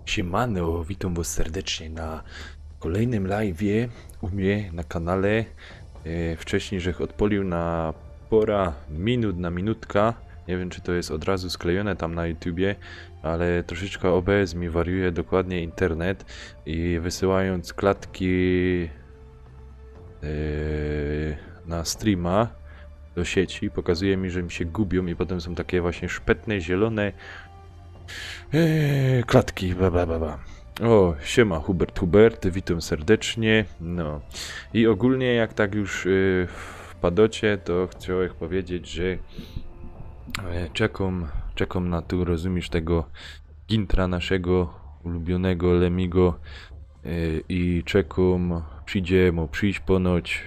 Siemano, witam was serdecznie na kolejnym live'ie u mnie na kanale. Wcześniej żech odpalił na pora minut na minutka. Nie wiem, czy to jest od razu sklejone tam na YouTubie, ale troszeczkę OBS mi wariuje dokładnie internet i wysyłając klatki na streama do sieci pokazuje mi, że mi się gubią i potem są takie właśnie szpetne, zielone klatki, ba. O, siema Hubert, witam serdecznie. No i ogólnie jak tak już wpadocie, to chciałem powiedzieć, że czekam na tu, rozumiesz, tego gintra naszego ulubionego Lemigo i czekam, przyjdzie, mu przyjść ponoć,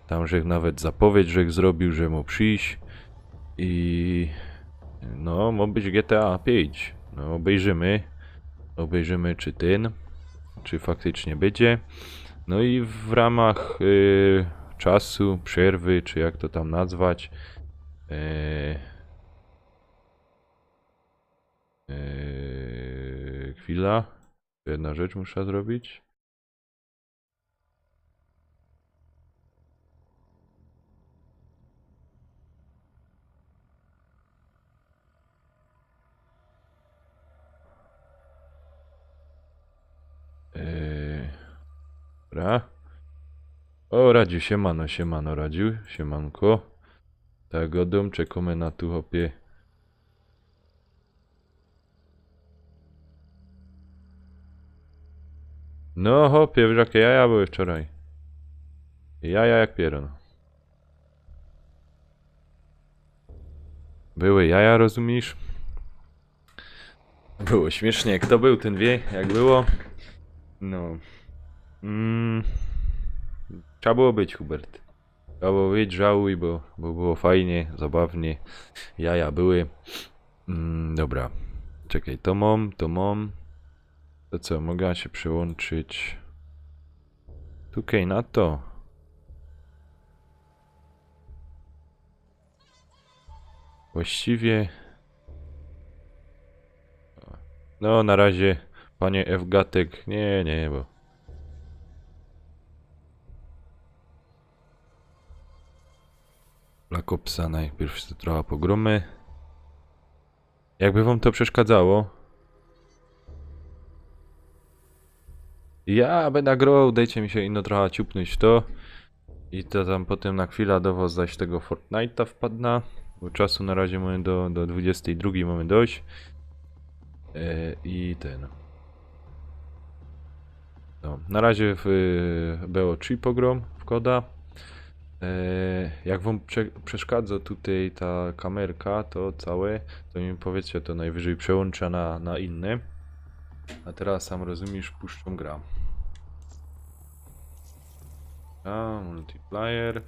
tam żech nawet zapowiedź żech zrobił, że mu przyjść i no, ma być GTA 5. No, obejrzymy czy faktycznie będzie. No i w ramach czasu, przerwy, czy jak to tam nazwać, chwila, jedna rzecz muszę zrobić. Dobra. O, Radziu, siemano, Radziu, siemanko. Tak, godą, czekamy na tu, hopie. No, hopie, wiesz jakie jaja były wczoraj. Jaja jak pieron. Były jaja, rozumiesz? Było śmiesznie, kto był, ten wie, jak było. No. Trzeba było być, Hubert. Trzeba było być, żałuj, bo było fajnie, zabawnie. Jaja były. Dobra. Czekaj, to mam. To co, mogę się przełączyć tutaj na to. Właściwie... No, na razie, panie F. Gatek, nie, bo... Black Opsa najpierw się trochę pogromy. Jakby wam to przeszkadzało? Ja będę grał, dajcie mi się ino trochę ciupnąć w to. I to tam potem na chwilę do was zaś tego Fortnite'a wpadna. Bo czasu na razie mamy do 22 mamy dojść. I ten. No, na razie w BO3 pogrom w koda. Jak wam przeszkadza tutaj ta kamerka, to całe, to mi powiedzcie, to najwyżej przełączę na inne. A teraz sam rozumiesz, puszczą gra. A, multiplayer.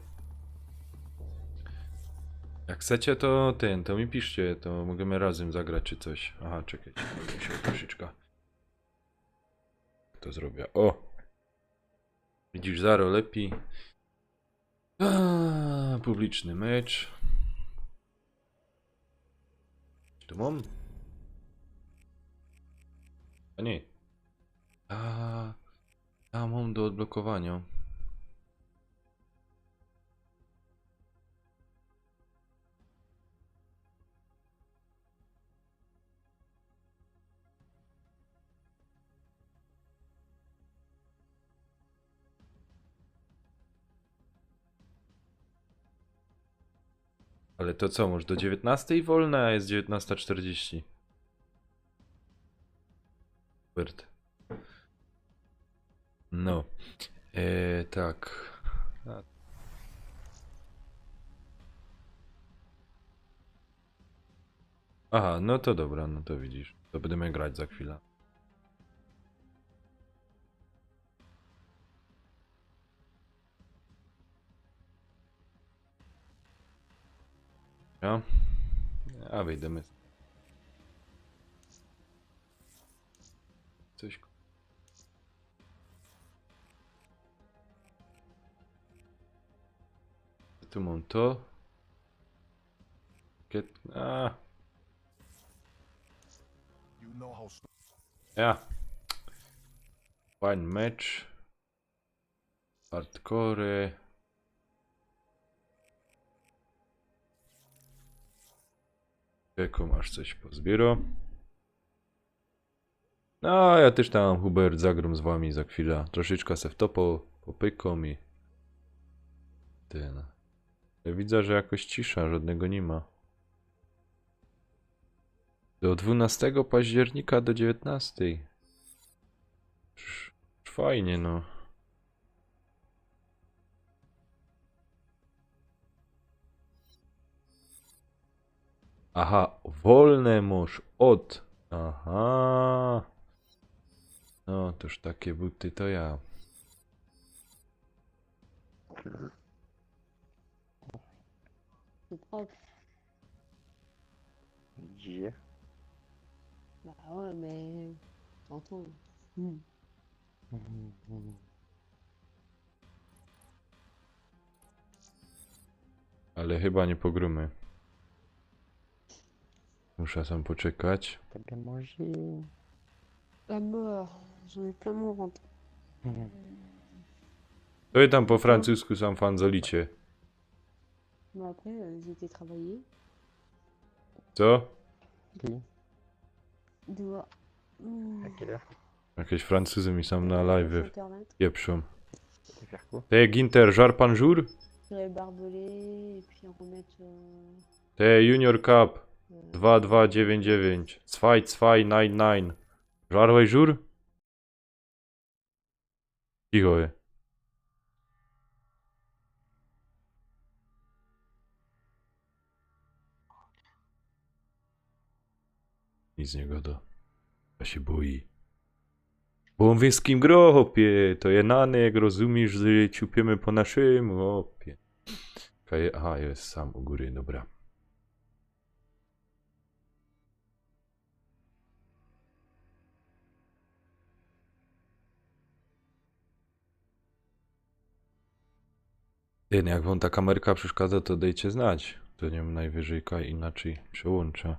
Jak chcecie, to mi piszcie, to możemy razem zagrać czy coś. Aha, czekajcie, się troszeczkę. To zrobię. O! Widzisz, zaro lepiej. Publiczny mecz. Tu mam? A nie. Ja mam do odblokowania. Ale to co, może do 19 wolne, a jest 19:40. Bert. No. Tak. Aha, no to dobra, no to widzisz. To będziemy grać za chwilę. Ja? A wyjdziemy. Coś. Tu mam to. A. Ja. Fajny mecz. Hardcore. Czekam aż coś pozbiera. No, ja też tam, Hubert, zagram z wami za chwilę. Troszeczkę se w to popykam i... Ten. Ja widzę, że jakoś cisza, żadnego nie ma. Do 12 października do 19. Fajnie, no. Aha, wolne masz od. Aha. No, toż takie buty to ja. C'est propre. Yeah. Bah ouais, mais t'entends. Ale chyba nie pogrumy. Muszę sam poczekać. T'as bien mangé. La mort, j'en ai plein mon ventre. To i tam po francusku sam fanzolicie. Mais après, j'ai été travailler. Co? Qui? Dehors. À quelle heure? Jakieś Francuzy mi sam na live Internet. pieprzą. Tu faire quoi? Te Ginter, żar pan żur? Tirer le barbelé et puis en remettre. Te Junior Cup 2299 2299. Żarłeś żur? Cicho je. Nic nie gada. Ja się boi. Bo on wie z kim gro, hopie. To je nanek, rozumiesz, że ciupiemy po naszym, hopie. Aha, jest sam u góry, dobra. Jak wam ta kamerka przeszkadza, to dajcie znać. To nie wiem, najwyżej kaj inaczej przełącza.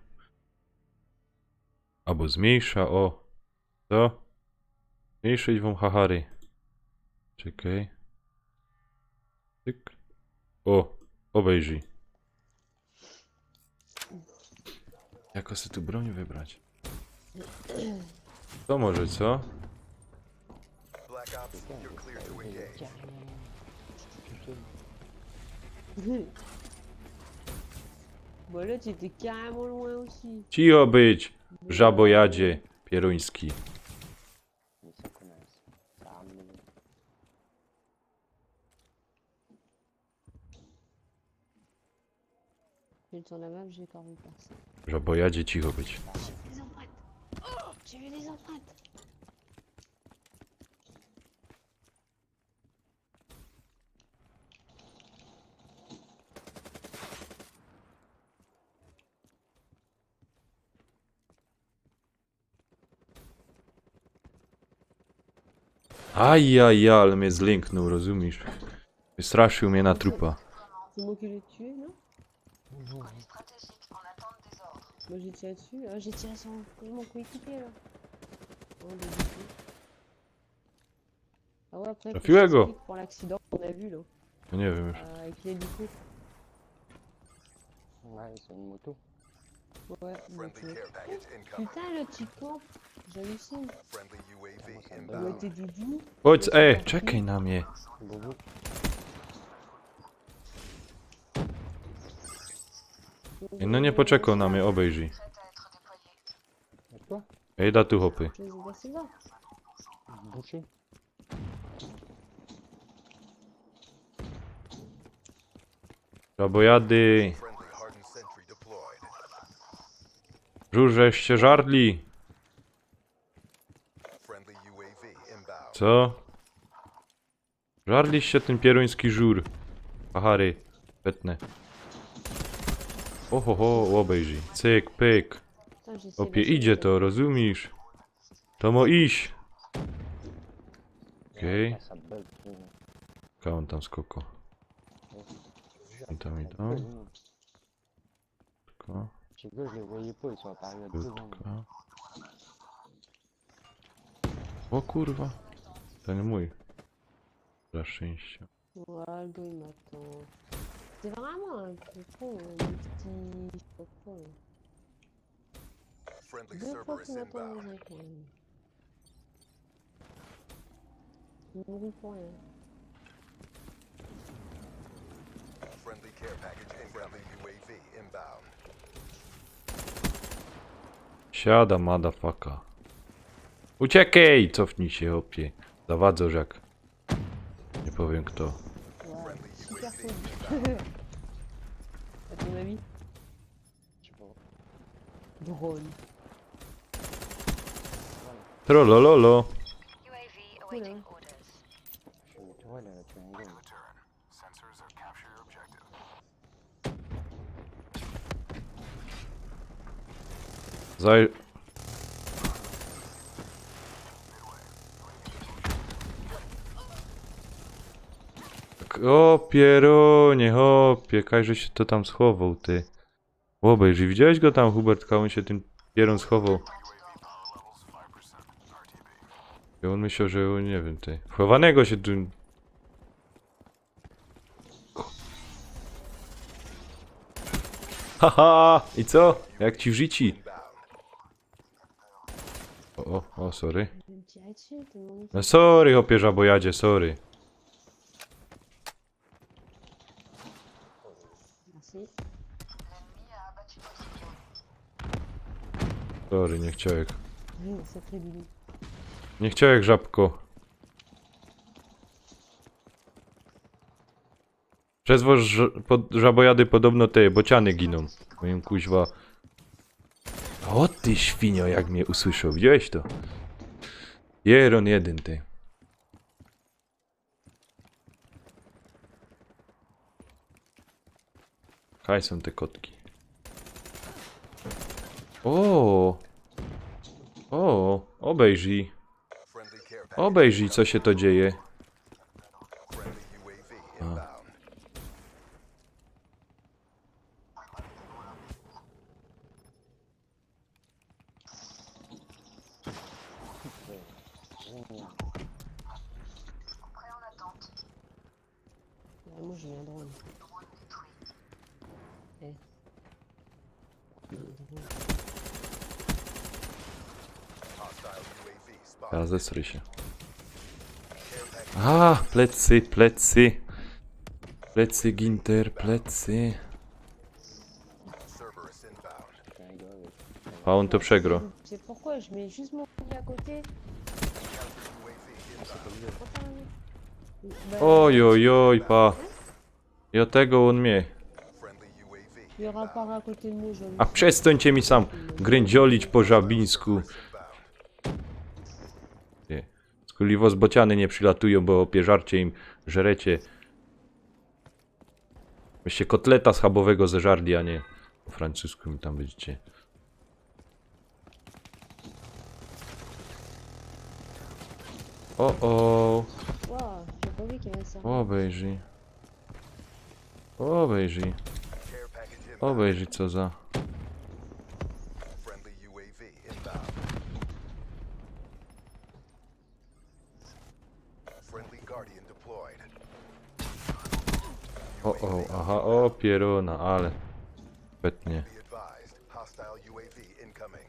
Albo zmniejsza, o. Co? Zmniejszyć wam hahary. Czekaj. Tyk. O, obejrzyj. Jako sobie tu broń wybrać? To może, co? Bon, là, tu étais carrément loin aussi. Cicho być, żabojadzie pieruński. Mais ça commence. Ça ramène. J'ai le temps de la map, j'ai pas vu personne. Żabojadzie, cicho być. J'ai vu des empreintes. Oh, j'ai vu des empreintes. Ajajaj, ale mnie zlęknął, rozumiesz? Wystraszył mnie na trupa. C'est moi qui l'ai tué, non? Moi j'ai tiré dessus. Ah, j'ai tiré sur mon coéquipier là. Oh, bah, du coup. Ah ouais, après, faut que je Trafiłego. t'explique pour l'accident qu'on a vu là. No nie wiem już. Avec l'hélico. Ouais, c'est une moto. Ouais, donc, Friendly care package incoming. putain, le petit camp, j'hallucine. Friendly UAV Comment ça Ouais, inbound. t'es doudou. Chodź, czekaj na mnie. Boubou. No nie poczekał na mnie, obejrzyj. Et toi? Ej, da tu hopy. Je les ai passés là. Boucher. Żabojady. Friendly hardened sentry deployed. Żurżeście żarli. Friendly UAV inbound. Co? Żarliście ten pieruński żur. Pachary. Petne. Ohoho, obejrzyj. Cyk, pyk. Putain, j'essaie Opie, d'acheter idzie des- to, rozumiesz? To mo iść. Okej. Ah, ça bug. Kałam tam skoko. On tam idą. Tylko, Chez eux, je les voyais pas, ils sont apparus à 2 secondes. krótka. O kurwa. ten mój. Dla szczęścia. Waldo, il m'attend. C'est vraiment un gros con, un petit chocon. Friendly 2 fois Cerberus qu'il m'attend dans inbound. un coin. Il nourrit pour rien. Friendly care package incoming. Friendly UAV inbound. Siada, madafaka. Uciekaj! Cofnij się, hopie. Zawadzę jak. Nie powiem kto. Wow, super cool. À ton avis? Je sais pas. Drone. Trolololo. UAV awaiting orders. Je suis une tourelle, tu es un game. Zaj... O pierunie, hopie, kajże się to tam schował, ty. Obejrzyj, widziałeś go tam, Hubert, jak on się tym pieron schował? I on myślał, że, nie wiem, ty. Chowanego się tu... Haha! I co? Jak ci w życi? O, sorry. Je vais me tirer dessus, tout le monde. No sorry, hopie żabojadzie, sorry. Merci. Sorry, nie chciałem. Sacré Bibi. Nie chciałem, żabko. Przez was żabojady podobno te bociany giną. Moim kuźwa. O ty świnio, jak mnie usłyszał. Widziałeś to? Jeron jeden ty. Kaj są te kotki. Obejrzyj. Friendly care package. Obejrzyj, co się to dzieje. Friendly UAV inbound. Génial. Ouais, moi j'ai un drone. Eh. Drone. Hostile UAV spotted. Ja zesry się. Care package. A, plecy, plecy. Plecy, Ginter, plecy. Cerberus inbound. Tu rigoles. A on to przegro. Tu sais pourquoi je mets juste mon pied à côté? Counter UAV inbound. Bah, Oj, oj, oj, pa. I od tego on mnie. Friendly UAV il y aura pas à côté de moi, je vais A przestańcie mi sam grędziolić po żabińsku. inbound. Ty. Skuliwo z bociany nie przylatują, bo opieżarcie im żerecie. Weźcie kotleta schabowego zeżarli, a nie po francusku mi tam będziecie. O, Wow, j'ai pas vu qu'il y avait ça. obejrzyj. Obejrzyj. Care package inbound. Obejrzyj co za... Friendly UAV inbound. Friendly Guardian deployed. Aha, o pieruna, ale... Petnie. Be advised. Hostile UAV incoming.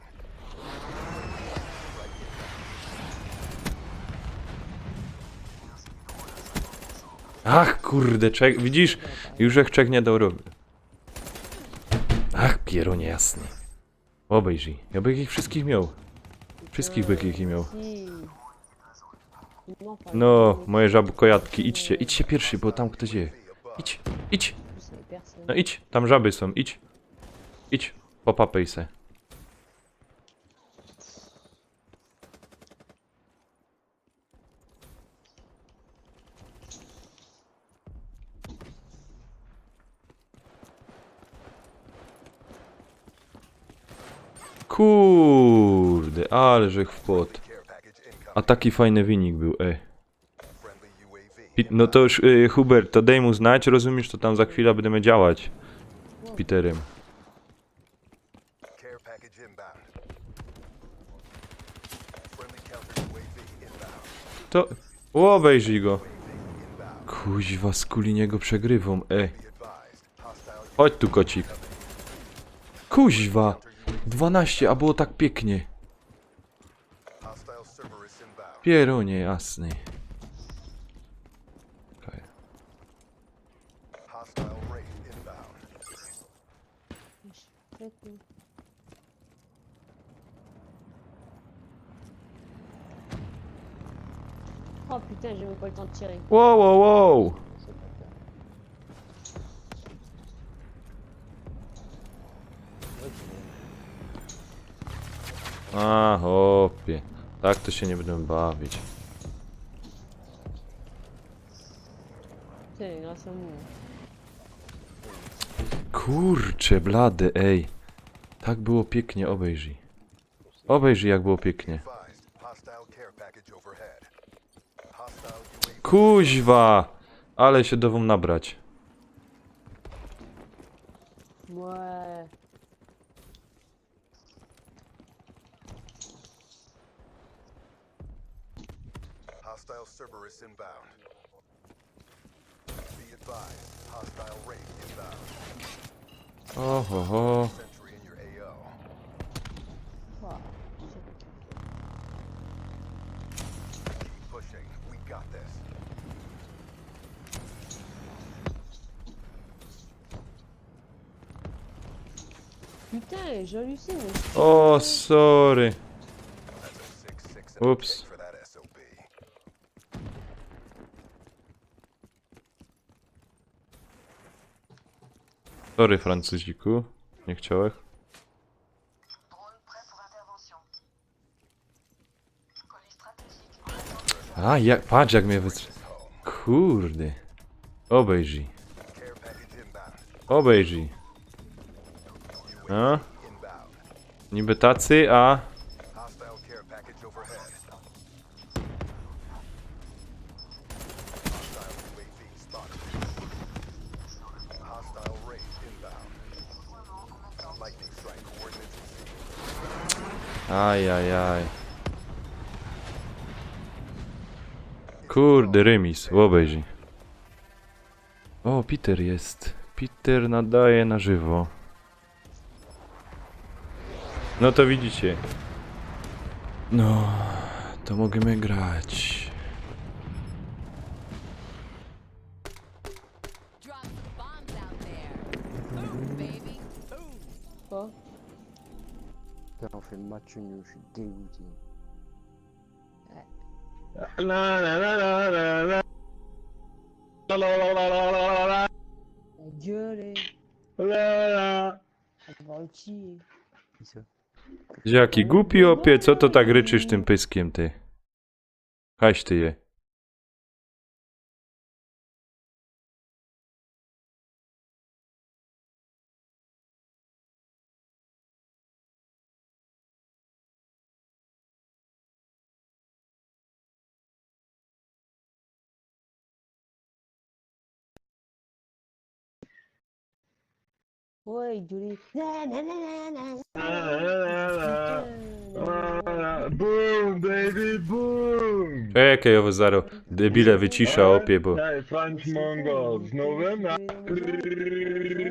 Ach, kurde, czek, widzisz? Już jak czek nie dał robić. Ach, pierunie jasny. Obejrzyj, ja bych ich wszystkich miał. Wszystkich bych ich miał. Si. Il m'en parle. No, moje żabkojatki, idźcie pierwszy, bo tam ktoś je. Idź, idź, En plus, il y avait personne. no idź, tam żaby są, idź. Idź, popapej se. Kurde, ale żech w płot. Care package incoming. A taki fajny wynik był, Friendly UAV No to już, Hubert, to daj mu znać, rozumiesz, to tam za chwilę będziemy działać z Peterem. Care package inbound. Friendly counter UAV inbound. To O, obejrzyj go. Kuźwa, z kuliniego przegrywą, Chodź tu, kocik. Kuźwa. 12, a było tak pięknie. Hostile Cerberus inbound. Pierunie jasny. Okej. Hostile Wraith inbound. Świetnie. Oh putain, j'ai même pas le temps de tirer. Wow, wow, wow. C'est pas grave. A, hopie. Tak to się nie będę bawić. Putain, grâce à moi. Kurcze blade, ej. Tak było pięknie, obejrzyj. Obejrzyj, jak było pięknie. Advised. Hostile care package overhead. Hostile UAV. Kuźwa! Ale się dową nabrać. Ouais. Hostile Cerberus inbound. Be advised. Hostile Wraith inbound. Oho, ho. Sentry in your AO. Wow. Keep pushing. We got this. Putain, j'hallucine. O, sorry. That's a 6-6 and a Oops. kick for that SOB. Sorry, Francuziku. Nie chciałeś. Drone prêt pour intervention. Colis stratégique. A, jak, patrz jak mnie wystrzelił. Kurde. Obejrzyj. Care package inbound. Obejrzyj. A? Inbound. Niby tacy, a... Hostile care package overhead. Hostile UAV spotted. Hostile Wraith inbound. Lightning strike coordinates received. Ajajaj. Kurde, remis. Obejrzyj. O, Peter jest. Peter nadaje na żywo. No to widzicie. No, to możemy grać. Drop some bombs out there. Boom, baby. Boom. Quoi? Putain, on fait match nul, je suis dégoûté. La gueule, abruti. Qui ça? Jaki głupi opie, co to tak ryczysz tym pyskiem, ty? Haś ty je. Ouais, il gueulait. Boom, baby, boom! Czekaj, owo zaro. Debile wycisza opie, bo... Hey, French Mongol, znowu?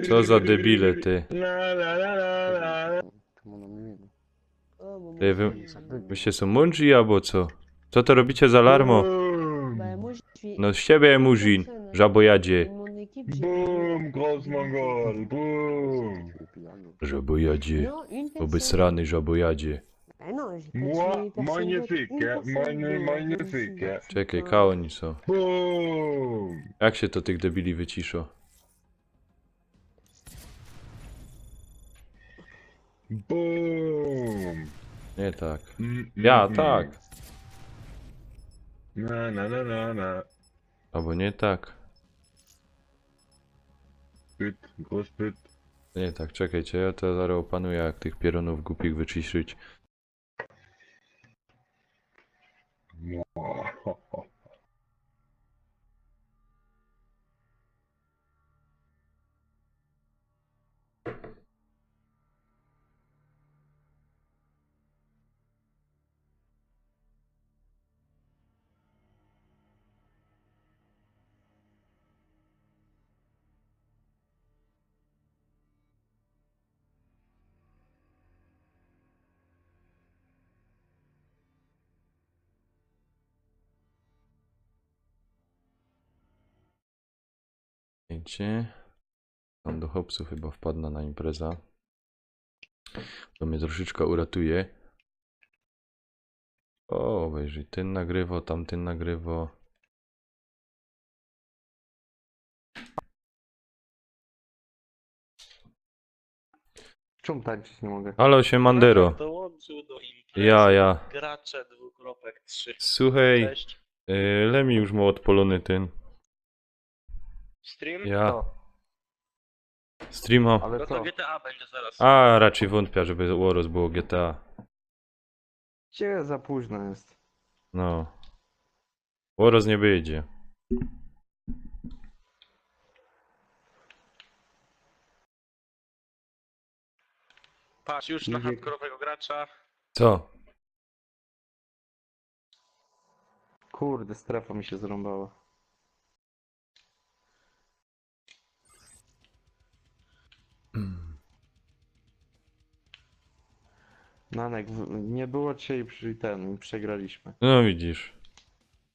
Co za debile, ty. La la la la la. Tout le monde ennuyé. Oh, bon, Ty, moi, wy... Ça bug. Wyście są mądrzy albo co? Co to robicie za alarmo? Boom! Bah, moi, je suis. No z ciebie, Murzin, De żabojadzie. mon équipe, j'ai. Boom, gross Mongol, boom! Depuis Arnaud. Żabojadzie. Non, une personne. Obysrany żabojadzie. Ah non, j'ai pas Moi, tué personne magnifique, d'autre. Une hein, personne. magnifique, hein. Czekaj, ka oni są. Boom! Jak się to tych debili wyciszo? Boom! Nie tak. Mm, Ja, mm, tak. Na na na na na. Albo nie tak. Pyt, gross pyt. Nie tak, czekajcie, ja to zaraz opanuję, jak tych pieronów głupich wyciszyć. Wow. Czekajcie. Tam do Hopsu chyba wpadnę na impreza. To mnie troszeczkę uratuje. O, obejrzyj, ten nagrywa, tamten nagrywa. Czemu tańczyć nie mogę? Halo, Siemandero. Dołączył do imprezy Ja. gracze 2.3. Słuchaj, Cześć. Lemi już ma odpalony ten. Stream? Ja. Co? Streama. Ale No co? to GTA będzie zaraz. A, raczej wątpię, żeby Warros było GTA. Gdzie za późno jest? No. Warros nie wyjdzie. Patrz, już na Ludzie- hardkorowego gracza. Co? Kurde, strefa mi się zrąbała. Nanek, nie było dzisiaj i przegraliśmy. No widzisz.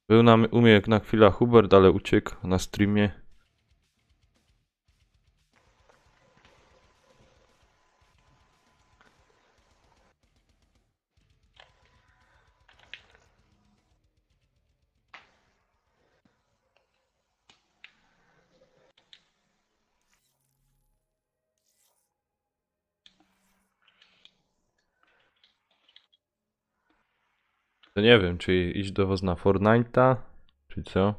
Był u mnie na chwilę Hubert, ale uciekł na streamie. To nie wiem, czy iść do was na Fortnite'a, czy co?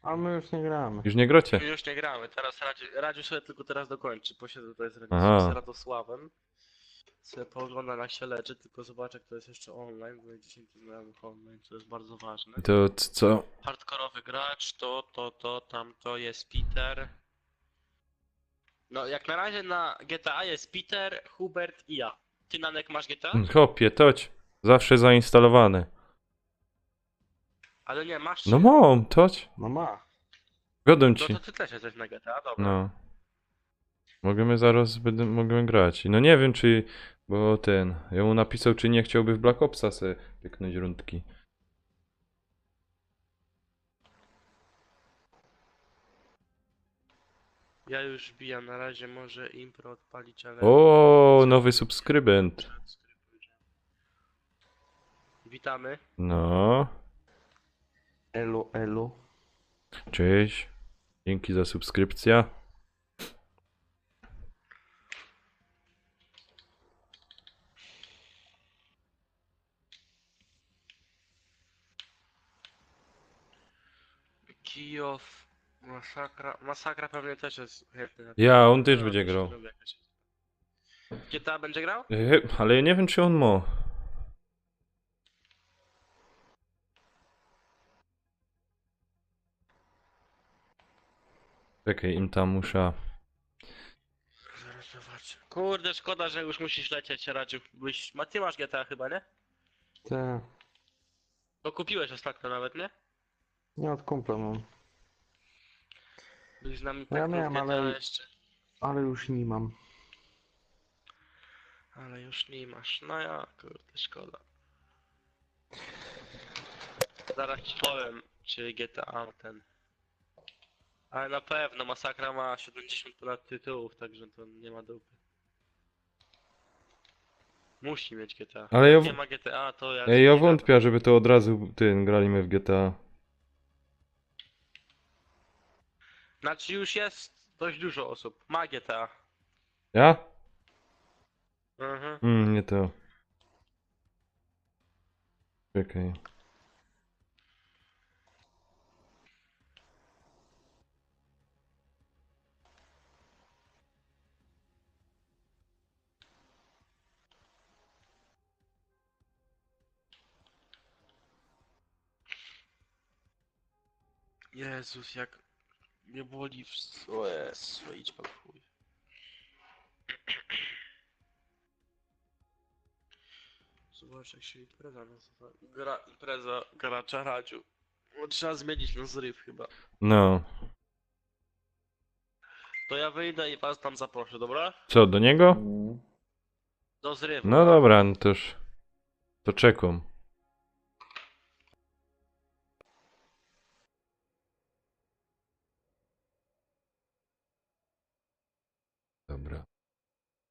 A my już nie gramy. Już nie grocie? My już nie gramy, teraz Radziu sobie tylko teraz dokończy. Posiedzę tutaj Aha. z Radosławem. Sobie poogląda jak się leczy, tylko zobaczę kto jest jeszcze online, bo jest 10 znajomych online, co jest bardzo ważne. To co? Hardkorowy gracz, tamto jest Peter. No jak na razie na GTA jest Peter, Hubert i ja. Ty Nanek masz GTA? Chopie, toć. Zawsze zainstalowane. Ale nie, masz. No mam, toć. No ma. Godę No ci. to ty też jesteś na GTA, dobra. No. Możemy grać. No nie wiem czy, bo ja mu napisał czy nie chciałby w Black Opsa se pyknąć rundki. Ja już wbijam na razie, może impro odpalić, ale... O, nowy subskrybent. Witamy. No, Elu, elu. cześć. Dzięki za subskrypcję. Kijów. Masakra. Masakra pewnie też jest chętny na to. Ja, on też No, będzie to się grał. zrobi jakaś- GTA będzie grał? Ale ja nie wiem czy on ma. Czekaj, im tam muszę. Zaraz zobaczę. Kurde, szkoda, że już musisz lecieć, Radziu. Ty masz GTA chyba, nie? Te, To kupiłeś ostatnio nawet, nie? nie od kumpla mam. Byś z nami No ja pyknął w miałem, GTA ale- jeszcze. Ale już nie mam. Ale już nie masz. No ja, kurde, szkoda. Zaraz ci powiem, czy GTA ma ten. Ale na pewno Masakra ma 70 ponad tytułów, także to nie ma dupy. Musi mieć GTA. Ale Jak ja- nie ma GTA, to ja... Ej, ja wątpię, żeby to od razu graliśmy w GTA. Znaczy już jest dość dużo osób. Ma GTA. Ja? Mhm. Nie to. Czekaj. Jezus, jak mnie boli w... O Jezu, idź pan chuj. Zobacz jak się impreza nazywa. Impreza gracza Radziu. No, trzeba zmienić na zryw chyba. No. To ja wyjdę i was tam zaproszę, dobra? Co, do niego? Do zrywu. No dobra, no toż. To czekam.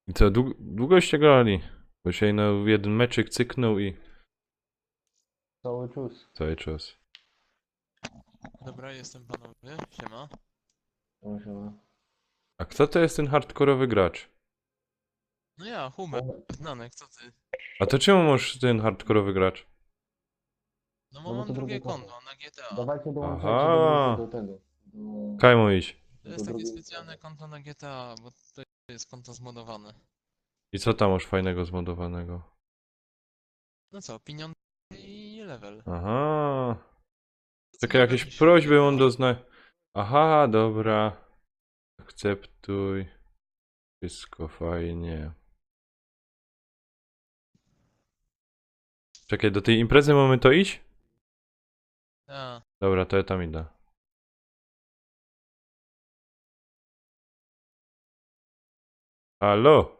I co, długoście grali? Bo się no jeden meczyk cyknął i Cały czas. cały czas. Dobra, jestem panowie, siema. Może. A kto to jest ten hardkorowy gracz? No ja, Humer, znanek, co ty? A to czemu masz ten hardkorowy gracz? No No bo bo mam to drugie drugie konto na GTA. Dawajcie dołączajcie Aha. do tego. Do... Kajmo iść. To jest takie drugiego specjalne konto na GTA, bo to jest konto zmodowane. I co tam masz fajnego zmodowanego? No co, pieniądze i level. Aha. Co Czekaj, nie jakieś robisz? prośby on dozna. Aha, dobra. Akceptuj. Wszystko fajnie. Czekaj, do tej imprezy mamy to iść? A, Dobra, to ja tam idę. Halo?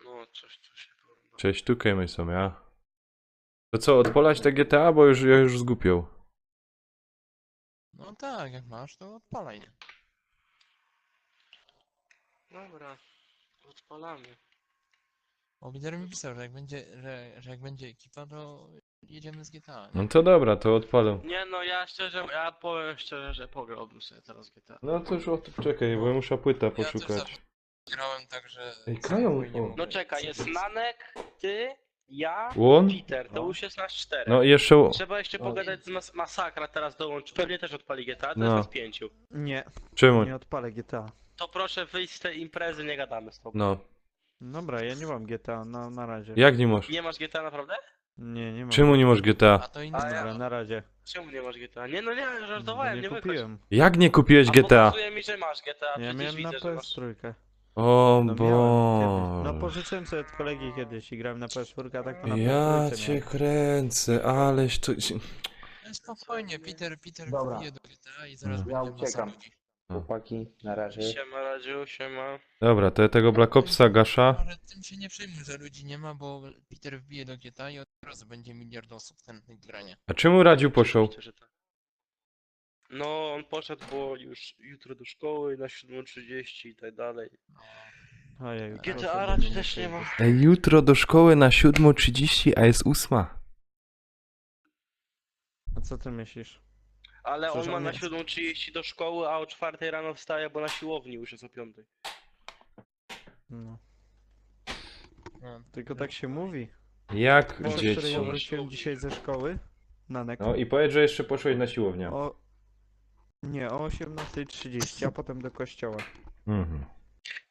No, coś tu się porąba. Cześć, tukajmy są, ja. To co, odpalać te GTA, bo ja już zgupił. no tak, jak masz, to odpalaj. Dobra, odpalamy. Bo Bider mi pisał, że jak będzie, że jak będzie ekipa, to jedziemy z GTA. Nie? No to dobra, to odpalę. Nie no, ja powiem szczerze, że pograłbym sobie teraz GTA. No to już czekaj, bo ja muszę płytę Ja też poszukać. grałem tak, że... Ej, Kają, nie o. mogę. No czekaj, jest Nanek, ty, ja, Łon? Peter, to już jest nas 4. No i jeszcze... Trzeba jeszcze pogadać z Masakra teraz dołączy. Pewnie też odpali GTA, to No. jest nas 5. Nie, Czemu? nie odpalę GTA. To proszę wyjść z tej imprezy, nie gadamy z tobą. No. Dobra, ja nie mam GTA, na razie. Jak nie masz? Nie masz GTA naprawdę? Nie, nie mam. Czemu nie masz GTA? A to inny A ja- Dobra, na razie. Czemu nie masz GTA? Nie no nie, Bo żartowałem, nie nie wychodź. kupiłem. Jak nie kupiłeś A GTA? pokazuje mi, że masz GTA, Ja przecież miałem na widzę, że masz. PS3. O No miałem bo. kiedyś. No pożyczyłem sobie od kolegi kiedyś i grałem na PS4, a tak to na Ja PS3 cię miałem. kręcę, aleś to... Spokojnie, Peter Dobra. wbije do GTA i zaraz Ja będzie masa uciekam. ludzi. Chłopaki, na razie. Siema Radziu, siema. Dobra, to ja tego Black Opsa gasza. Ale tym się nie przejmuj, że ludzi nie ma, bo Peter wbije do GTA i od razu będzie miliard osób chętnych do grania. A czemu Radziu poszedł? Oczywiście, że tak. No, on poszedł, bo już jutro do szkoły na 7:30 i tak dalej. Ojej, GTA proszę, raczej nie też nie muszę ma. Ej, jutro do szkoły na 7:30, a jest 8. A co ty myślisz? Ale Przecież on ma on na nie- 7:30 do szkoły, a o 4 rano wstaje, bo na siłowni już jest o 5. No. No, Tylko tak się mówi. Jak Wiesz, o dzieci? której ja wróciłem dzisiaj ze szkoły? Nanek. No i powiedz, że jeszcze poszłeś na siłownię. O... Nie, o 18:30, a potem do kościoła. Mhm.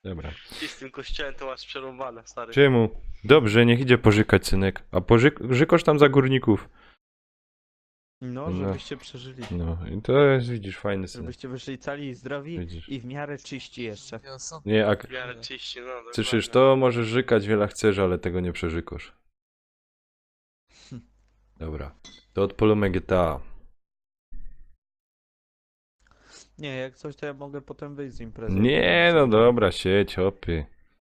Dobra. I z tym kościołem to masz przerąbane, stary. Czemu? Dobrze, niech idzie pożykać, synek. A pożykosz tam za górników. No, No. żebyście przeżyli. No i to jest, widzisz, fajny synek. Żebyście wyszli cali i zdrowi Widzisz. i w miarę czyści jeszcze. dwie osoby. Nie, a W miarę czyści, no dokładnie. słyszysz, to możesz żykać wiele chcesz, ale tego nie przeżykosz. Dobra. To odpalimy GTA. Nie, jak coś to ja mogę potem wyjść z imprezy. Nie, no dobra, sieć, opy.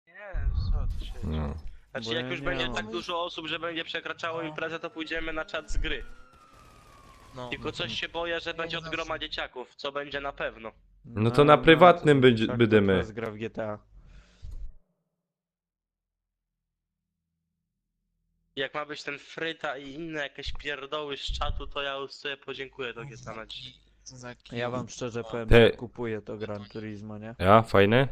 Nie, co ty się... No. Znaczy Bo jak ja już nie będzie mam- tak dużo osób, że będzie przekraczało No. imprezę, to pójdziemy na czat z gry. No, Tylko coś się boję, że będzie od zawsze. groma dzieciaków, co będzie na pewno. No to na prywatnym co będzie- tak, będziemy. teraz gra w GTA. Jak ma być ten fryta i inne jakieś pierdoły z czatu, to ja już sobie podziękuję do GTA na dzisiaj. Co za Ja wam szczerze powiem, Te- że kupuję to Gran Turismo, nie? Ja, fajne?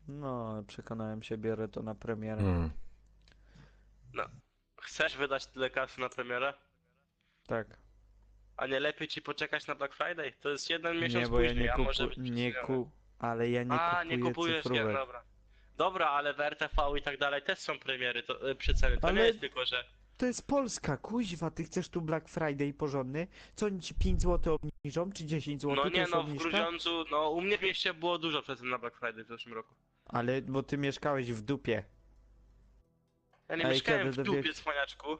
No, przekonałem się, biorę to na premierę. Hmm. Chcesz wydać tyle kasy na premierę? Tak. A nie lepiej ci poczekać na Black Friday? To jest jeden miesiąc Nie, bo ja później, nie a może kupuję, być przyzwione. ale ja nie A, kupuję nie kupujesz, nie, cyfrówek. dobra. Dobra, ale w RTV i tak dalej też są premiery, to, przeceny, to nie Ale- jest tylko, że... To jest Polska, kuźwa, ty chcesz tu Black Friday porządny? Co oni ci 5 zł obniżą, czy 10 zł? No to nie jest no, w obniżka? Grudziądzu, no u mnie w mieście było dużo przecen na Black Friday w zeszłym roku. Ale, bo ty mieszkałeś w dupie. Ja nie A jak mieszkałem jadę w do dupie, Wiek- cwaniaczku.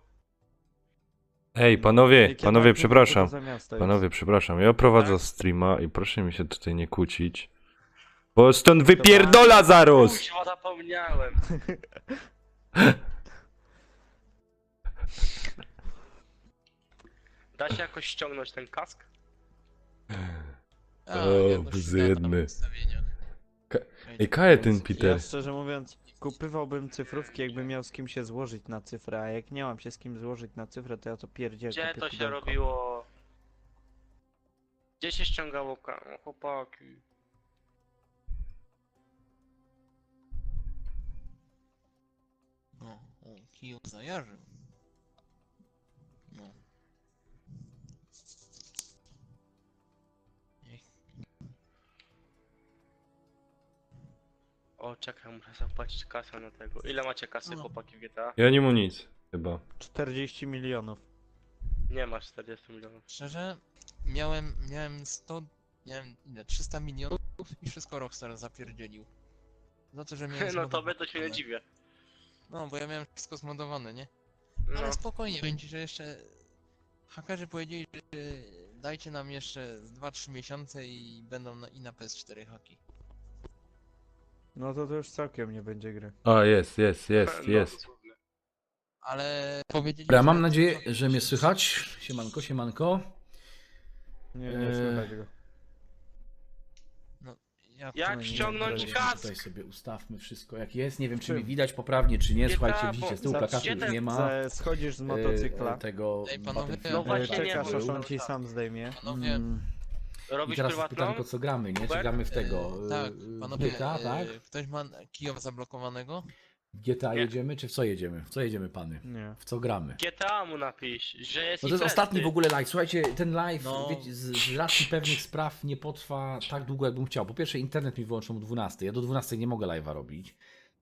Ej, panowie, Jak ja panowie, mam przepraszam. to za miasto jest. Panowie, przepraszam. Ja prowadzę Tak? streama i proszę mi się tutaj nie kłócić. Bo stąd wypierdola zaraz! Kuźwa, zapomniałem. Da się jakoś ściągnąć ten kask? A, O, jakoś bzydny. na tam ustawieniach. Ej, kaje ten Ja Peter. szczerze mówiąc, kupywałbym cyfrówki, jakbym miał z kim się złożyć na cyfrę, a jak nie mam się z kim złożyć na cyfrę, to ja to pierdzielę. Gdzie kupię to się pudełko. robiło? Gdzie się ściągało chłopaki? No, o, Kijów zajarzył. No. O, czekaj, muszę zapłacić kasę na tego. Ile macie kasy, No. chłopaki w GTA? Ja nie mu nic, chyba. 40 milionów. Nie masz 40 milionów. Szczerze, miałem 100, miałem ile, 300 milionów i wszystko Rockstar zapierdzielił. Za to, że miałem No to zmodowane. by to się nie dziwię. No, bo ja miałem wszystko zmodowane, nie? No. Ale spokojnie będzie, że jeszcze... Hakerzy powiedzieli, że dajcie nam jeszcze z 2-3 miesiące i będą na PS4 haki. No to już całkiem nie będzie gry. A, jest. No, Ale powiedzieli, Dobra, mam że- nadzieję, że mnie słychać. Siemanko. Nie Eee, słychać go. Jak No nie, ściągnąć nie, kask? Tutaj sobie ustawmy wszystko jak jest. Nie wiem, czy Czym? mnie widać poprawnie, czy nie. Nie Słuchajcie, da, widzicie, bo z tyłu za- plakatu gdzie już ten- nie ma. Schodzisz z motocykla, Tego Ej, panowie, Battlefielda, no właśnie który nie, czekasz bo- aż był. on ci sam zdejmie. Panowie, I Robisz teraz prywatną? pytanko, co gramy, nie? Czy Hubert? gramy w tego? tak, panowie, GTA, tak? ktoś ma Kijowa zablokowanego? W GTA Nie. jedziemy, czy w co jedziemy? W co jedziemy, pany? Nie. W co gramy? GTA mu napisz, że jest No to jest imprez, ostatni ty. w ogóle live. Słuchajcie, ten live No. wiecie, z racji pewnych spraw nie potrwa tak długo, jakbym chciał. Po pierwsze, internet mi wyłączą o 12. Ja do 12 nie mogę live'a robić.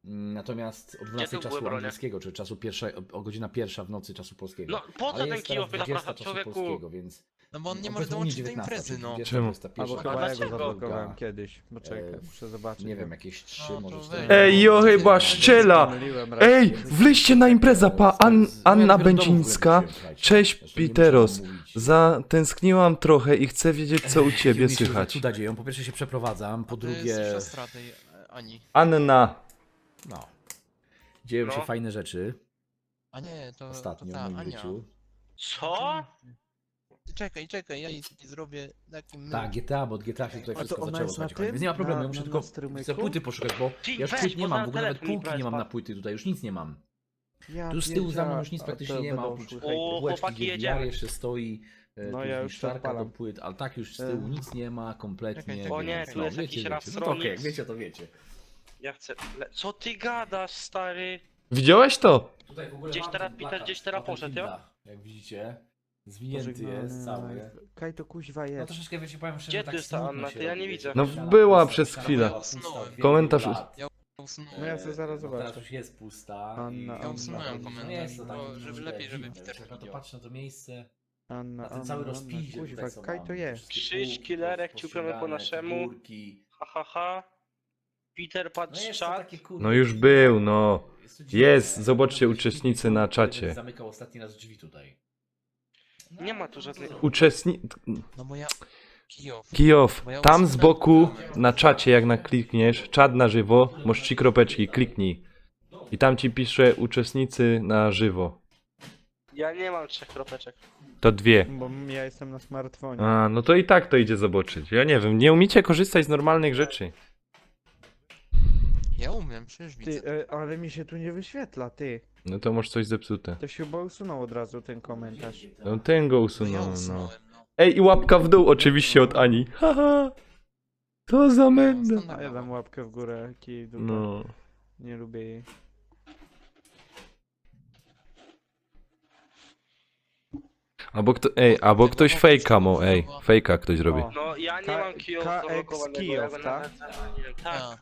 Natomiast o 12 tu były czasu bronie? angielskiego, czy czasu pierwszej, o godzina 1 w nocy czasu polskiego. No po co Ale ten jest Kijów teraz 20 zaprasza czasu człowieku? polskiego, więc... No bo on nie no, może powiedzmy, dołączyć do 19, imprezy, czyli no. 20, Czemu? 21, Albo A chyba ja go dlaczego? zablokowałem kiedyś. Poczekaj, Eee, muszę zobaczyć. Nie go. wiem, jakieś 3 No, może to 4. weź. Ej, jo, chyba strzela! Pomyliłem raz. Ej, wleźcie na imprezę, Anna Będzińska. Cześć, Piteros. Zatęskniłam trochę i chcę wiedzieć, co u ciebie słychać. Cuda dzieją. Po pierwsze się przeprowadzam, po To jest drugie... siostra tej Ani. Anna. No. Dzieją się No. fajne rzeczy A nie, to ostatnio to w ta moim Ania. życiu. Co? Czekaj, ja jej zrobię taki Tak, GTA, bo od GTA się tutaj A to wszystko ona zaczęło. jest na słuchajcie, kochani. tym? Więc nie ma problemu, Na- ja muszę na tylko strumyku? chcę płyty poszukać, bo Ty ja już weź, płyt nie bo mam, za w ogóle nawet telefon mi półki nie mam na spadł. płyty tutaj, już nic nie mam. Ja Tu z tyłu za mną pierdzielę, już nic a praktycznie to nie ma, będą oprócz szły półeczki, chłopaki, gdzie jedziemy. VR jeszcze stoi, No tu ja już sztarka do odpalam. płyt, ale tak już z tyłu nic nie ma, kompletnie. Czekaj, O nie, więc tu jest no, jakiś wiecie, raz wiecie. No to okej, jak Ronix. wiecie, to wiecie. Ja chcę... Co ty gadasz, stary? Widziałeś to? Tutaj w ogóle Gdzieś mam teraz ten Peter, plakat gdzieś teraz z poszedł, ja? Battlefielda, jak widzicie, zwinięty Pożegnany jest cały. live. Kaj to kuźwa No jest. troszeczkę wiecie, powiem szczerze, Gdzie tak tu jest ta smutno Anna? się To ja robi, nie wiecie. widzę. No Ściana była pusta, przez ściana chwilę. była pusta, dwie Komentarz- godziny lat. Ja usunąłem. No ja sobie zaraz No zobaczę. teraz już jest pusta. Anna, i- Ja usunąłem no komentarz, jest to bo takie żeby dziwne, lepiej, żeby dziwne, Peter wiesz, jak na to widział. patrzę na to miejsce, Anna, na ten cały Anna, rozpiździe kuźwa, tutaj co kaj mam, to te jest. wszystkie Krzyś, półki, killerek, ciupiamy po pościągane, naszemu. figurki. Ha, ha, ha. Peter, No patrz jest to czat. takie, kurde, No już był, no. jest to dziwne. Jest, zobaczcie Jakby uczestnicy ktoś na kurde czacie. Zamykał ostatni raz drzwi tutaj. Nie ma tu żadnej... No bo ja... Kijow, tam z boku na czacie jak naklikniesz, czat na żywo, masz 3 kropeczki, kliknij. I tam ci pisze uczestnicy na żywo. Ja nie mam 3 kropeczek. To 2. Bo ja jestem na smartfonie. A, no to i tak to idzie zobaczyć. Ja nie wiem, nie umiecie korzystać z normalnych rzeczy. Ja umiem, przecież widzę. Ty, ale mi się tu nie wyświetla, ty. No to masz coś zepsute. To się chyba usunął od razu ten komentarz. No ten go No ja usunął, no. usunąłem, no. Ej, i łapka w dół oczywiście od Ani. Haha. To za menda. A ja dam łapkę w górę, kij w dupę. No. Nie lubię jej. Albo ktoś fejka mo, ej. Fejka ktoś robi. O. No ja nie K- mam Kijów KX zablokowanego. Kijów, ja go tak? nawet nie wiem. Tak. A,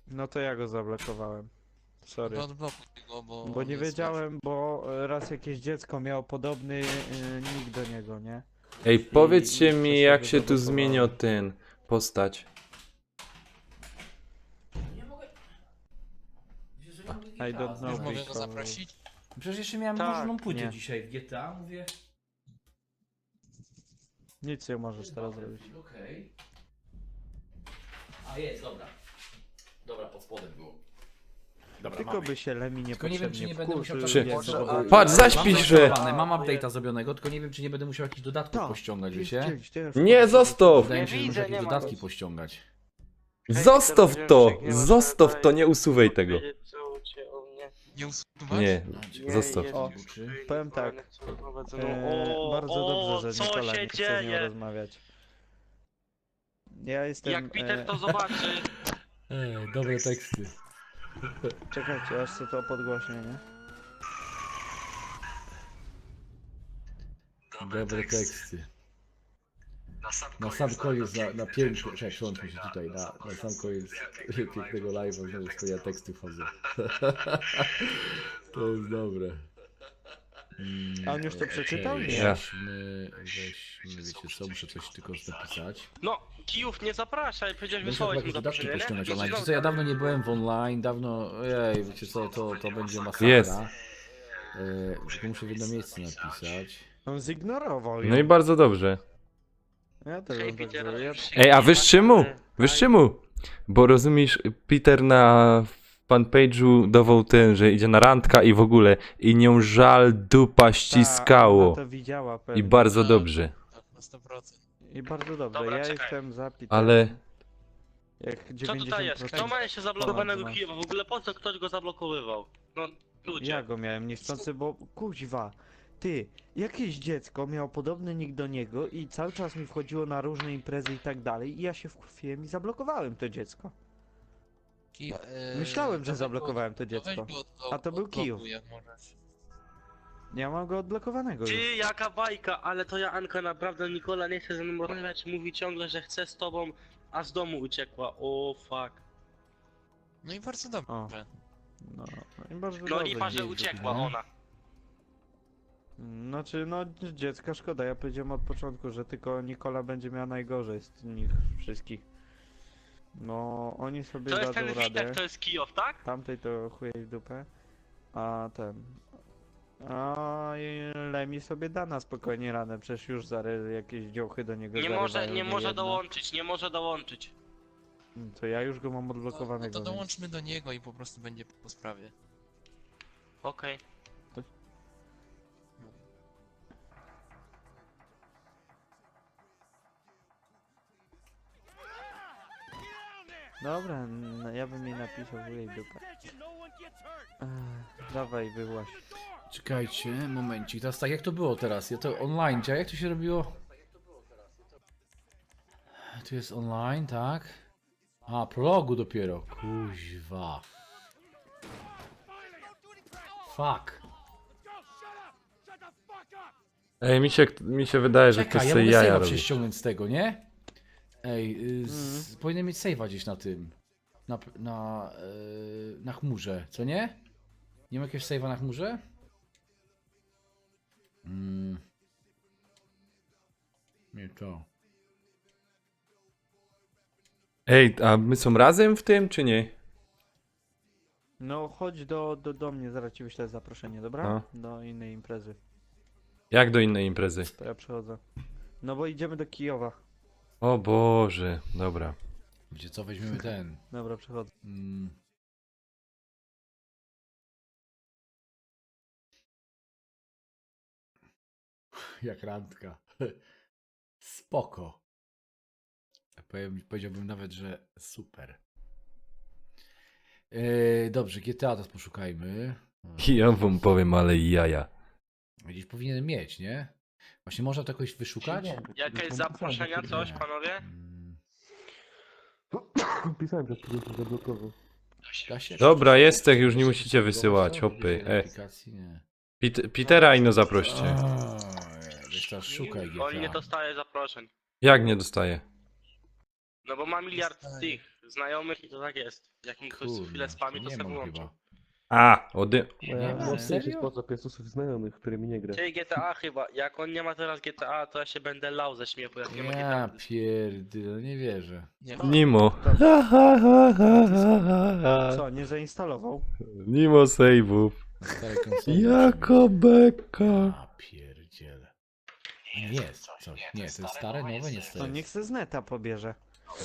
No to ja go zablokowałem. Sorry. to odblokuj go, bo... Bo on nie jest wiedziałem, bo raz jakieś dziecko miało podobny nick do niego, nie? Ej, powiedzcie I mi przez jak to się tu zablokowałem. zmienia ten postać. I don't Już know. mogę go Wiko. zaprosić? Przecież jeszcze miałem Tak, włożoną płytę nie. dzisiaj w GTA, mówię. Nic nie możesz teraz zrobić. Okej. A jest, dobra. Dobra, pod spodem było. Dobra, Tylko mamy. by się Lemi Tylko nie wiem, czy niepotrzebnie nie będę musiał wkurzył. Czy- nie zrobił. Patrz, zaśpisz, że- Mam update'a zrobionego, tylko nie wiem, czy nie będę musiał jakichś dodatków Tak, pościągać, wiecie? Pierdzielić, to ja już Nie, mam- zostaw! Wydaje mi się, że Nie muszę widzę, jakieś nie ma dodatki go. pościągać. Zostaw to! Zostaw to, nie usuwaj tego. Nie usuwać? Nie, Nie, zostaw. jest O, przy- powiem tak. prowadzone- Bardzo dobrze, że co Nikola się nie chce z nią dzieje? rozmawiać. Ja jestem... Jak Peter to zobaczy. Dobre teksty. Czekajcie, aż sobie to podgłośnię, nie? Dobre teksty. Na sam koniec, na piękny, czekaj, przełączmy się tutaj, na sam koniec pięknego live'a, znowu swoje teksty wchodzą. To jest dobre. A on już to przeczytał? Nie. Ja. Weźmy, wiecie co, muszę coś tylko napisać. No, Kijów nie zapraszaj, przecież Muszę wysłałeś mu jakieś dodatki zaproszenie, pościągnąć nie? online. No, Wiecie co, ja dawno nie byłem w online, dawno, ojej, wiecie co, to będzie masakra. Jest. Tylko muszę w jedno miejsce napisać. On zignorował ją. No i bardzo dobrze. Ja też Hej, bym tak Peter, zrobił. Ja... Ej, a wiesz czemu? Wiesz czemu? Bo rozumiesz, Peter na fanpage'u dawał ten, że idzie na randka i w ogóle i nią żal dupa Ona ściskało. to widziała I pewnie. bardzo dobrze. Tak, na 100%. I bardzo dobrze. Dobra, Ja czekaj. jestem za Peterem. Ale Jak 90%... Co tutaj jest? Kto ma jeszcze zablokowanego Ponad Kijowa? W ogóle po co ktoś go zablokowywał? No, ludzie. Ja go miałem niechcący, bo kuźwa. Ty, jakieś dziecko miało podobny nick do niego i cały czas mi wchodziło na różne imprezy i tak dalej i ja się wkurwiłem i zablokowałem to dziecko. Myślałem, że weź go zablokowałem to weź dziecko. go odblokuj, A to był Kijów. jak możesz. Ja mam go odblokowanego już. Ty, jaka bajka, ale to ja Anka naprawdę Nikola nie chce ze mną rozmawiać, mówi ciągle, że chce z tobą, a z domu uciekła, o fuck. No i bardzo dobrze. No, no i bardzo No dobrze, lipa, że gdzieś uciekła tutaj. ona. Znaczy, no dziecka szkoda, ja powiedziałem od początku, że tylko Nikola będzie miała najgorzej z nich wszystkich. No, oni sobie To jest dadzą ten radę. Witek, to jest Kijów, tak? Tamtej to chuje w dupę. A ten... A Lemi sobie da na spokojnie radę, przecież już jakieś dziołchy do niego Nie może, zarywają nie może niejedno. dołączyć, nie może dołączyć. To ja już go mam No odblokowanego. to więc- dołączmy do niego i po prostu będzie po sprawie. Okej. Dobra, no, ja bym jej napisał w jej dupę. Dawaj, wyłaś. Czekajcie, momencik, teraz tak, jak to było teraz? Ja to online, a jak to się robiło? Tu jest online, tak? A, prologu dopiero, kuźwa. Fuck. ej, mi się wydaje, że Czekaj, ktoś ja sobie mogę jaja save'a robi. prześciągnąć z tego, nie? Ej, powinienem mieć save'a gdzieś na tym. Na chmurze, co nie? Nie ma jakiegoś save'a na chmurze? Nie to. Ej, a my są razem w tym, czy nie? No chodź do mnie, zaraz ci wyślę zaproszenie, dobra? No. Do innej imprezy. Jak do innej imprezy? To ja przychodzę. No bo idziemy do Kijowa. O Boże, dobra. Wiecie co, weźmiemy ten. Dobra, przychodzę. Jak randka. Spoko. Powiedziałbym nawet, że super. Dobrze, GTA teraz poszukajmy. Ja wam powiem, ale jaja. Gdzieś powinienem mieć, nie? Właśnie można to jakoś wyszukać? Jakieś zaproszenia, coś, Nie. panowie? Pisałem, że ktoś się zablokował. Da się? Dobra, jest tak, już nie musicie wysyłać, hopy. Aplikacji nie. Petera ino zaproście. Wiesz, teraz szukaj GTA. On nie dostaje zaproszeń. Jak nie dostaje? No bo ma miliard Dostaje. tych znajomych i to tak jest. Jak mi ktoś Kurde, chwilę spami, to nie sobie mam wyłączę. chyba. A, ody... Nie ma, serio? znajomych, którymi nie gra. Czyli GTA chyba. Jak on nie ma teraz GTA, to ja się będę lał ze śmiechu, jak nie ma Ja GTA. pierdolę, nie wierzę. Nie Nimo. Co, nie zainstalował? Nimo save'ów. Na starej konsoli. Jako beka. A pierdziele. A nie jest coś. Nie, to jest stare, nowe, nie No stare. niech se z neta pobierze.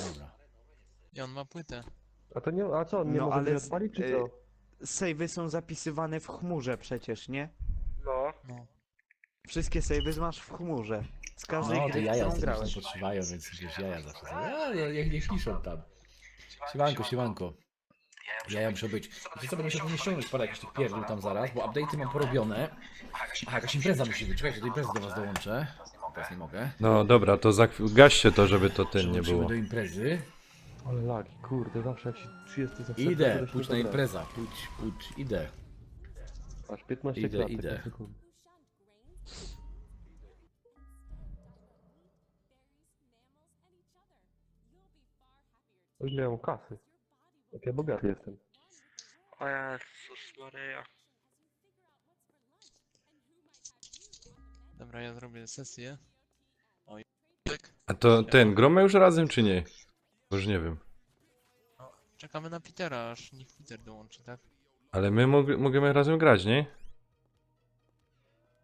Dobra. I on ma płytę. A co, on nie może ale odpalić, czy co? Sejwy są zapisywane w chmurze przecież, nie? No. No. Wszystkie sejwy masz w chmurze. Z każdej No, te gry, jaja którą z tym grałeś. podszywają, więc jakieś jaja zawsze są. A, niech piszą tam. Siemanko. Ja muszę być. Wiecie co, będę musiał pewnie ściągnąć parę jakichś tych pierdół tam zaraz, bo update'y mam porobione. A, jakaś impreza musi być. Czekajcie, do imprezy do was dołączę. Teraz nie mogę. No dobra, to gaście to, żeby to ten nie Przełączymy było. do imprezy. Ale lagi, kurde, zawsze jak się 30 za Idę, pójdź na impreza. Pójdź, idę. Aż 15 Idę. Ile mam kasy? Jak ja bogaty jestem. O Jezus Maryja. Dobra, ja zrobię sesję. Oj. A to ten, gramy już razem czy nie? Bo już nie wiem. No, czekamy na Petera, aż niech Peter dołączy, tak? Ale my możemy razem grać, nie?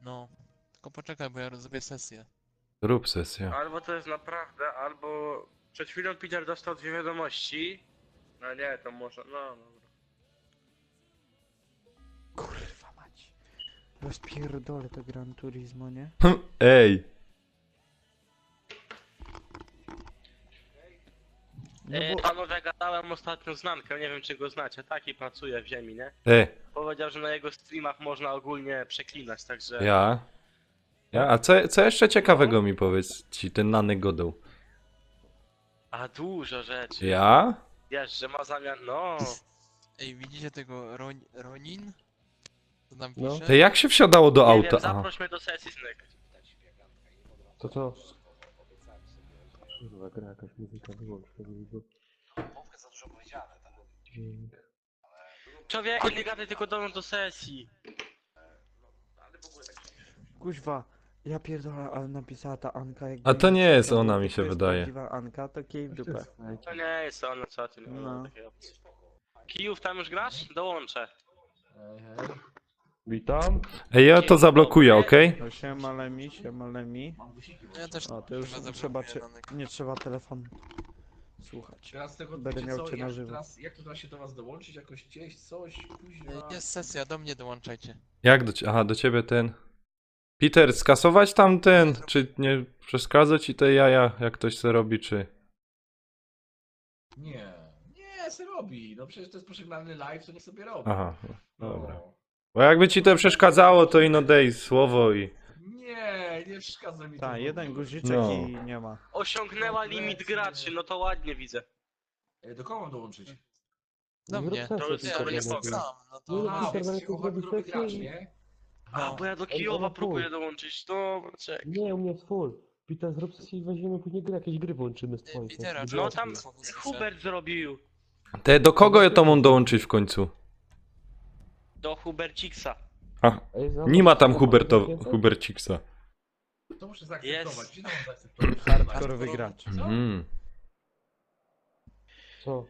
No. Tylko poczekaj, bo ja zrobię sesję. Rób sesję. Albo to jest naprawdę, albo przed chwilą Peter dostał 2 wiadomości. No nie, to może, no dobra. Kurwa mać. Rozpierdolę to Gran Turismo, nie? Ej! No bo... Panowie, gadałem ostatnio z Nankę, nie wiem czy go znacie, taki pracuje w ziemi, nie? Powiedział, że na jego streamach można ogólnie przeklinać, także... Ja? A co jeszcze ciekawego mi powiedz ci ten Nany godał? A dużo rzeczy. Ja? Wiesz, że ma zamiar, no... Ej, widzicie tego Ronin? Co tam No. pisze? To jak się wsiadało do Nie auta? wiem, Aha. zaproś mnie do sesji, Snyk. To co? Kurwa, gra jakaś muzyka, wyłącz tego. Człowieku, nie gadaj tylko do mnie do sesji. Kuźwa, ja pierdolę, ale napisała ta Anka jak... A to nie jest ona, mi się wydaje. Prawdziwa Anka, to kij w dupę. To nie jest ono, co ty, nie No. ma takiej opcji. Kijów, tam już grasz? Dołączę. Witam. Ej, ja to zablokuję, okej? No siema Lemi. No ja też O, to już chyba trzeba... zablokuję Nanek. Nie trzeba telefonu słuchać. Teraz tego, Będę wiecie miał co, cię na żywo. jak to teraz się do was dołączyć? Jakoś gdzieś, coś, później. Jest sesja, do mnie dołączajcie. Jak aha, do ciebie ten... Peter, skasować tamten? Czy nie przeszkadza ci te jaja, jak ktoś se robi, czy... Nie, se robi. No przecież to jest pożegnalny live, to nie sobie robi. Aha, No. dobra. Bo jakby ci to przeszkadzało, to ino dej słowo i... Nie przeszkadza mi to. Tak, w jeden ogóle. guziczek No. i nie ma. Osiągnęła limit graczy, no to ładnie widzę. Do kogo mam dołączyć? Do mnie. To już Ja sobie nie jestem powiem. sam, no to... A, więc jesteś hardkorowy gracz, nie? A, bo ja do Kijowa próbuję dołączyć, dobra, czek. Nie, u mnie jest full. Peter, zrób sesję i weźmiemy później gry, jakieś gry włączymy z twoim. Petera, No tam Hubert zrobił. Te, do kogo ja to mam dołączyć w końcu? Do Huberciksa. A, nie ma tam Huberciksa. To muszę zaakceptować. Jest. Gdzie to mam zaakceptować? Hardkorowy gracz. Mhm. Co?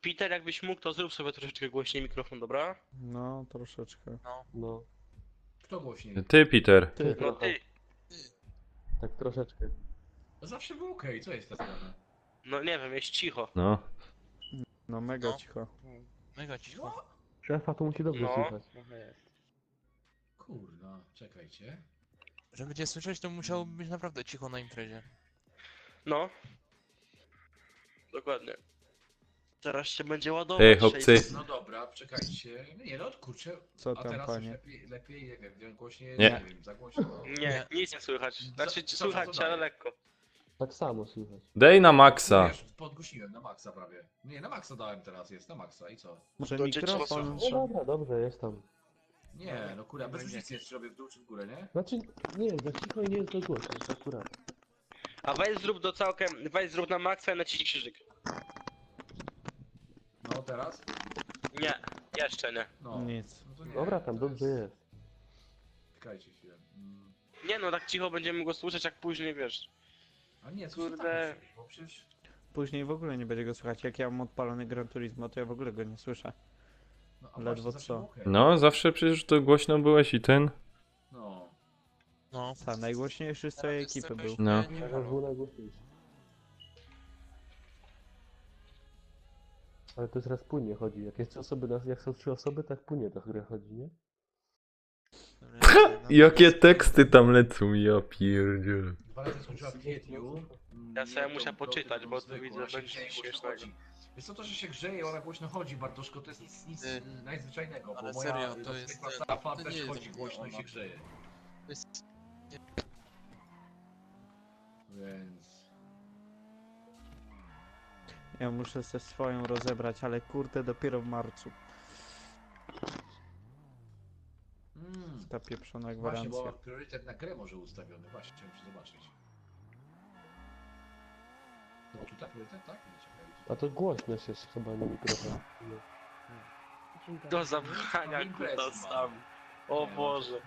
Peter, jakbyś mógł, to zrób sobie troszeczkę głośniej mikrofon, dobra? No, troszeczkę. No, Kto głośniej? Ty, Peter. ty No ty. Tak troszeczkę. To zawsze było okej, co jest ta sprawa? No nie wiem, jest cicho. No. No mega No. cicho. Mega cicho. Szefa to musi dobrze No. słychać. Kurna, czekajcie. Żeby cię słyszeć, to musiało być naprawdę cicho na imprezie. No. Dokładnie. Teraz się będzie ładować. Ej, chłopcy. No dobra, czekajcie. Nie no, kurczę. Co A tam, teraz już panie? lepiej, nie wiem, głośniej, Nie. nie wiem, za głośno. Nie, nic nie słychać. Znaczy Co słychać, to daje? ale lekko. Tak samo słychać. Dej na maksa. Wiesz, podgłosiłem na maksa prawie. Nie, na maksa dałem teraz, jest na maksa i co? Może To cię mikrofon? No dobra, dobrze, jest tam. Nie, no kurwa, bez różnicy jest, czy robię w dół czy w górę, nie? Znaczy, nie jest za cicho i nie jest za głośno, jest akurat. A weź zrób na maksa i naciśnij krzyżyk. No teraz? Nie, jeszcze nie. No. Nic. No to nie, Dobra, tam to dobrze jest. Czekajcie chwilę. Nie no, tak cicho będziemy go słyszeć, jak później wiesz. A nie, co Kurde. się bo przecież... Później w ogóle nie będzie go słychać. Jak ja mam odpalony Gran Turismo, to ja w ogóle go nie słyszę. No, a Ledwo właśnie zawsze co. było okej. No, zawsze przecież to głośno byłeś i ten. No. No. Ta najgłośniejszy z całej Teraz jest ekipy jakoś był. No. nie Teraz halo. był najgłośniejszy. Ale to teraz płynnie chodzi. Jak jest 3 osoby, jak są 3 osoby, tak płynnie ta gra chodzi, nie? Dobra, no. Jakie teksty tam lecą, ja pierdzielę. 2 razy skończyła w kwietniu. Ja sobie Nie, muszę to poczytać, bo tu zwykłą, widzę, właśnie będzie dzisiaj głośno śmiesznego. chodzi. Jest to, że się grzeje, ona głośno chodzi, Bartoszko, to jest nic najzwyczajnego, ale bo moja serio, to jest zwykła ten- Safa to też nie jest chodzi głośno i się ona. grzeje. To jest... Więc... Ja muszę ze swoją rozebrać, ale kurde dopiero w marcu. Ta pieprzona Właśnie, bo gwarancja. priorytet na grę może ustawiony, właśnie, chciałem zobaczyć. No tutaj priorytet, tak? A to głośność jest chyba nie mikrofon. Do zabrania kuta sam. O Boże.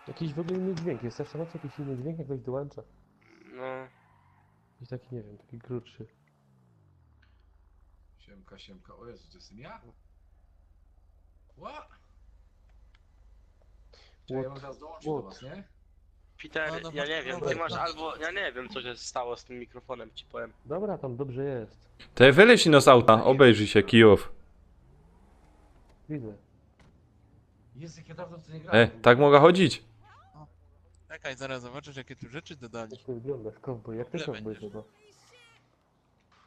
Jakiś w ogóle inny dźwięk, jest też nawet jakiś inny dźwięk, jak ktoś dołącza. No. Jakiś taki, nie wiem, taki krótszy. Siemka, o Jezu, to jestem ja? Ła? Czekaj, ja mam zaraz dołączyć do was, nie? Peter, No, no, ja nie wiem, dobra, ty masz dobra. albo... Ja nie wiem, co się stało z tym mikrofonem, ci powiem. Dobra, tam dobrze jest. Te wyleź no z auta, obejrzyj się, Kijów. Widzę. Jezu, jak ja dawno w to nie grałem. Tak mogę chodzić. Czekaj, zaraz zobaczysz, jakie tu rzeczy dodali. Jak to wyglądasz, kowboj, jak ty Problem kowboj będziesz. chyba.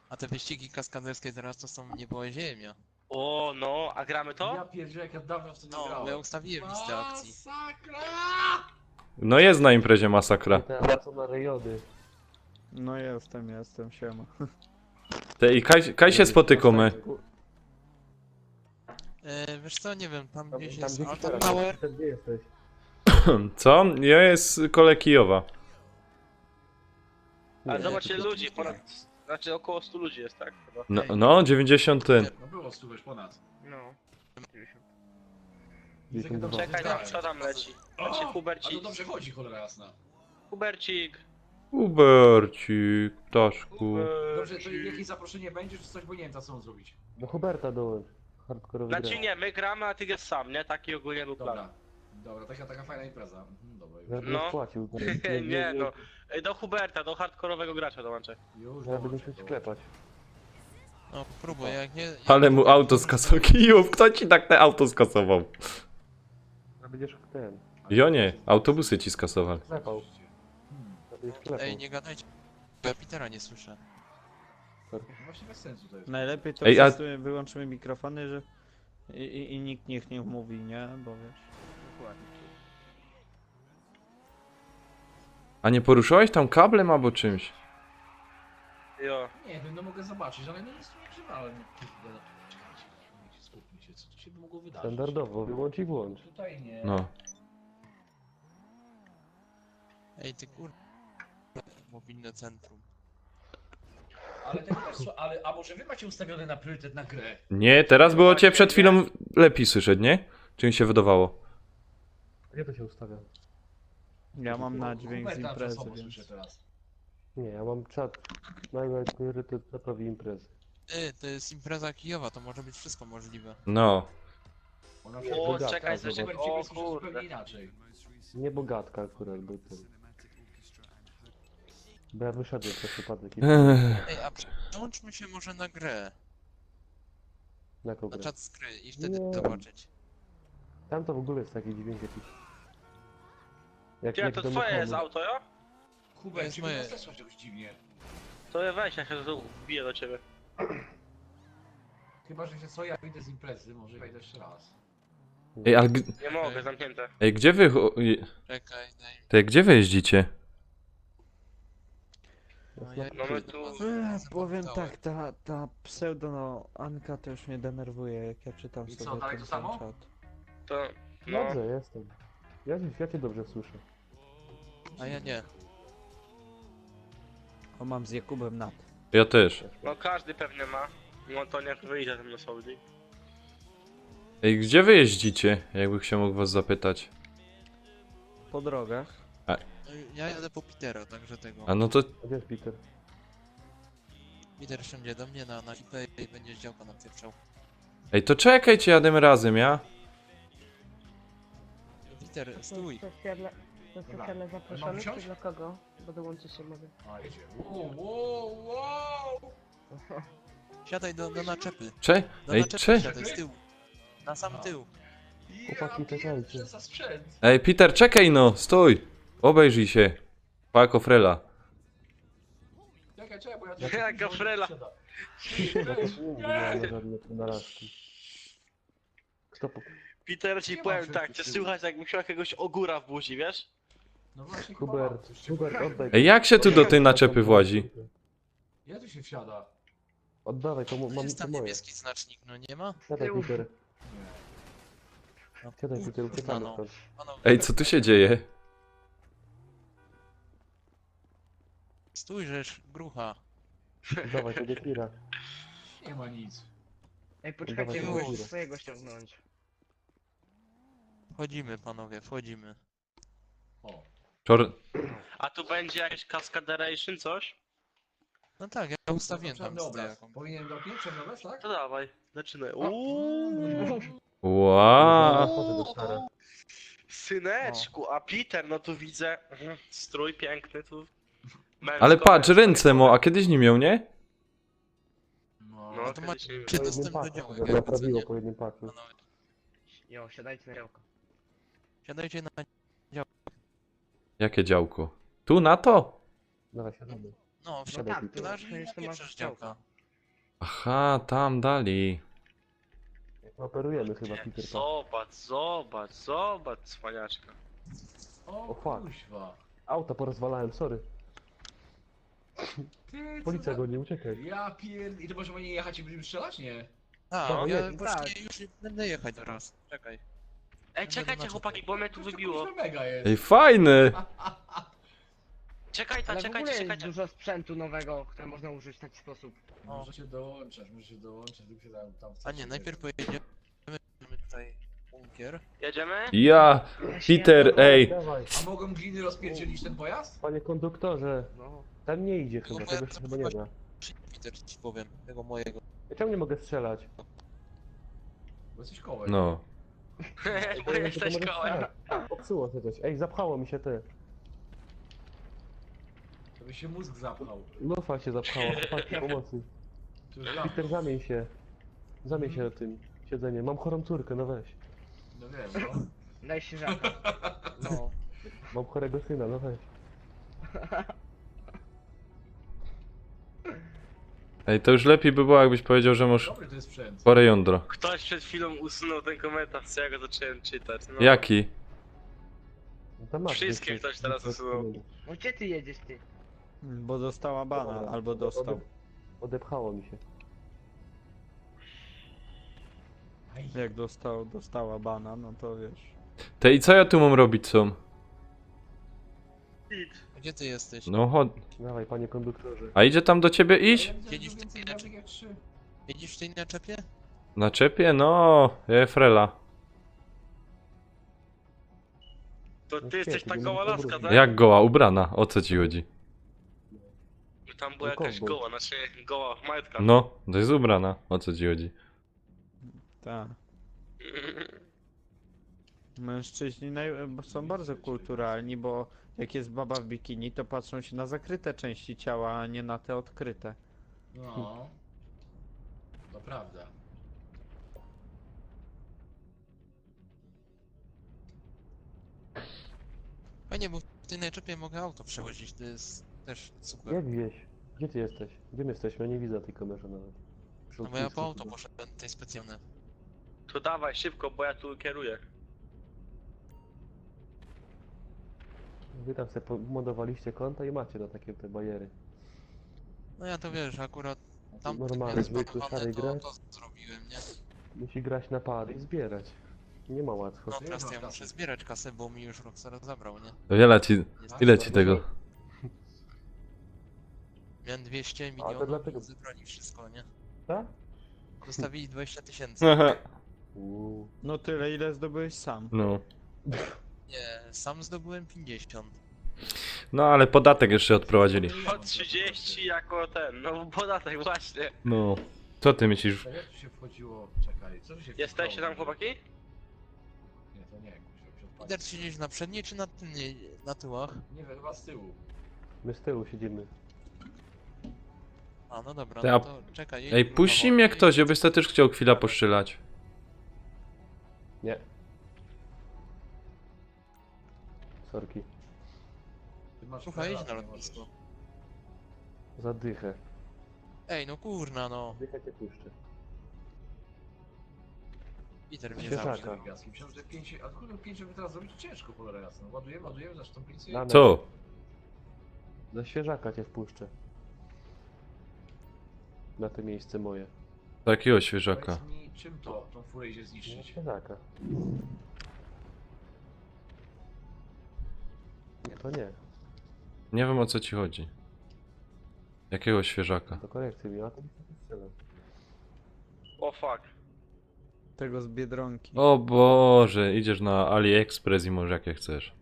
A te wyścigi kaskaderskie teraz to są niebo ziemia. O, no, a gramy to? Ja pierdzielę, jak ja dawno w to nie No, grałem. ja ustawiłem listę akcji. Masakra! No jest na imprezie masakra. Te są na rejony. No jestem, siema. Te i kaj się spotykamy. Wiesz co, nie wiem, tam gdzieś Tam jest gdzieś Alta teraz, Tower. Peter, gdzie jesteś? Co? Ja jest kole Kijowa. Ale Nie, zobaczcie to- ludzi, ponad... Znaczy około 100 ludzi jest, tak? Chyba. No, 90 ten. No było stówesz ponad. No. Jezu, jak ja dobrze Czekaj, grałem. co tam leci? Leci A to Hubercik. dobrze chodzi, cholera jasna. Hubercik. Ubercik, ptaszku. Dobrze, to jakieś zaproszenie będzie, czy coś, bo nie wiem, co chcą zrobić. Do Huberta dołącz. Hardkorowy Znaczy gracz. nie, my gramy, a ty grasz sam, nie? Taki ogólnie był plan. Dobra, taka fajna impreza. Dobra, już. Ja bym No. spłacił. Nie no. Do Huberta, do hardkorowego gracza dołączę. Już Ja będę dołączę, się sklepać. No, próbuj, jak nie... Ale mu auto skasował. Kijów, kto ci tak te auto skasował? Ja będziesz ten. Jo nie, autobusy ci skasowali. Sklepał. Ja będziesz sklepał. Ej, nie gadajcie. Bo ja Petera nie słyszę. No właśnie bez sensu to jest. Najlepiej to Ej, a- wszyscy wyłączymy mikrofony, że... I nikt niech nie mówi, nie? Bo wiesz... A nie poruszyłeś tam kablem albo czymś? Jo. Nie wiem, no mogę zobaczyć, ale no nic tu nie grzewałem. Kurde, no, czekajcie, skupmy się, co tu się mogło wydarzyć? Standardowo, wyłącz i włącz. Tutaj nie. No. Ej, ty kur... Mobilne centrum. Ale ten też, a może wy macie ustawiony na priorytet na grę? Nie, teraz było cię przed chwilą lepiej słyszeć, nie? Czy mi się wydawało? Gdzie to się ustawia? Ja mam na dźwięk z Huberta imprezy, czasowo słyszę więc... teraz. Nie, ja mam czat. Najpierw priorytet naprawi imprezy. To jest impreza Kijowa, to może być wszystko możliwe. No. Ona O, Bogatka, czekaj, zobacz. zaczekaj. Ciebie O słyszę kurde. zupełnie inaczej. Nie bogatka akurat był ten. Bo ja wyszedłem przez przypadek i Ech. Ej, a przełączmy się może na grę. na Na kogo. czat z gry i wtedy Nie. zobaczyć. Tam to w ogóle jest taki dźwięk jakiś. Gdzie to twoje jest auto, jo? Hubert, jest ciebie moje. też słyszę jakoś dziwnie. To ja weź, ja się tu wbiję do ciebie. Chyba, że się co, ja wyjdę z imprezy, może wejdę jeszcze raz. Ej, ale Nie mogę, zamknięte. ej, gdzie wy... Czekaj, daj. Te, gdzie wy jeździcie? No, ja... No my tu... Powiem tak, ta pseudo no, Anka to już mnie denerwuje, jak ja czytam I sobie co, dalej ten to samo? czat. To... No. Dobrze, jestem. Ja cię dobrze słyszę. A ja nie. O, mam z Jakubem nad. Ja też. No każdy pewnie ma. No to niech wyjdzie ten na Saudi. Ej, gdzie wy jeździcie? Jakby się mógł was zapytać. Po drogach. No, ja jadę po Petera, także tego. A no to... Gdzie jest Peter? Peter wsiądzie do mnie na lipę i będzie z działka napieprzał. Ej, to czekajcie, jademy razem, ja? Peter, stój! To specjalne Mam zaproszony, wsiąść? czy dla kogo? Bo dołączyć się mogę. A, jedzie. Wow! Siadaj do naczepy. Do Ej, naczepy siadaj, z tyłu. Na sam tył. Chłopaki, czekajcie. Co za sprzęt? Ej, Peter, czekaj no, stój! Obejrzyj się. Pako Frela. Czekaj, czekaj, bo ja... Jaka frela. Kto po... Peter, ci Nie powiem mam tak, cię słychać jakbym miał jakiegoś ogóra w buzi, wiesz? No właśnie, Hubert, Hubert, oddaj. Ej, jak się tu do tej naczepy włazi? Ja tu się wsiada. Oddawaj, to mam Jest tam moje. niebieski znacznik, no nie ma? Siadaj, Peter. No, Siadaj, Peter, kurwa, uciekamy no. stąd. Panowie, Ej, co tu się dzieje? stój, żeż grucha. Dawaj, to Dekira. Nie ma nic. Ej, poczekajcie, poczekajcie, muszę muszę swojego ściągnąć. Wchodzimy, panowie, wchodzimy. O. Czor... A tu będzie jakieś cascaderation, coś? No tak, ja ustawiłem tam Czarny obraz. jaką. Powinienem dopiąć czarny obraz, tak? To dawaj, zaczynaj. Wow. Syneczku, a Peter, no tu widzę strój piękny tu. Ale patrz, ręce mo, a kiedyś nie miał, nie? No. No, to kiedyś macie nie czy wiem. dostęp do działek, jakby co Naprawiło nie? po jednym paku. Panowie, Jo, siadajcie na działko. siadajcie na... Jakie działko? Tu, na to? Dawaj, siadamy. No, w Siadaj, tak, Peter. sprzedaży przecież i to na masz pierwsza działko. działka. Aha, tam dali. Operujemy chyba, Peter. Zobacz, cwaniaczka. O, O, fuck. kuźwa. Auta porozwalałem, sorry. Ty, co Policja za- go, nie uciekaj. Ja pierd... I to możemy nie jechać i będziemy strzelać? Nie. A, No, ja nie, właśnie już będę jechać teraz. Czekaj. Ej, czekajcie chłopaki, bo mnie tu To wybiło. kuźwa mega jest. Ej, fajny! Czekajcie, Ale w ogóle jest czekajcie. dużo sprzętu nowego, które można użyć w taki sposób. Możecie dołączać, tylko się tam A nie, najpierw pojedziemy tutaj bunkier. Jedziemy? Ja, Peter, ej. Dawaj, A mogą gliny rozpierdzielić ten pojazd? panie konduktorze. No. Tam nie idzie No, chyba, bo ja tego się chyba nie da. Peter ci powiem, tego mojego. Ja czemu nie mogę strzelać? Bo jesteś kołem. No. Bo jesteś Tylko mogę kołem. strzelać. Popsuło się coś. Ej, zapchało mi się ty. To by się mózg zapchał. Lufa się zapchało, chłopaki, pomocy. Tu już Peter, zamień się. Zamień się tym siedzeniem. Mam chorą córkę, no weź. No wiem, no. Daj się żaka. No. Mam chorego syna, no weź. Ej, to już lepiej by było, jakbyś powiedział, że masz Dobry to jest sprzęt. chore jądro. Ktoś przed chwilą usunął ten komentarz, co ja go zacząłem czytać. No. Jaki? Tam masz Wszystkie 200 ktoś teraz usunął. No gdzie ty jedziesz, ty? Bo dostała bana, albo dostał. Odepchało mi się. Jak dostała bana, no to wiesz. Te i co ja tu mam robić, są? Gdzie ty jesteś? No chodź. Dawaj, panie konduktorze. A idzie tam do ciebie iść? Siedzisz w tej naczepie? Jedziesz w tej naczepie? Na czepie? No, Frela. To No ty jesteś świetnie, ta nie goła ma laska, problemu. tak? Jak goła, ubrana? O co ci chodzi? Tam była No jakaś cowboy. goła, znaczy goła majtka. No, to jest ubrana. O co ci chodzi? Tak. Mężczyźni są bardzo kulturalni, bo jak jest baba w bikini, to patrzą się na zakryte części ciała, a nie na te odkryte. No. To prawda. Fajnie, bo w tej naczepie mogę auto przewozić, to jest też super. Jak wieś? Gdzie ty jesteś? Gdzie my jesteśmy? Ja nie widzę tej kamerze nawet. No bo ja po auto poszedłem, tej specjalne. To dawaj szybko, bo ja tu kieruję. Wy tam sobie modowaliście konta i macie na takie te bajery. No ja to wiesz, akurat tam Normalny, zwykły, zbudowane, szary to gracz. zrobiłem, nie? Musi grać na pary i zbierać. Nie ma łatwo. No teraz to ja muszę zbierać kasę, bo mi już Rockstar zabrał, nie? To ile ci tego? Miałem 200 to milionów, dlatego- zebrali wszystko, nie? Tak? Zostawili 20 tysięcy. Aha. No tyle, ile zdobyłeś sam. No. Nie, sam zdobyłem 50. No ale podatek jeszcze odprowadzili. Po 30 jako ten, no podatek właśnie. No. Co ty myślisz? Tak jak tu się wchodziło? Czekaj, co tu się Jesteście wciskało? tam chłopaki? Nie, to nie, kuźwa, się odpalił. Peter, siedzieć na przedniej czy na tylniej, na tyłach? Nie wiem, chyba z tyłu. My z tyłu siedzimy. A, no dobra, Ja- no to czekaj. Ej, jedź puści powoli. mnie ktoś, ja byś to też chciał chwilę poszczylać. Nie. Sorki. Ty masz Słuchaj, jedź frela, na nie lotnisko. możesz. Zadychę. Ej, no kurna, no. Zadychę cię puszczę. Peter mnie Świeżaka. zabił. Myślałem, że 5, a kurde 5, żeby teraz zrobić ciężko, cholera jasna. Ładujemy, zresztą 5. Damy. Co? Za świeżaka cię wpuszczę. Na to miejsce moje. Takiego świeżaka. Powiedz mi, czym tą furę idzie Za zniszczyć? świeżaka. Nie, to nie. Nie wiem o co ci chodzi. Jakiego świeżaka? Do korekcji mi, a to nie strzelam. O fuck. Tego z Biedronki. O Boże, idziesz na AliExpress i może jakie chcesz.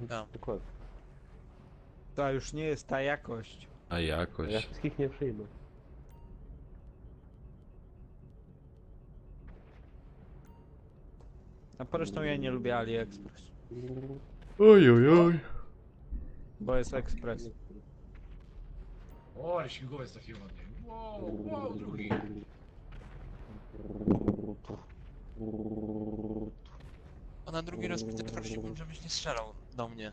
Tam. Dokładnie. To już nie jest ta jakość. A Ja jakoś. wszystkich nie przyjmę. A zresztą ja nie lubię AliExpress. Oj, oj, oj. Bo jest Express. O, ale śmigłowiec taki ładny. Wow, drugi. A na drugi raz Peter prosiłbym, żebyś nie strzelał do mnie.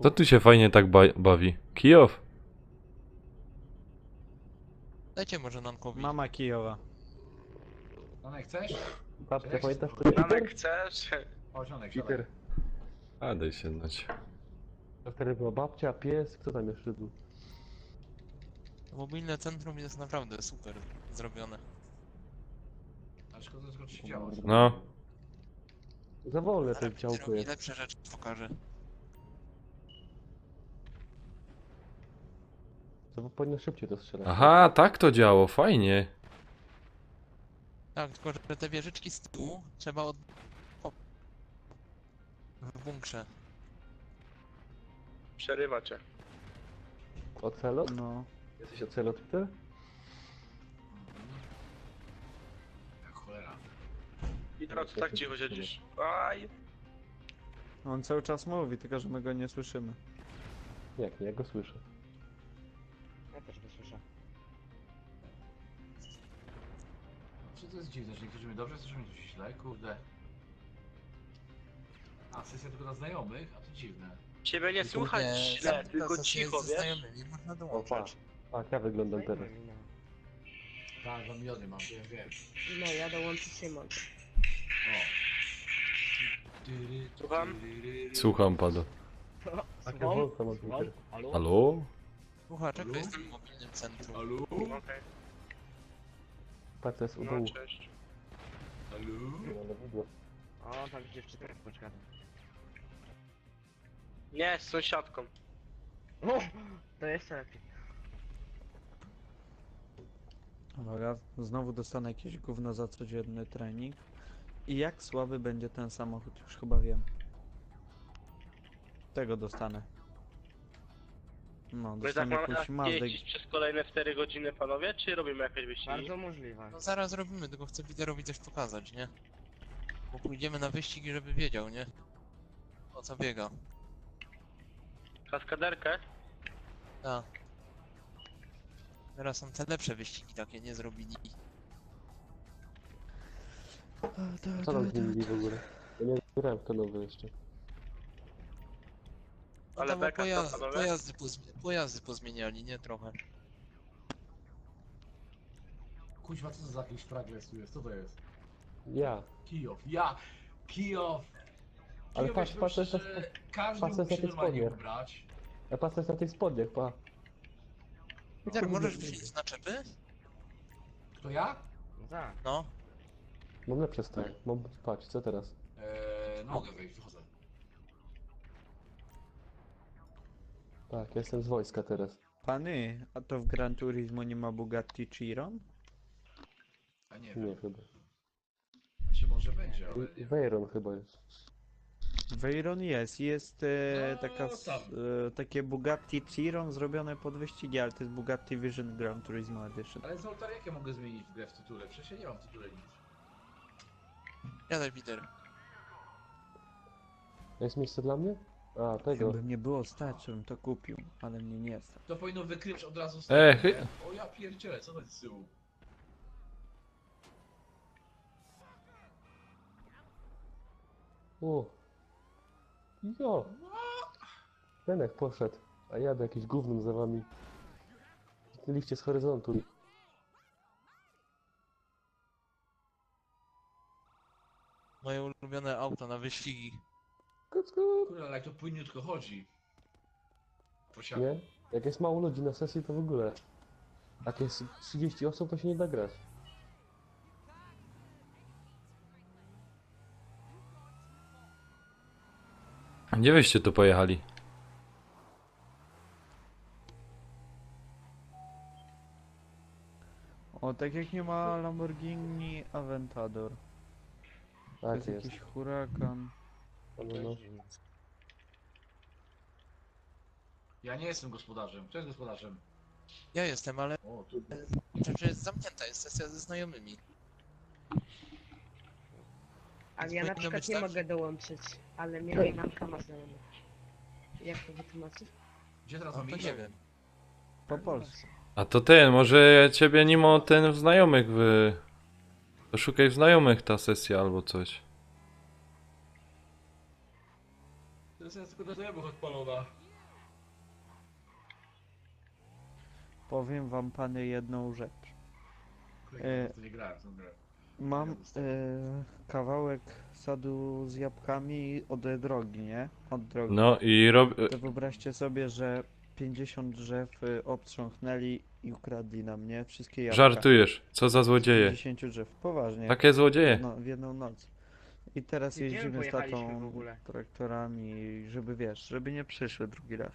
To tu się fajnie tak bawi. Kijów? Dajcie może Nankowi. Mama Kijowa. Janek, chcesz? Babcia, pamiętasz to Nanek, Peter? chcesz? Chodź, Janek, siadaj. Peter. A daj się znać. To wtedy była babcia, pies, kto tam jeszcze był? Mobilne centrum jest naprawdę super zrobione. A szkoda, że to się działa. No. Za wolne to Ale działko Peterowi jest. lepsze rzeczy pokażę. To powinno szybciej to strzelać. Aha, tak to działo, fajnie. Tak, tylko że te wieżyczki z tyłu trzeba od... w bunkrze. Przerywa cię. Ocelot? No. Jesteś ocelot, Peter? Jak cholera. I teraz tak cicho siedzisz. Aj. On cały czas mówi, tylko że my go nie słyszymy. Jak nie, ja go słyszę. Ja też go słyszę. Co to jest dziwne, że niektórzy mówią dobrze, niektórzy mówią źle, kurde. A, sesja tylko dla znajomych? A to dziwne. Ciebie nie słuchać źle, tylko cicho, ze wiesz? znajomymi można O, dołączać. tak, ja wyglądam teraz. Tak, 2 miliony mam, wiem. No, ja dołączyć się mogę. O. Słucham? Słucham pada. Tak, ja wąsa mam, Peter. Halo? Słuchaczek, to jest w mobilnym centrum. Halo? Okej. Patrz, to jest u No, dołu. cześć. Halo? Ale widło. O, tak dziewczyna poczekaj. Nie, z sąsiadką. O! To jeszcze lepiej. Uwaga, znowu dostanę jakieś gówno za codzienny trening. I jak słaby będzie ten samochód, już chyba wiem. Tego dostanę. No, My tak dostanę mamy jakąś Mazdę. jeździć przez kolejne 4 godziny, panowie, czy robimy jakieś wyścigi? Bardzo możliwe. No zaraz robimy, tylko chcę Peterowi coś pokazać, nie? Bo pójdziemy na wyścigi, żeby wiedział, nie? O co biega. Kaskaderkę? Tak. Teraz są te lepsze wyścigi takie, nie zrobili. Co tam zmienili w ogóle? Ja nie grałem w to nowe jeszcze. No Ale tam beka co, panowie? pojazdy pozmieniali, nie trochę. Kuźwa, co to za jakiś fragles tu jest? Co to jest? Ja. Kijów. Ja! Kijów! Ale Kijów, patrz, ja patrz, myślę, patrz, że każdy patrz, mógł się jakie normalnie spodnie. ubrać. Ja patrzę na tych spodniach, pa. Peter, możesz wsiąść na czepy? To ja? No tak. No. Mam lepsze stanie. Mam, patrz, co teraz? Mogę wejść, wychodzę. Tak, ja jestem z wojska teraz. Pany, a to w Gran Turismo nie ma Bugatti Chiron? A nie Nie wiem. chyba. Znaczy może będzie, ale nie wiem. Veyron chyba jest. Veyron jest No, taka, tam. takie Bugatti Chiron zrobione pod wyścigi, ale to jest Bugatti Vision Gran Turismo Edition. Ale z Altariakiem mogę zmienić w grę w tytule, przecież ja nie mam w tytule nic. Jadaj, Peter. Jest miejsce dla mnie? A, tego. Jakby mnie było stać, żebym to kupił, ale mnie nie stać. To powinno wykryć od razu z Ech. tego, nie? O ja pierdzielę, co to jest z tyłu? O, Jo. Tenek poszedł, a jadę jakimś gównem za wami. Zniknęliście z horyzontu. Moje ulubione auto na wyścigi. Kurwa, ale jak to płynniutko chodzi. Posiadam. Nie? Jak jest mało ludzi na sesji, to w ogóle. Jak jest 30 osób, to się nie da grać. Gdzie wyście tu pojechali? O, tak jak nie ma Lamborghini Aventador. To Tak jest jest. jakiś huragan. No. Ja nie jestem gospodarzem. Kto jest gospodarzem? Ja jestem, ale O, tu. przecież jest zamknięta, jest sesja ze znajomymi. Ale ja na powinno przykład być nie tak, mogę dołączyć, ale mnie mamka ma znajomych. Jak to wytłumaczyć? Gdzie teraz No mam to iść? nie wiem. Po polsku. A to ten, może ciebie Nimo ten w znajomych Poszukaj w znajomych ta sesja albo coś. To jest tylko do znajomych odpalona. Powiem wam panie jedną rzecz. Kolejny to nie grałem, co grałem. Mam kawałek sadu z jabłkami od drogi, nie? Od drogi. No i To wyobraźcie sobie, że 50 drzew obtrząchnęli i ukradli nam, nie? Wszystkie jabłka. Żartujesz, co za złodzieje. 50 drzew, poważnie. Takie złodzieje. No, w jedną noc. I teraz Gdzie my jeździmy z pojechaliśmy w tatą ogóle? traktorami, żeby wiesz, żeby nie przyszły drugi raz.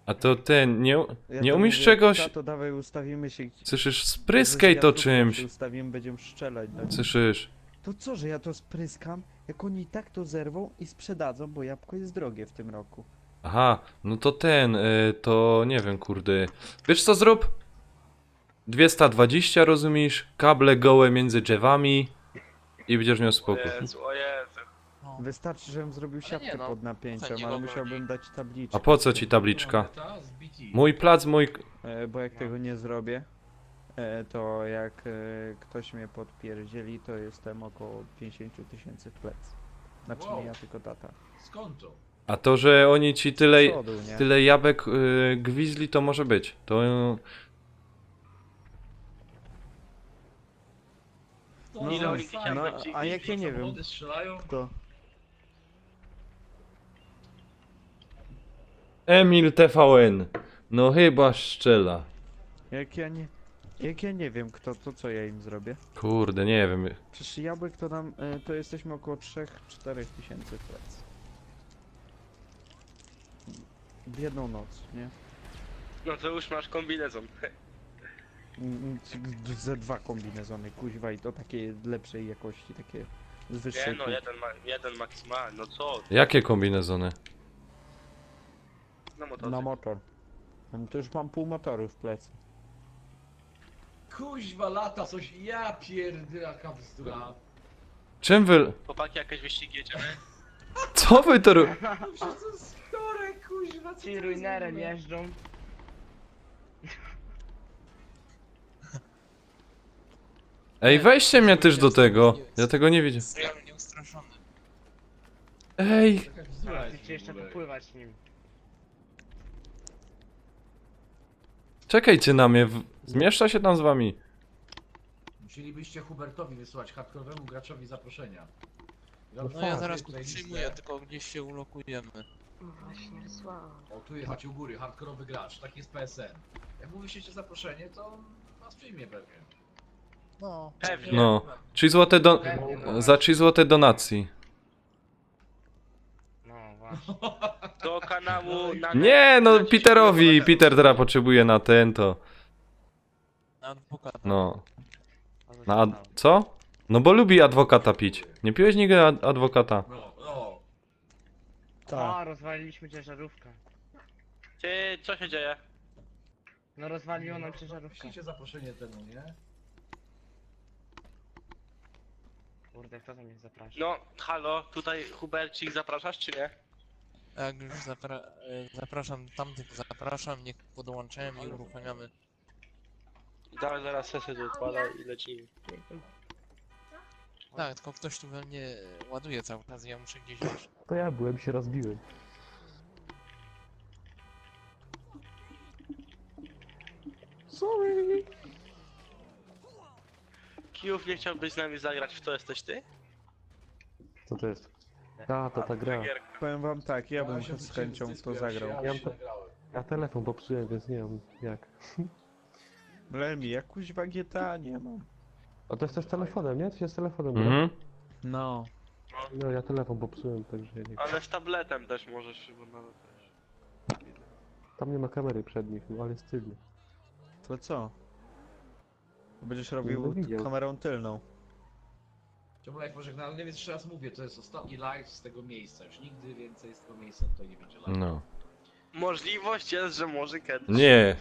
A to ten, Ja nie to umiesz mówię, czegoś? Tato, dawaj, ustawimy się. Słyszysz, spryskaj to czymś. Ustawimy, będziemy strzelać. Tak? Słyszysz? To co, że ja to spryskam, jak oni i tak to zerwą i sprzedadzą, bo jabłko jest drogie w tym roku. Aha, no to ten, to nie wiem, kurde. Wiesz co zrób? 220, rozumiesz? Kable gołe między drzewami i będziesz miał spokój. O Jezu. No. Wystarczy, żebym zrobił Ale siatkę nie no, pod napięciem, fajnie ale go musiałbym dać tabliczkę. A po co ci tabliczka? Ta z BT. Mój plac, mój... Bo jak tego nie zrobię, to jak ktoś mnie podpierdzieli, to jestem około 50 000 w plec. Znaczy Wow. nie ja, tylko tata. Skąd to? A to, że oni ci tyle, Z przodu, nie? tyle jabłek gwizli, to może być. To... No, Ile oni tych no, jabłek a jak ja nie wiem, Samochody strzelają? to... Emil TVN. No chyba szczela. Jak ja nie wiem kto, to co ja im zrobię? Kurde, nie wiem. Przecież jabłek to nam, to jesteśmy około 3-4 tysięcy w plec. W jedną noc, nie? No to już masz kombinezon. Ze 2 kombinezony, kuźwa, i to takie lepszej jakości, takie z Nie wyższej no, półki. jeden maksymalny, no co? Jakie kombinezony? No motor. Na motor. No to już mam pół motoru w plecy. Kuźwa lata coś, ja pierdolę, jaka bzdura. Czym wy... Chłopaki, jakieś wyścigi jedziemy? Co wy to No przecież to jest chore, kuźwa, co Ci to ruinerem jest? jeżdżą. Ej, weźcie mnie też do tego. Ja tego nie widzę. Jestem nieustraszony. Ej, Jaka bzdura jest Chcecie w jeszcze ogóle. popływać nim. czekajcie na mnie. Zmieszcza się tam z wami. Musielibyście Hubertowi wysłać hardkorowemu graczowi zaproszenia. No ja zaraz go przyjmuję, tylko gdzieś się ulokujemy. No właśnie, wysłałam. O, tu jechać u góry, hardkorowy gracz, taki jest PSN. Jak mu wyślecie zaproszenie, to was przyjmie pewnie. No, Pewnie. No. 3 złote do... Za 3 złote donacji. No właśnie. Do kanału na... Nie, no Peterowi. Peter teraz potrzebuje na ten, to... na adwokata. No. Co? No bo lubi adwokata pić. Nie piłeś nigdy adwokata? No, no. O, rozwaliliśmy ciężarówkę. Ty, co się dzieje? No rozwaliło nam ciężarówkę. Wyślijcie zaproszenie temu, nie? Kurde, kto tam mnie zaprasza? No, halo, tutaj Hubercik, zapraszasz czy nie? Jak już zapraszam tamtych, zapraszam, niech podłączają i uruchamiamy. Zaraz sesję tu odpala i lecimy. Tak, tylko ktoś tu we mnie ładuje cały czas i ja muszę gdzieś iść. To ja byłem, się rozbiłem. Sorry. Kijów nie chciałbyś z nami zagrać w To jesteś ty? Co to jest? A, to ta gra. Powiem wam tak, ja bym z chęcią w to zagrał. Ja telefon popsułem, więc nie wiem jak. Lemi, jak kuźwa GTA nie mam. A to jest też telefonem, nie? To się z telefonem gra. Mhm. No. No ja telefon popsułem, także ja nie wiem. Ale z tabletem też możesz, bo nawet też. Tam nie ma kamery przednich, no ale jest tylny. To co? Będziesz Będę robił widział. kamerą tylną. Czemu live pożegnalny? Więc jeszcze raz mówię, to jest ostatni live z tego miejsca. Już nigdy więcej z tego miejsca tutaj nie będzie live. No. Możliwość jest, że może kiedyś. Nie,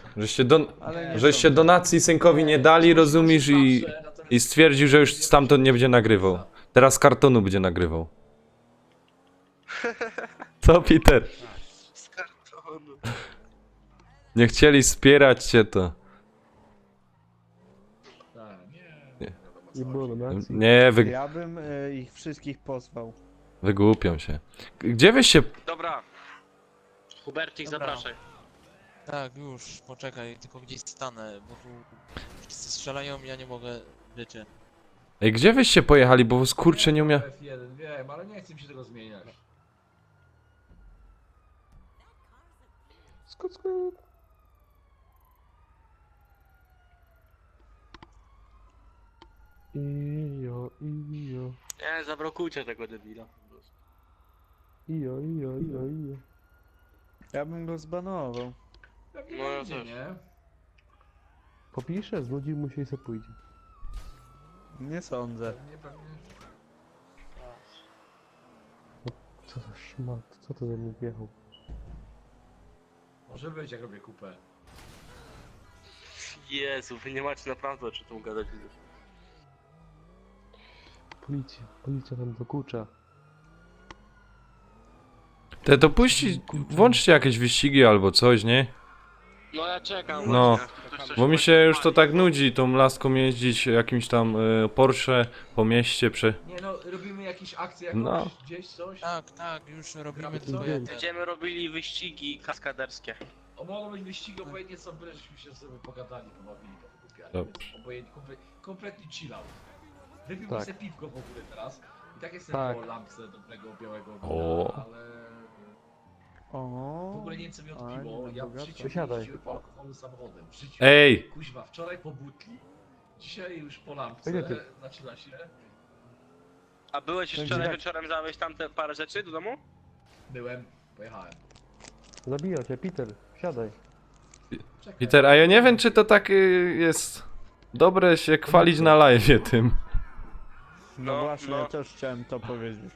Ale nie żeście sądzę. donacji synkowi nie dali, rozumiesz, i stwierdził, że już stamtąd nie będzie nagrywał. Teraz z kartonu będzie nagrywał. Co, Peter? Z kartonu. Nie chcieli wspierać cię to. Tak, Nie było donacji. Nie, Ja bym ich wszystkich pozwał. wygłupią się. Gdzie wy się... Dobra. Hubertik, Dobra. zapraszaj. Tak, już, poczekaj, tylko gdzieś stanę, bo tu wszyscy strzelają, ja nie mogę, wiecie. Ej, gdzie wyście pojechali, bo skurcze nie umie... F1, wiem, ale nie chcę mi się tego zmieniać. Skut, skut. Ijo, ijo. Nie, zablokujcie tego debila. Ijo, ijo, ijo, ijo. Ja bym go zbanował. Pewnie No ja będzie, też. nie? Popisze, znudził mu się i se pójdzie. Nie sądzę. Pewnie. Co za szmat, co to za mnie wjechał? Może być, jak robię kupę. Jezu, wy nie macie naprawdę o czym tu gadać. Policja tam dokucza. Te to puści... Włączcie jakieś wyścigi albo coś, nie? No ja czekam. No, właśnie. Ktoś coś Bo mi się właśnie już to pali. tak nudzi tą laską jeździć jakimś tam Porsche po mieście Nie no, robimy jakieś akcje jakoś, No. gdzieś coś. Tak, tak, już robimy Gramy tylko coś? jeden. Będziemy robili wyścigi kaskaderskie. O, mogą być wyścigi, obojętnie co, byle żeśmy się sobie pogadali, pobawili, pokupiali. Dobrze. Obojętnie, kompletnie chill out. Wypiłbym Tak. sobie piwko w ogóle teraz. I tak jestem Tak. po lampce dobrego białego wina, O. ale... W O. ogóle nie wiem co mi ale odpiło, ja w bogato. życiu nie Wysiadaj. jeździłem po alkoholu samochodem. W życiu. Ej! Kuźwa, wczoraj po butli, dzisiaj już po lampce, Gdzie ty? zaczyna się. A byłeś już To wczoraj gdzie? wieczorem zawieźć tamte parę rzeczy do domu? Byłem, pojechałem. Zabija cię, Peter, wsiadaj. Czekaj. Peter, a ja nie wiem, czy to tak jest dobre się chwalić na live tym. No No, właśnie, no. ja też chciałem to powiedzieć.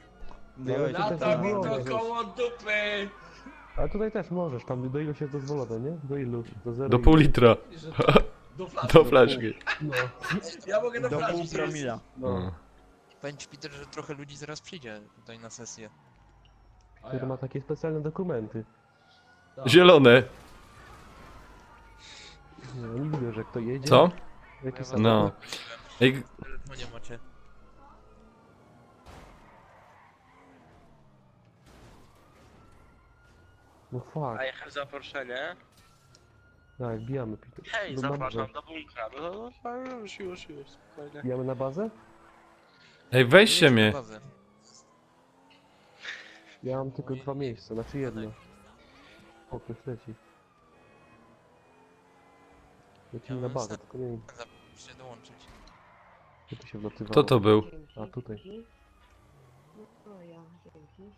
ale Wyjąłeś to to też Lata nie mi było. to koło dupy! Ale tutaj też możesz, tam do ilu się dozwolone, nie? Do ilu? Do zera Do i- pół litra. Że do flaszki. Do flaszki. No, Ja mogę do do flaszki. pół promila. no. Powiem ci, Peter, że trochę ludzi zaraz przyjdzie tutaj na sesję. A Peter ja. ma takie specjalne dokumenty. Tak. Zielone. Nie, nie widzę, że kto jedzie. Co? Jaki Ja samochód. No. Ej, W telefonie macie. No fuck. A jechać za Porsche, nie? Tak, bijamy, Peter. Hej, Na zapraszam bazę. do bunkra. No, już, spokojnie. Bijamy na bazę? ej, weźcie Jedź na mnie. bazę. Ja mam tylko dwa miejsca, znaczy jedno. O, ktoś leci. Lecimy na bazę, tylko nie wiem, Muszę dołączyć. gdzie tu się wlatywało. Kto to był? A, tutaj. No ja, dzięki.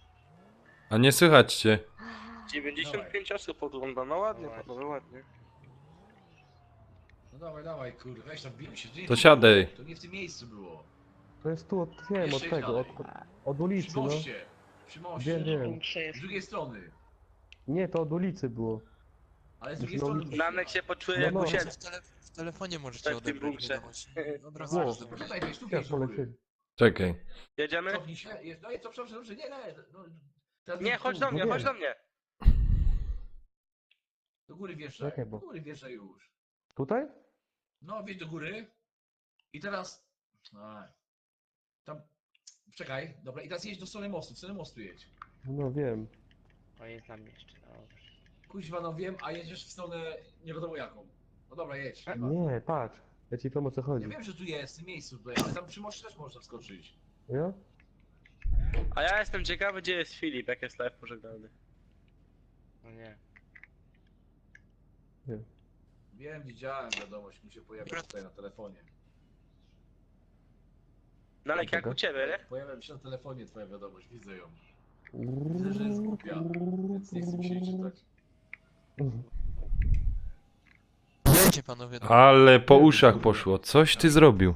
A nie słychać cię. 95 osób podgląda, no ładnie, panowie, ładnie. No dawaj, dawaj, kurde, weź tam bijmy się. Nie, To siadaj. To nie w tym miejscu było. To jest tu, od, nie wiem, od Jeszcze tego, dalej. od ulicy, Przy no. moście. Przy moście. Wiem, wiem. Z drugiej strony. Nie, to od ulicy było. Ale z drugiej No, strony. Nanek się poczuje No, jak no. u Może siebie. w telefonie możecie Tak, w tym odebrać bunkrze. wiadomość. Od razu Wow. możesz odebrać. Tutaj wiesz, tu Ja wiesz do góry. polecieli. Czekaj. Jedziemy? Cofnij się. No i co, przepraszam, że nie, no. Teraz Nie, tu, chodź do mnie, wiem. chodź do mnie. Do góry wjeżdżaj. Czekaj, bo- Do góry wjeżdżaj już. Tutaj? No, wjedź do góry. I teraz... A, tam Czekaj, dobra, i teraz jedź do strony mostu, w stronę mostu jedź. No wiem. O, jest na mnie jeszcze. Kuźwa, no wiem, a jedziesz w stronę nie wiadomo jaką. No dobra, jedź. Nie, patrz. Ja ci powiem o co chodzi. Ja wiem, że tu jest, w tym miejscu tutaj, ale tam przy moście też można wskoczyć. Ja? A ja jestem ciekawy, gdzie jest Filip, jak jest live pożegnalny. No nie. Wiem, widziałem wiadomość, mi się pojawia tutaj na telefonie. No ale jak u ciebie, nie? Pojawia mi się na telefonie twoja wiadomość, widzę ją. Widzę, że jest głupia, więc nie chcę mi się jej czytać. Dajcie panowie do... Ale po uszach poszło. Coś ty zrobił.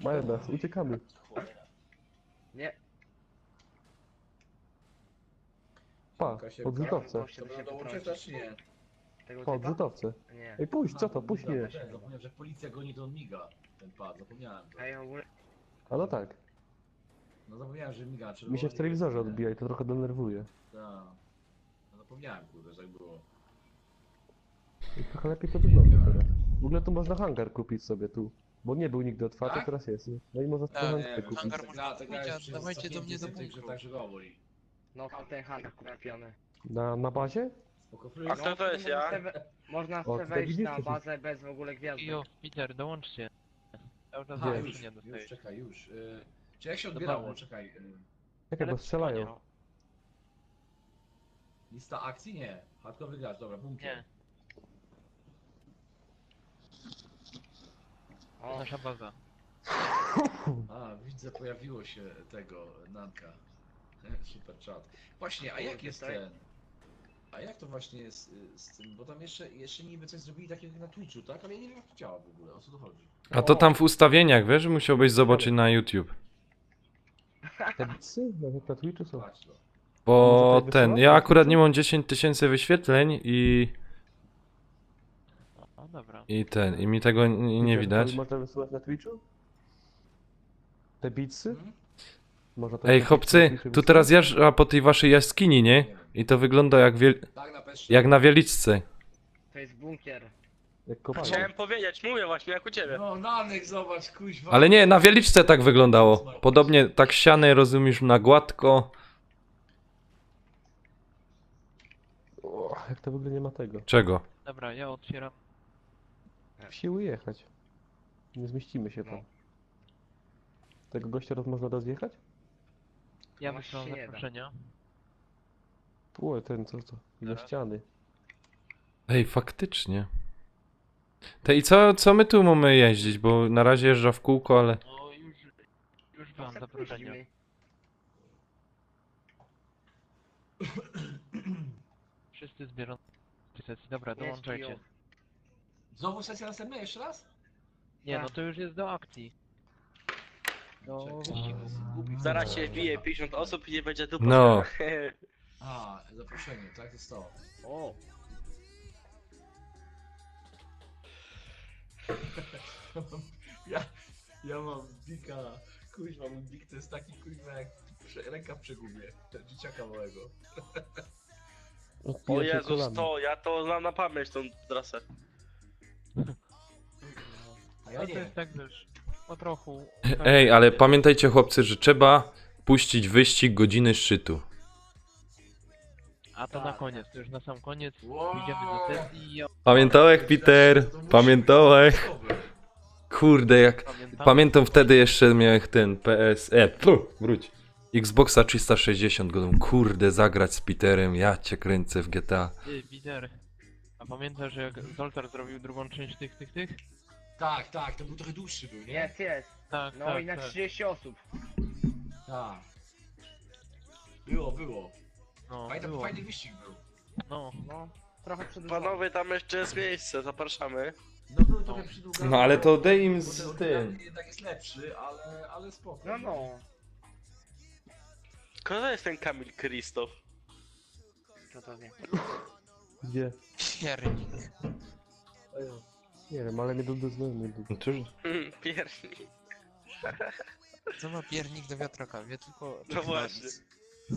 Mają nas, uciekamy. Nie. Pa, odrzutowce. Dobra, dołączysz czy nie? Pa, odrzutowce. Nie. Ej, puść, co to, puść mnie. Zapomniałem, że policja goni, to on miga. Ten pad, zapomniałem to. Ej, ogólnie... A no tak. No zapomniałem, że miga czerwony. Mi się w telewizorze odbija i to trochę denerwuje. Tak. No zapomniałem, kurde, że tak było. I trochę lepiej to wygląda teraz. W ogóle tu można hangar kupić sobie tu. Bo nie był nigdy otwarty, Tak? teraz jest. No i można sobie Tak, hangar kupić. hangar można kupić, a dawajcie do mnie do że bunkru. tak, że go boli. No, ten handel kupiony. Na bazie? Spoko, A Fryz. kto to jest ja? Można O, sobie tutaj wejść widzisz, na co się- bazę bez w ogóle gwiazdy. Jo, Peter, dołączcie. Cały czas Aha, Gdzie? już, nie już, dostajesz. czekaj, już. Czy jak się odbierało? bazy. Czekaj. Czekaj, bo strzelają. Lista akcji? Nie. Hardcore gracz, dobra, bunkier. Nie, O, nasza baza. A, widzę, pojawiło się tego, Nanka. Super chat. Właśnie, a jak jest Tutaj. ten? A jak to właśnie jest z tym? Bo tam jeszcze niby coś zrobili takiego jak na Twitchu, tak? Ale ja nie wiem jak to działa w ogóle, o co to chodzi. A to tam w ustawieniach, wiesz, musiałbyś zobaczyć na YouTube. Te bicy? Nawet na Twitchu są. Patrz to. Bo Może tutaj ten, wysyłać? ja akurat nie mam 10 000 wyświetleń O, dobra. i mi tego nie widać. Ale można wysyłać na Twitchu? Te bicy? Mhm. Można to Ej, na chłopcy, Twitchu tu wysyłać? teraz jeżdżę po tej waszej jaskini, nie? I to wygląda jak, Tak, na PS3. jak na Wieliczce. to jest bunkier. Jak kopają. Chciałem powiedzieć, mówię właśnie, jak u ciebie. No, Nanek, zobacz, kuźwa. Ale nie, na Wieliczce tak wyglądało. Podobnie tak ściany, rozumiesz, na gładko. O, jak to w ogóle nie ma tego. Czego? Dobra, ja otwieram. Siły jechać. Nie zmieścimy się tam. Tego gościa można rozjechać? Ja No wysyłam właśnie nie da. zaproszenia. O, ten co? Ile Zaraz. ściany. Ej, faktycznie. Te i co my tu mamy jeździć? Bo na razie jeżdżę w kółko, ale... No już mam zaproszenia. Wszyscy zbierą sesji. Dobra, dołączajcie. Znowu sesja następna, jeszcze raz? Nie, no to już jest do akcji. Do wyścigu. Zaraz się wbije 50 osób i nie będzie dupa. No. A, zaproszenie, tak to jest to. O, Ja mam bika, kuźwa, mój bik to jest taki kuźwa jak ręka w przegubie, dzieciaka małego. O Odbija się Jezus, kolana. to ja to znam na pamięć tą trasę. A No ja to nie. jest tak, wiesz, po trochu. Ej, ale pamiętajcie chłopcy, że trzeba puścić wyścig godziny szczytu. A to na koniec, to już na sam koniec. Wow. Idziemy do sesji i ja Pamiętałeś, Peter? Pamiętałeś? Kurde, jak... pamiętam. Pamiętam wtedy jeszcze miałem ten wróć. Xboxa 360 godą, kurde, zagrać z Peterem, ja cię kręcę w GTA. Ty, Peter. A pamiętasz jak Zoltar zrobił drugą część tych? Tak, tak, to był trochę dłuższy był, nie? jest. Tak, No tak, i na tak. 30 osób. Tak. Było. No, Pamiętam, było. fajny wyścig był. No, No, trochę przedłużone. Panowie, tam jeszcze jest miejsce, zapraszamy. No był trochę przydługany. No ale to daj im bo z ten tym. oryginalny jednak jest lepszy, ale spoko. No, no. Kto to jest ten Kamil Krzysztof? Co to wie? Gdzie? piernik. Nie wiem, ale mnie do znajomych. No to już... Piernik. Co ma piernik do wiatraka? Wie tylko... No właśnie.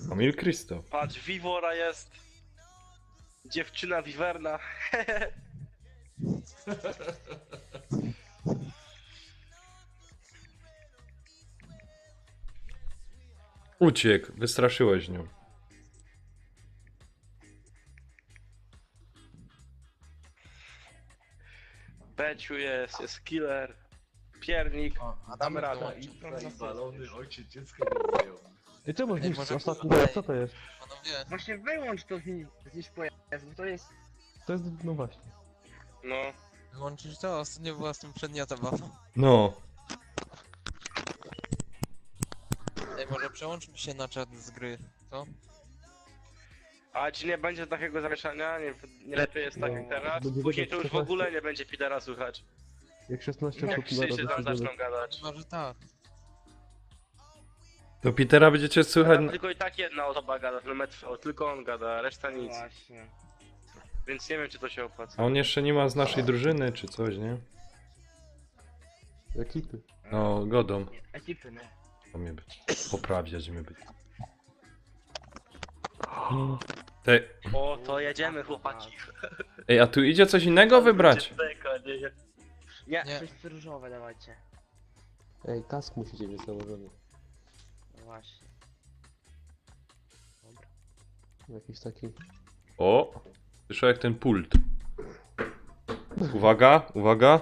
Kamil Krzysztof. Patrz, Vivora jest. Dziewczyna Wiwerna. Uciekł, wystraszyłeś nią. Beciu jest killer. Piernik. Damy radę. ojciec dziecka nie zajął. I czemu Ej, zniszczyć może ostatni tutaj- co to jest? Panowie, Właśnie wyłącz to zniszcz pojazd, bo to jest... To jest, no właśnie. No. wyłączyć to, ostatnio była z tym przednia zabawa. No. Ej, może przełączmy się na czat z gry, co? A ci nie będzie takiego zamieszania? Nie lepiej jest tak jak teraz? Będzie Później to już w 16. ogóle nie będzie Petera słychać. Jak 16 Jak osób wszyscy tam naraz zaczną gadać. Chyba, że tak. To Petera będziecie słychać... Tam tylko i tak jedna osoba gada, ten Metro, tylko on gada, reszta nic. Właśnie. Więc nie wiem czy to się opłaca. A on jeszcze nie ma z naszej drużyny, czy coś, nie? Ekipy. No, godą. Ekipy, no. To mnie być. Poprawiać mnie być. Te... O, to jedziemy chłopaki. Ej, a tu idzie coś innego wybrać? Nie. Nie. Wszyscy różowe dawajcie. Ej, kask musicie mieć założony. No właśnie. Dobra. Jakiś taki... O! Słyszę jak ten pult. Uwaga, uwaga.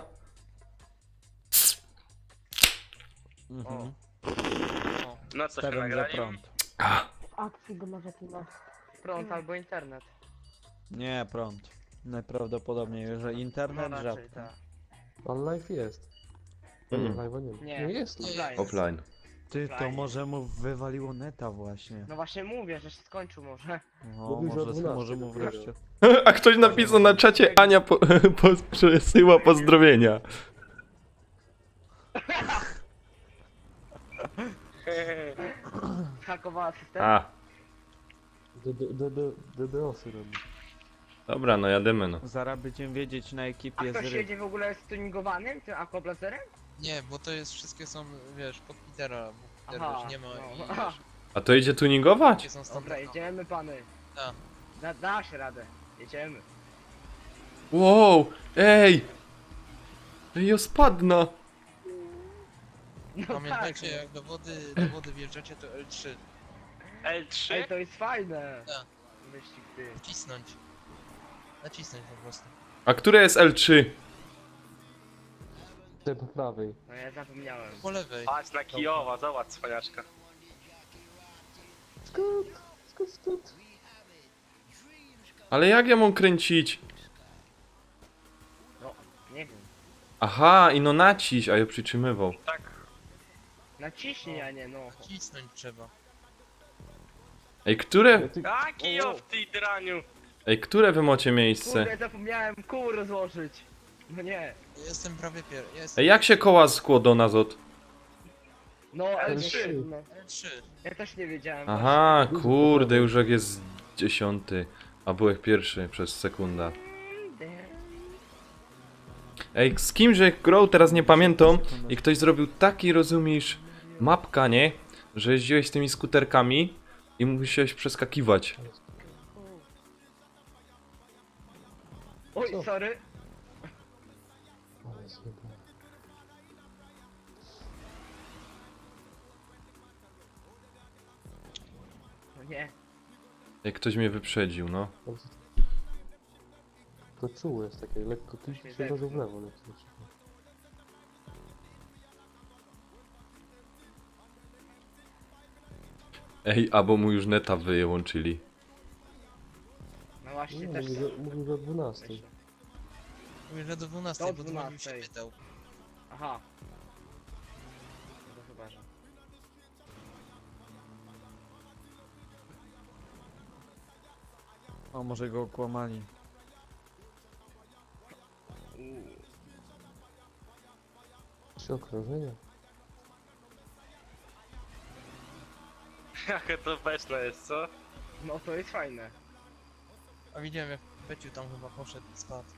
Mhm. No co się Stawiam za nagrali? prąd. Akcji go może chyba. Prąd albo internet. Nie, prąd. Najprawdopodobniej, że No internet raczej rzadko. tak. Ale live jest. Mm. Live'a nie ma. Nie. Nie jest. Offline. Offline. Ty, to Fajnie. może mu wywaliło neta właśnie. No właśnie mówię, że się skończył może. No, Mówił, że o może, 12 może mu dopiero. wreszcie. A ktoś napisał na czacie, Ania przesyła pozdrowienia. Hakowała system. A, DDoSy robi. dobra, no jademy no. Zaraz będziemy wiedzieć na A ekipie ktoś z jedzie w ogóle z tuningowanym, tym aquablaserem? Nie, bo to jest, wszystkie są, wiesz, pod Petera, bo Peter Aha, już nie ma i no. wiesz, A to idzie tuningować? wszystkie są Dobra, standardowe. jedziemy pany. Tak. Da się radę. Jedziemy. Wow, ej! Ej, spadna! No Pamiętajcie, tak. jak do wody wjeżdżacie, to L3. L3? Ej, to jest fajne. Tak. Wyścig ty. Nacisnąć. Nacisnąć po prostu. A które jest L3? Te po prawej. No ja zapomniałem. Po lewej. Patrz na Kijowa, zobacz cwaniaczka. Skut, skut, skut. Ale jak ja mam kręcić? Nie wiem. Aha, i no naciś, a ja przytrzymywał. Tak. Naciśnij, a nie no. Nacisnąć trzeba. Ej, które? A Kijów ty draniu! Ej, które wy macie miejsce? Kurde, zapomniałem kół rozłożyć. No nie. Jestem prawie Ej, jak się koła składa nazad? No, L3. L3. No. L3. Ja też nie wiedziałem. Aha, kurde, już jak jest 10, a byłeś pierwszy przez sekundę. Ej, z kim że grał, teraz nie pamiętam. I ktoś zrobił taki, rozumiesz, mapka, nie? Że jeździłeś z tymi skuterkami i musiałeś przeskakiwać. Oj, Co? sorry. Ale zjebałem. No nie. Jak ktoś mnie wyprzedził, no. To czułe jest takie, lekko klicznie się razu w lewo leci na przykład. Ej, albo mu już neta wyłączyli. No właśnie Nie, też. mówił, że o 12. Mówię, że do 12, Do bo dzwonił się 12. pytał. Aha. No to chyba, że. O, może go okłamali. Trzy okrążenia. Jakie to beczne jest, co? No to jest fajne. A widziałem jak Peciu tam chyba poszedł i spadł.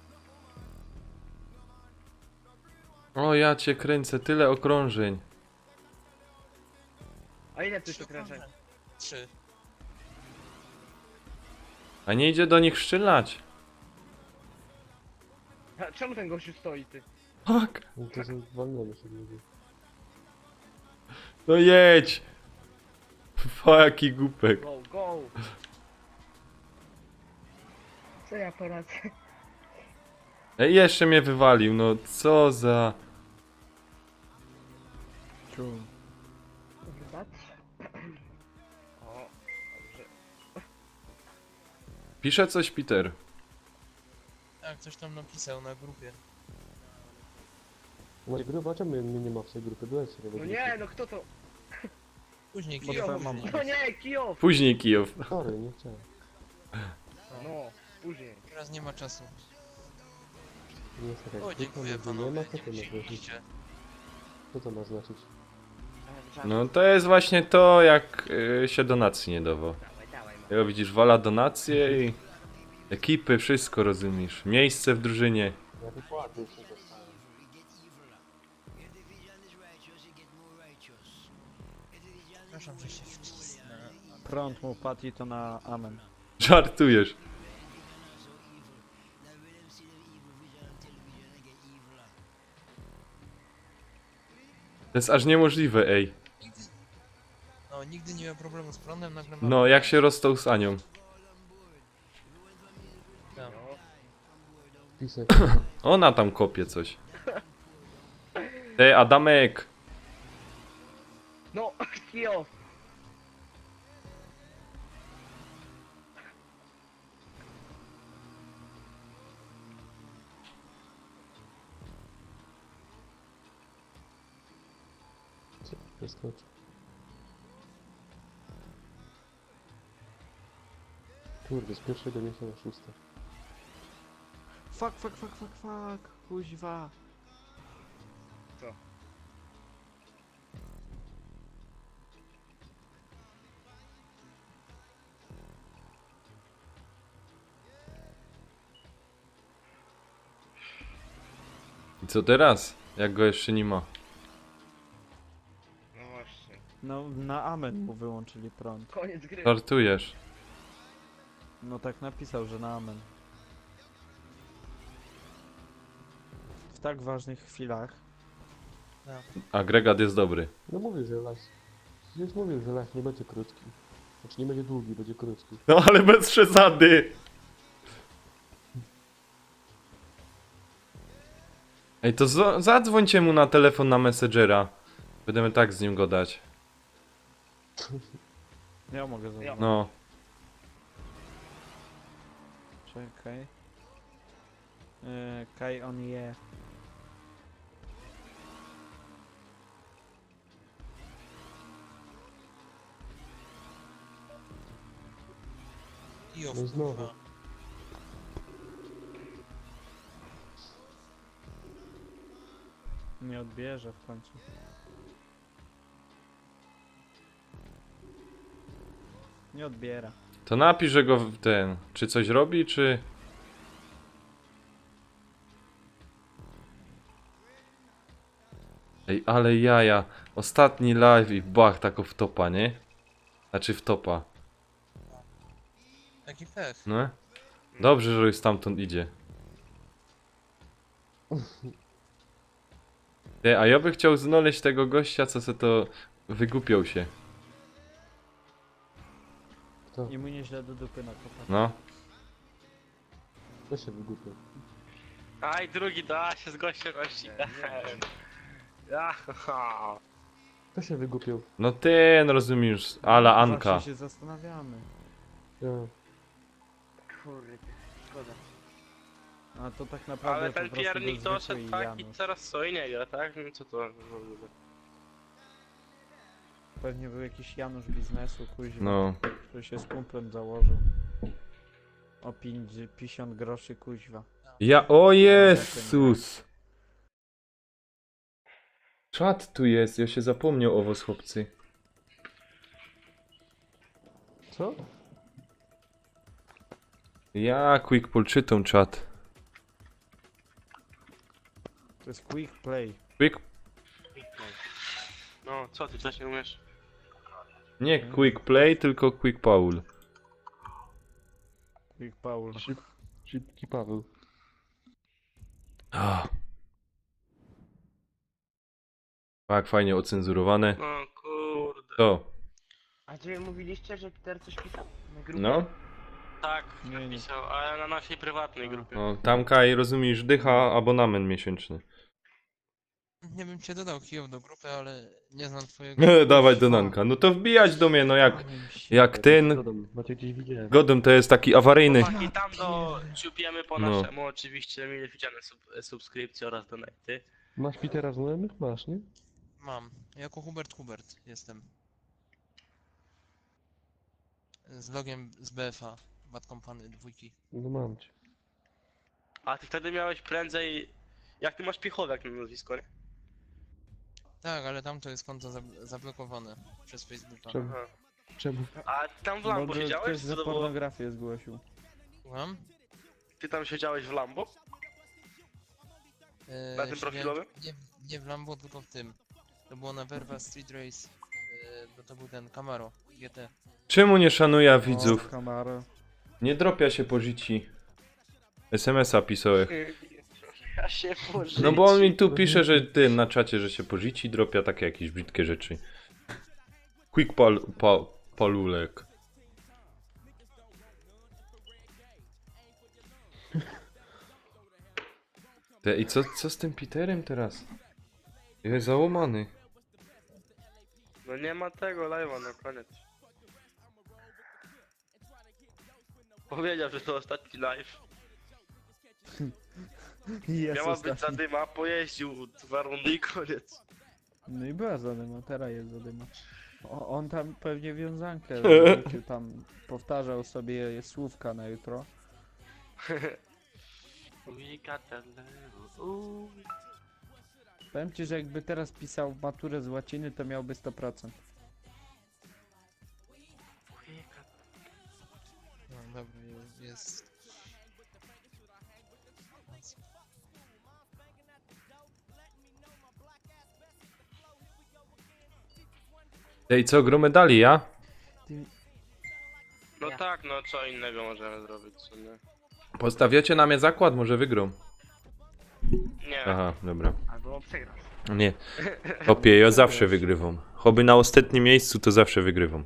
O, ja cię kręcę, tyle okrążeń. A ile tu Trzy się kręcę? okrążenia. 3. A nie idzie do nich strzelać. Czemu ten gościu stoi ty? Tak. No to są walniemy się ludzie. No jedź! O, jaki głupek. Go, go! Co ja poradzę? Ej, jeszcze mnie wywalił, no co za... Wybacz. O, dobrze. Pisze coś Peter. Tak, ktoś tam napisał na grupie. Masz grupę? A czemu mnie nie ma w tej grupie? Byłeś sobie w No grupie. nie, no kto to? Później Bo Kijów. twoja mama. No nie, Kijów! Później Kijów. Sorry, nie chciałem. No, później. Teraz nie ma czasu. Nie jest tak jak O, zwykle, dziękuję nigdy nie panowie. ma, co to ma Nie znaczyć? widzicie. Co to ma znaczyć? No to jest właśnie to, jak się donacji nie dało. Dawaj, dawaj, ma. Ja widzisz, wala donacje i... Ekipy, wszystko rozumiesz. Miejsce w drużynie. Ja dokładnie się dostałem. Przepraszam, że się wcisnę. Prąd mu padł i to na amen. Żartujesz. To jest aż niemożliwe, ej. No, nigdy nie miałem problemu z prądem, nagle mam... No, jak się rozstał z Anią. Ja. Pisek. Ona tam kopie coś. Ej, Adamek! No, Kijów! Przeskocz. Kurde, z pierwszego miejsca na 6. Fuck, kuźwa. Co? I co teraz? Jak go jeszcze nie ma? No właśnie. No, na amen mu wyłączyli prąd. Koniec gry. Żartujesz. No tak napisał, że na amen. W tak ważnych chwilach. Agregat jest dobry. No mówię, że live. Przecież mówił, że live nie będzie krótki. Znaczy nie będzie długi, będzie krótki. No ale bez przesady! Ej, to zadzwońcie mu na telefon na Messengera. Będziemy tak z nim gadać. Ja mogę zobaczyć. No. Czekaj. Kaj on je. Kijów, No znowu. kurwa. Nie odbierze w końcu. Nie odbiera. To napisz, że go ten... Czy coś robi, czy... Ej, ale jaja. Ostatni live i bach, tak w topa, nie? Znaczy w topa. Jaki pech. No? Dobrze, że już stamtąd idzie. Ty, a ja bym chciał znaleźć tego gościa, co se to wygłupiał się. Kto? I mu nieźle do dupy nakopać. No. To się wygłupiał. Aj, drugi da się z gościem ścigałem. To się wygłupiał. No ten, rozumiesz, ala Anka. Zawsze się zastanawiamy. Ja. Kurde, szkoda. A to tak naprawdę Ale po ten prostu piernik był doszedł zwykły tak i Janusz. teraz co innego, tak? No co to w ogóle? Pewnie był jakiś Janusz biznesu, kuźwa, No. który się z kumplem założył. O 50 groszy, kuźwa. Ja, o Jezus! Czat tu jest, ja się zapomniał o was, chłopcy. Co? Ja, quick pull, czytam czat. To jest quick play. Quick... No, co ty coś nie umiesz? Nie quick play, tylko quick Paul. Quick Paul. Szybki Paweł. Ah. Tak, fajnie ocenzurowane. No kurde. To. A czy mówiliście, że Peter coś pisał? Na grupie? No. Tak, Nie, nie. napisał, ale na naszej prywatnej grupie. No, tam Kaj, rozumiesz, dycha abonament miesięczny. Nie bym cię dodał Kijów do grupy, ale nie znam twojego... Dawaj do Nanka. No to wbijać do mnie, no jak ten. Dodam, Macie gdzieś widziałem. Godem to jest taki awaryjny. Chłopaki, tam ciupiemy po No. naszemu, oczywiście mile widziane subskrypcje oraz donaty. Masz Petera znajomych? Masz, nie? Mam. Jako Hubert jestem. Z logiem z BFA. Bad Company 2. No mam cię. A ty wtedy miałeś prędzej... Jak ty masz Piechowiak na nazwisko, nie? Tak, ale tam to jest konto zablokowane przez Facebooka. Czemu? Aha. Czemu? A ty tam w Lambo Może siedziałeś? ktoś Czy za to było... pornografię zgłosił. Słucham? Ty tam siedziałeś w Lambo? Na tym Siedziałem- profilowym? Nie w Lambo, tylko w tym. To było na Verva Street Race. Bo to był ten Camaro GT. Czemu nie szanuje O, widzów? Camaro. Nie dropia się po życi. SMS-a pisałem. Ja się pożyci. No bo on mi tu pisze, że ty na czacie, że się po życi dropia takie jakieś brzydkie rzeczy. Quick palulek. I co z tym Peterem teraz? Jest załamany. No nie ma tego live'a, no koniec. Powiedział, że to ostatni live. Jest Miała być ostatni. zadyma, pojeździł 2 rundy i koniec. No i była zadyma, teraz jest zadyma. On tam pewnie wiązankę wrzucił, tam powtarzał sobie słówka na jutro. Powiem ci, że jakby teraz pisał maturę z łaciny, to miałby 100%. No dobra, jest. Ej, co, gro medali, ja? No tak, no co innego możemy zrobić, co nie? Postawiacie na mnie zakład, może wygrą. Nie, Aha, dobra. Albo przegrasz. Nie. Opie, ja zawsze wygrywam. Choby na ostatnim miejscu, to zawsze wygrywam.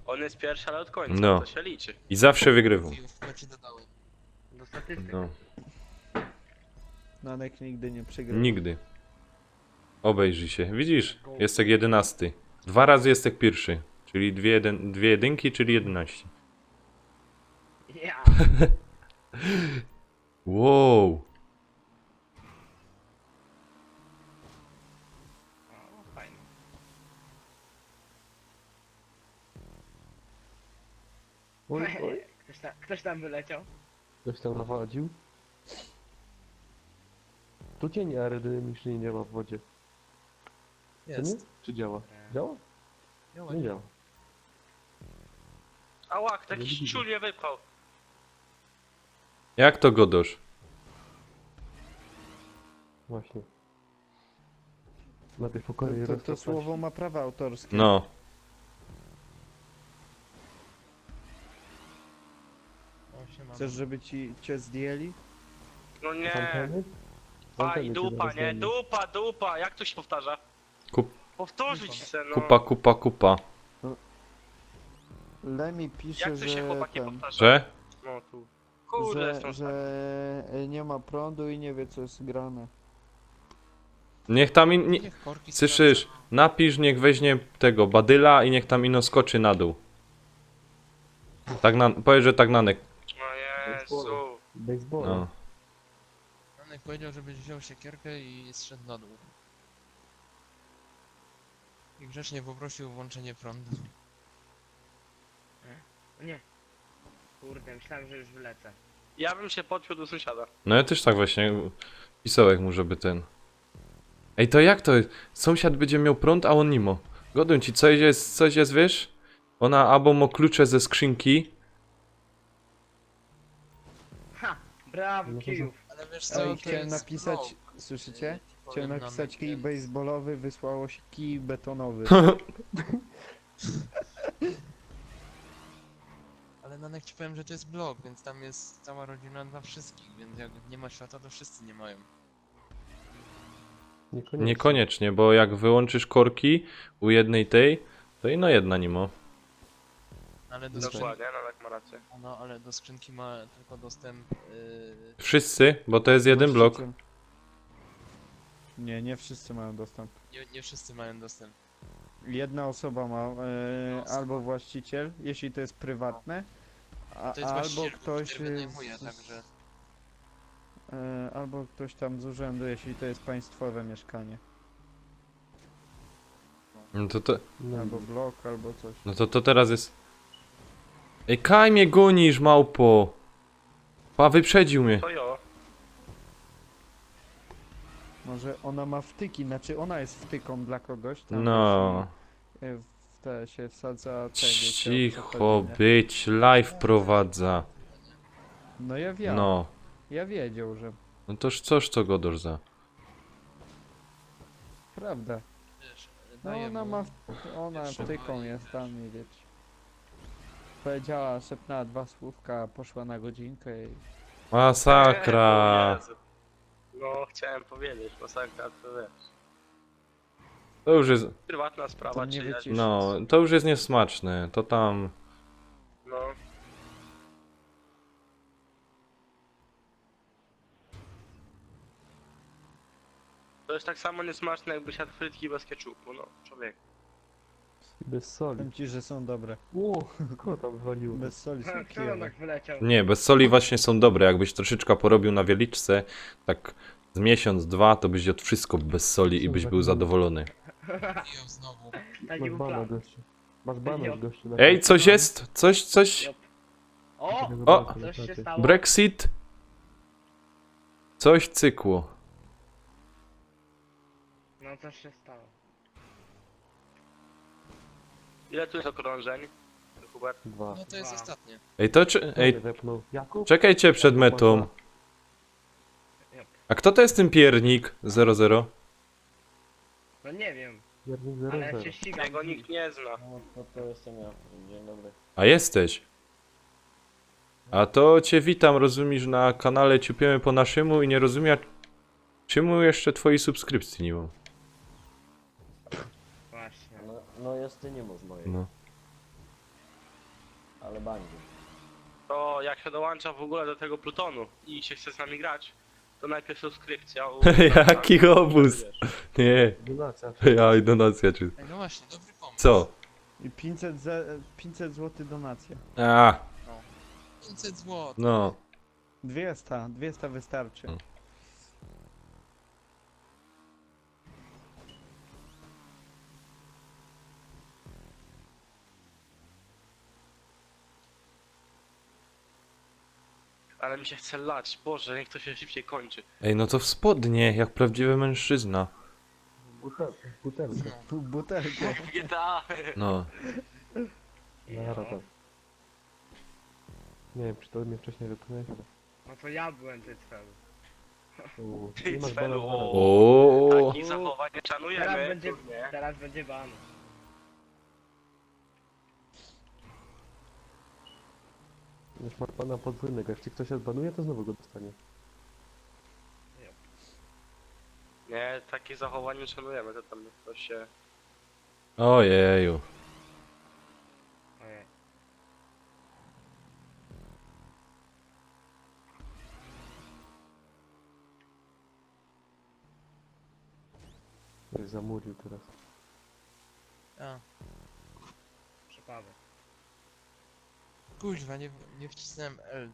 on jest pierwszy, ale od końca, No. to się liczy. I zawsze wygrywam. Ja ci dodałem. Do statystyk. No, Nanek nigdy nie przegrał. nigdy. Obejrzyj się. Widzisz? Jest tak 11. 2 razy jest tak pierwszy. Czyli dwie jedynki, czyli 11. Ja. Wow. O, fajnie. Oj, oj. Ktoś tam wyleciał? Ktoś tam nawadził. Tu cień aerodynamiczny nie ma w wodzie. To nie? Jest. Czy działa? Działa? Nie działa. Ała, Nie taki widzę. ciul mnie wypchał. Jak to godosz? Właśnie. Na tej pokoju To rozkopać. słowo ma prawa autorskie. No. O, siema. Chcesz, żeby cię zdjęli? No nie. Anteny? Pa Anteny i cię dupa, zaraz nie? zdejmą. Dupa, jak to się powtarza? Kup, Powtórzyć se, no. kupa. Lemi pisze, Jak to się że chłopaki ten, powtarza? Że? No tu. Kurde, że, jestem że nie ma prądu i nie wie co jest grane. Niech tam Niech korki Słyszysz? Napisz, niech weźmie tego badyla i niech tam ino skoczy na dół. Tak powiedz, że tak nanek. No Jezu. Baseballa. No. Janek powiedział, żebyś wziął siekierkę i zszedł na dół. I grzecznie poprosił o włączenie prądu. Nie. Kurde, myślałem, że już wylecę. Ja bym się podpiął do sąsiada. No ja też tak właśnie pisałem mu, żeby ten... Ej, to jak to jest? Sąsiad będzie miał prąd, a on nimo. Goduję ci, coś jest, wiesz? Ona albo ma klucze ze skrzynki. Ha! Brawo, No to kijów. Ale wiesz No co, i to chciałem jest napisać, blok. słyszycie? Powiem Chciałem na napisać kij Nanek, baseballowy, wysłało się kij betonowy. Ale Nanek ci powiem, że to jest blok, więc tam jest cała rodzina dla wszystkich, więc jak nie ma światła, to wszyscy nie mają. Niekoniecznie. Niekoniecznie, bo jak wyłączysz korki u jednej tej, To ino jedna nimo. Ale do skrzynki, Dokładnie, no tak ma rację. no, ale do skrzynki ma tylko dostęp... Wszyscy, bo to jest jeden blok. Właściciel. Nie, nie wszyscy mają dostęp. nie wszyscy mają dostęp. Jedna osoba ma, albo właściciel, jeśli to jest prywatne, To jest albo właściciel, ktoś który wynajmuje, także... albo ktoś tam z urzędu, jeśli to jest państwowe mieszkanie. No to, Albo blok, albo coś. no to teraz jest... Ej, kaj mnie gonisz, małpo! Pa, wyprzedził mnie. To jo. Może ona ma wtyki, znaczy ona jest wtyką dla kogoś tam. No. jeśli, w te się wsadza tego. Cicho być, live prowadza. No ja wiem. No. Ja wiedział, że No toż coś co godosz za. Wiesz, prawda. No daję ona mu- ma, ona Trzeba wtyką i jest wiesz. tam, nie wiecie. Powiedziała, szepnęła 2 słówka, poszła na godzinkę i... Masakra. O Jezu. No, chciałem powiedzieć, masakra, to wiesz. To już jest... Prywatna sprawa, To nie czy ja... wyciszyć. No, to już jest niesmaczne. To tam... No. To jest tak samo niesmaczne, jakbyś jadł frytki bez keczupu, no, człowiek. Bez soli. Powiem ci, że są dobre. Ło, kogo tam wywaliło? Bez soli są Kto tam kijane. tak wyleciał? Nie, bez soli właśnie są dobre. Jakbyś troszeczkę porobił na wieliczce, tak z miesiąc, dwa, to byś jadł wszystko bez soli i byś był zadowolony. Piją znowu. Taki Masz był bana, plan. gościu. Masz bana, gościu. na Ej, klasie. coś jest? Coś? O! O! Coś się stało. Brexit? Coś cykło. No coś się stało. Ile tu jest okrążeń? Hubert? 2. No to jest Wow. ostatnie. Ej, to czy... Ej, Wepnął. Jakub? czekajcie przed metą. A kto to jest ten piernik? 00? No nie wiem, Jarnik ale 0-0. się ścigam. Jego nikt nie zna. No to jestem ja. Dzień dobry. A jesteś. A to cię witam, rozumiesz, na kanale Ciupiemy po naszemu i nie rozumiem, czemu jeszcze twojej subskrypcji nie mam. Właśnie. No jest ty nie mów mojej, No. ale będzie. To jak się dołącza w ogóle do tego Plutonu i się chce z nami grać, to najpierw subskrypcja. Jaki obóz. Nie. Donacja. Ja i donacja czy... Ej, no właśnie, dobry pomysł. Co? I 500 zł donacja. A, 500 zł. no. 200 wystarczy. Mm. Ale mi się chce lać, Boże, niech to się szybciej kończy. Ej, no to w spodnie, jak prawdziwy mężczyzna. Butelka. Butelkę. GTA! No. Nara tak. Nie wiem, czy to mnie wcześniej wypchnąłeś, ale... No to ja byłem ty cel. Ty Nie masz celu, bana. O. Takich zachowań nie szanujemy. Teraz będzie ban. Już masz bana podwójnego, jak ci ktoś odbanuje, to znowu go dostanie. Nie, takich zachowań nie szanujemy, to tam ktoś się... Ojeju. Ojej. Ktoś zamówił teraz. A, Przypadek. kuźwa, nie wcisnąłem L.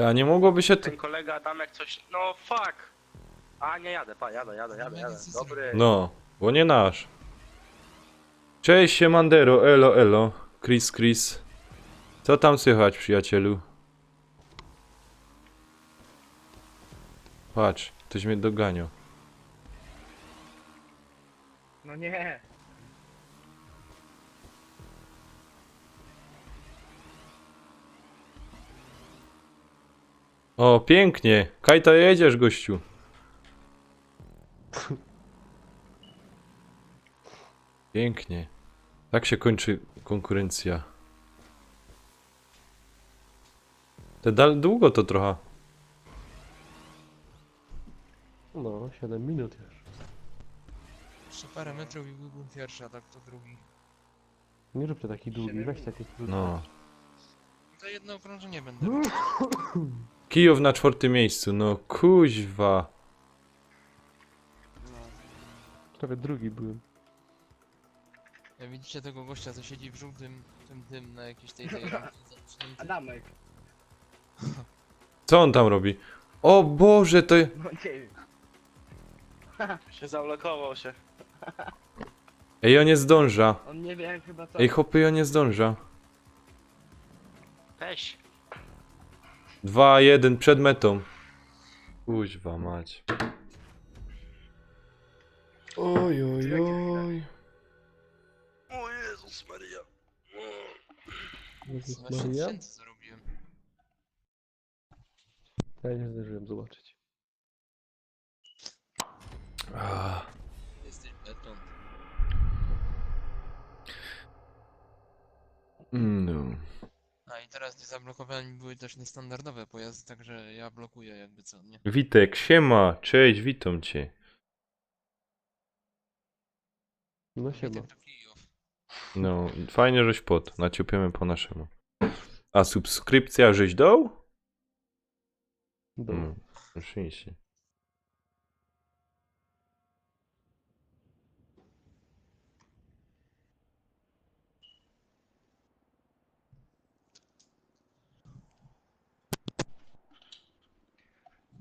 A nie mogłoby się to... Ten kolega Adamek coś... No fuck! A nie jadę, jadę. Dobry. No, bo nie nasz. Cześć, siemandero, elo. Chris. Co tam słychać, przyjacielu? Patrz, ktoś mnie doganiał. No nie. O, pięknie. Kajta, jedziesz, gościu. Pięknie. Tak się kończy konkurencja. Długo to trochę. No, 7 minut już. Jeszcze parę metrów i byłbym pierwszy, a tak to drugi. Nie róbcie taki długi, weźcie jakieś krótkie. No. To jedno okrążenie będę. Kijów na 4. miejscu, no kuźwa. Prawie drugi byłem. Ja widzicie tego gościa, co siedzi w żółtym, tym na jakiejś tej rampie zamknięty? Adamek. Co on tam robi? O Boże, to... No nie wiem. Się zablokował się. Ej, on nie zdąża. On nie wie chyba co. Ej, hopy, on nie zdąża. Weź. 2-1 przed metą. Kuźwa mać. Oj, oj, oj. O Jezus Maria. Jezus 12 Maria. 000 zarobiłem. Ja nie zdążyłem zobaczyć. Ah. Jesteś beton. No. A i teraz niezablokowani były też niestandardowe pojazdy, także ja blokuję jakby co, nie? Witek, siema, cześć, witam cię. No siema. Witek to Kijów. No, fajnie, żeś pod, naciupiemy po naszemu. A subskrypcja żeś dał? Dobra. Szczęście.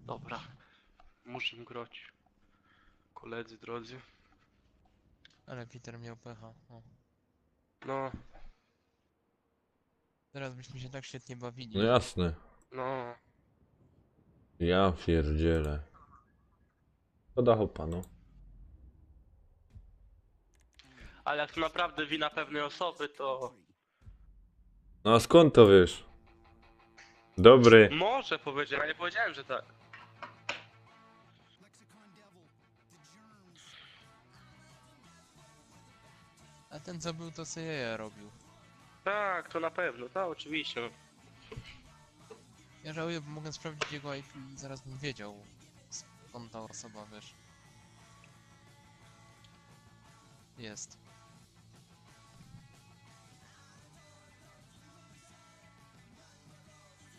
Dobra. Muszę grać. Koledzy drodzy. Ale Peter miał pecha. O. No, Teraz byśmy się tak świetnie bawili. No jasne. no. Ja pierdzielę. Szkoda hopa, no. Ale jak to naprawdę wina pewnej osoby, to... No a skąd to wiesz? Dobry. Może powiedzieć, ale nie powiedziałem, że tak. A ten co był to sobie jaja robił. Tak, to na pewno, tak, oczywiście. Ja żałuję, bo mogę sprawdzić jego IP i zaraz bym wiedział skąd ta osoba, wiesz. Jest.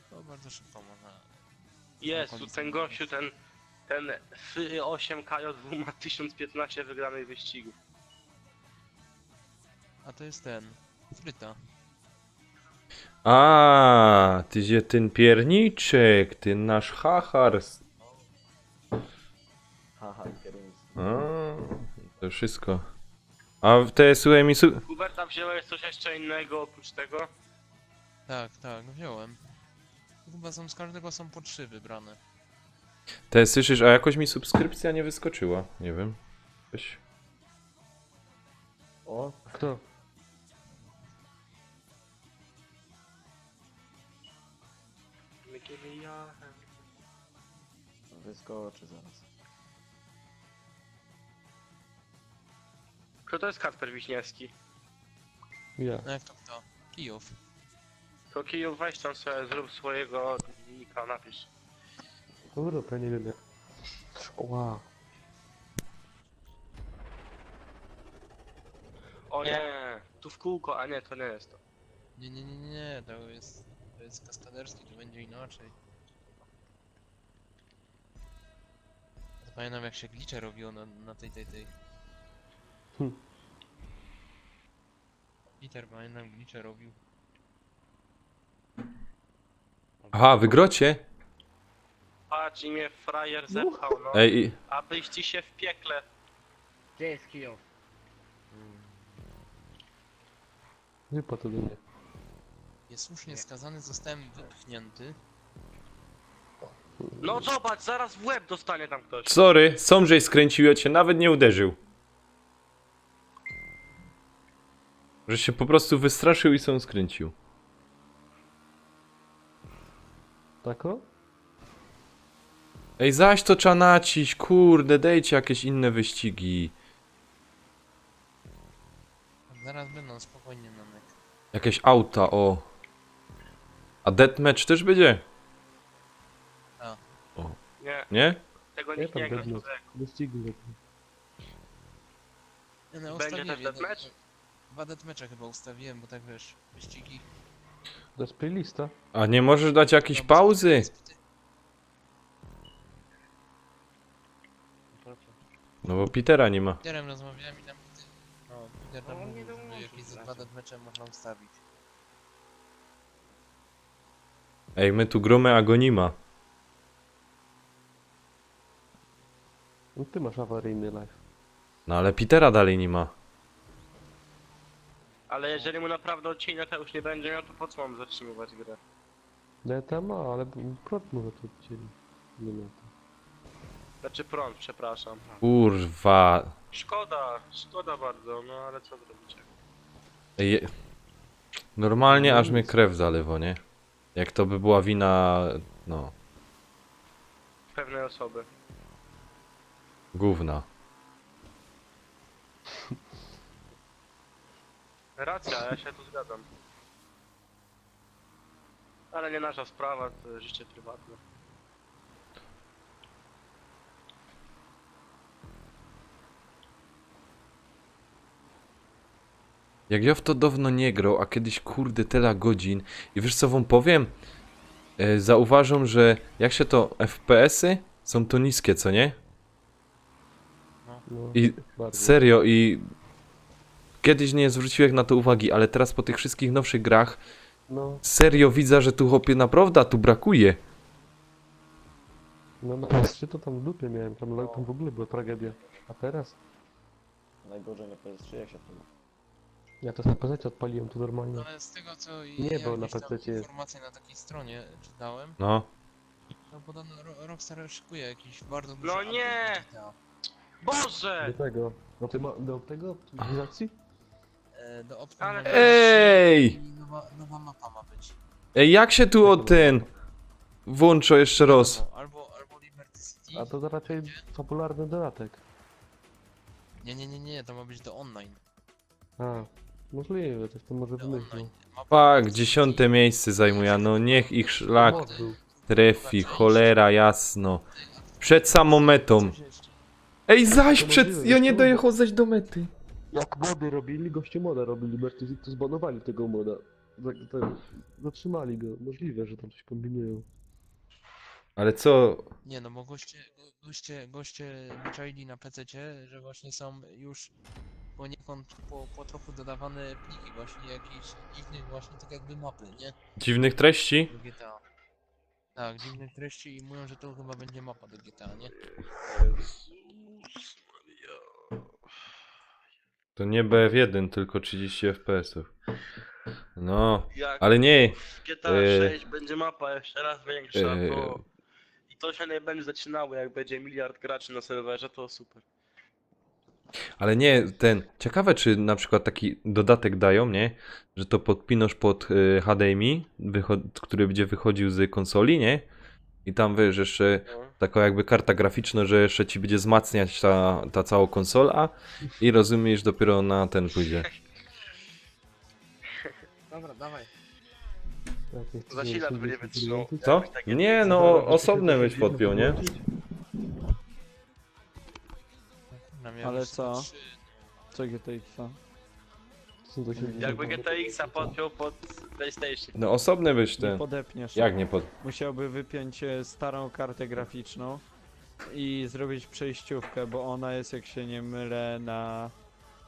To bardzo szybko można. Jezu, ten gościu, ten 8 KJ ma 1015 wygranych wyścigów. A to jest ten. Fryta. A, ty gdzie ten pierniczek, ty nasz hachar. Haha, kierownictwo. A, to wszystko. A te słuchaj mi Huberta, wziąłeś coś jeszcze innego oprócz tego? Tak, tak, wziąłem. Chyba są z każdego są po 3 wybrane. te słyszysz, a jakoś mi subskrypcja nie wyskoczyła. Nie wiem. Weź. O, kto? Wyskoczy zaraz. Kto to jest Kasper Wiśniewski? Ja. No jak to kto? Kijów. To Kijów, weź tam sobie, zrób swojego nika, napisz. Dobra, ja nie wiem jak. Wow. O nie, tu w kółko, a nie, to nie jest to. Nie, to jest kaskaderski, to będzie inaczej. Ja pamiętam jak się glicze robiło na tej. Hm. Peter, pamiętam, glicze robił. Aha, wygrocie? Patrz, i mnie frajer zepchał, no. Ej, Abyś ci się w piekle. Gdzie jest Kijów? Wypadł do mnie. Niesłusznie skazany zostałem wypchnięty. No zobacz, zaraz w łeb dostanie tam ktoś. sorry, Sążej skręcił, ja cię nawet nie uderzył. Że się po prostu wystraszył i są skręcił. Tako? Ej, zaś to trzeba naciść, kurde, dajcie jakieś inne wyścigi. Zaraz będą, spokojnie Nanek. Jakieś auta, o. A deathmatch też będzie? Nie, Nie? tego Nie nikt nie tam gra. pewno. Wyścigi robię. No, Będzie ustawiłem też jedno- deathmatch? 2 deathmatche chyba ustawiłem, bo tak wiesz, wyścigi. To jest playlista. A nie możesz dać jakiejś Tam pauzy? No bo Petera nie ma. Z Peterem rozmawiałem i tam Peter tam No, mówił, nie żeby dołączył jakieś ze zaraz. 2 deathmatche można ustawić. Ej, my tu gromy, a go nie ma. No ty masz awaryjny live. No ale Petera dalej nie ma. Ale jeżeli mu naprawdę odcinek już nie będzie miał, to po co mam zatrzymywać grę? No tam ma, ale prąd może tu odcięli. Nie ma to. Znaczy prąd, przepraszam. Kurwa. Szkoda bardzo, no ale co zrobicie? Ej, normalnie aż mnie krew zalewa, nie? Jak to by była wina, no, Pewnej osoby. gówna. Racja, ja się tu zgadzam. Ale nie nasza sprawa, to życie prywatne. Jak ja w to dawno nie grał, a kiedyś kurde tyle godzin i wiesz co wam powiem? Zauważam, że jak się to FPS-y są to niskie, co nie? No, I bardzo. serio i kiedyś nie zwróciłem na to uwagi, ale teraz po tych wszystkich nowszych grach No, serio widzę, że tu chłopie naprawdę tu brakuje. no na PS3 to tam w dupie miałem, tam w ogóle była tragedia. A teraz? Najgorzej na PS3 jak się to ma. Ja to na PC odpaliłem tu normalnie. No ale z tego co Nie, ja bo na gdzieś tam PC jest. informacje na takiej stronie czytałem, No. to podobno Rockstar szykuje jakiś bardzo duży No update nie! do GTA. Boże! Do tego. Do tego optymalizacji? Do Ale- optymalizacji Ej! i nowa mapa ma być. Ej, jak się tu o ten włącza jeszcze raz? Albo Liberty City. A to raczej fabularny dodatek. Nie, to ma być do online. A, możliwe, coś to może Do wymyślił. online. Mapa Fuck, 10. miejsce zajmuje, no niech ich szlak Mod był. trefi, cholera jasno. Przed samą metą. Ej, zaś przed... Ja nie dojechał zaś do mety. Jak mody robili, goście moda robili, Liberty City, to zbanowali tego moda. Zatrzymali go, możliwe, że tam coś kombinują. Ale co? Nie no, bo goście wyczaili na PC-cie, że właśnie są już poniekąd po trochu dodawane pliki właśnie jakichś dziwnych właśnie tak jakby mapy, nie? Dziwnych treści? Do GTA. Tak, dziwnych treści i mówią, że to chyba będzie mapa do GTA, nie? To nie BF1, tylko 30 FPS-ów. No, Jak ale nie. w GTA 6 będzie mapa jeszcze raz większa, to... I to się nie będzie zaczynało, jak będzie miliard graczy na serwerze, to super. Ale nie, ciekawe czy na przykład taki dodatek dają, nie? Że to podpinasz pod HDMI, który będzie wychodził z konsoli, nie? I tam wiesz, jeszcze No. taką jakby karta graficzna, że jeszcze ci będzie wzmacniać ta cała konsola i rozumiesz dopiero na ten pójdzie. Dobra, dawaj. Zasilacz będzie wytrzymał. Co? Nie, no osobne byś podpiął, nie? Ale co? Co GTX-a? Jakby GTX-a podpiął pod PlayStation. No osobne byś Nie ten. podepniesz. Jak nie pod... Musiałby wypiąć starą kartę graficzną i zrobić przejściówkę, bo ona jest, jak się nie mylę, na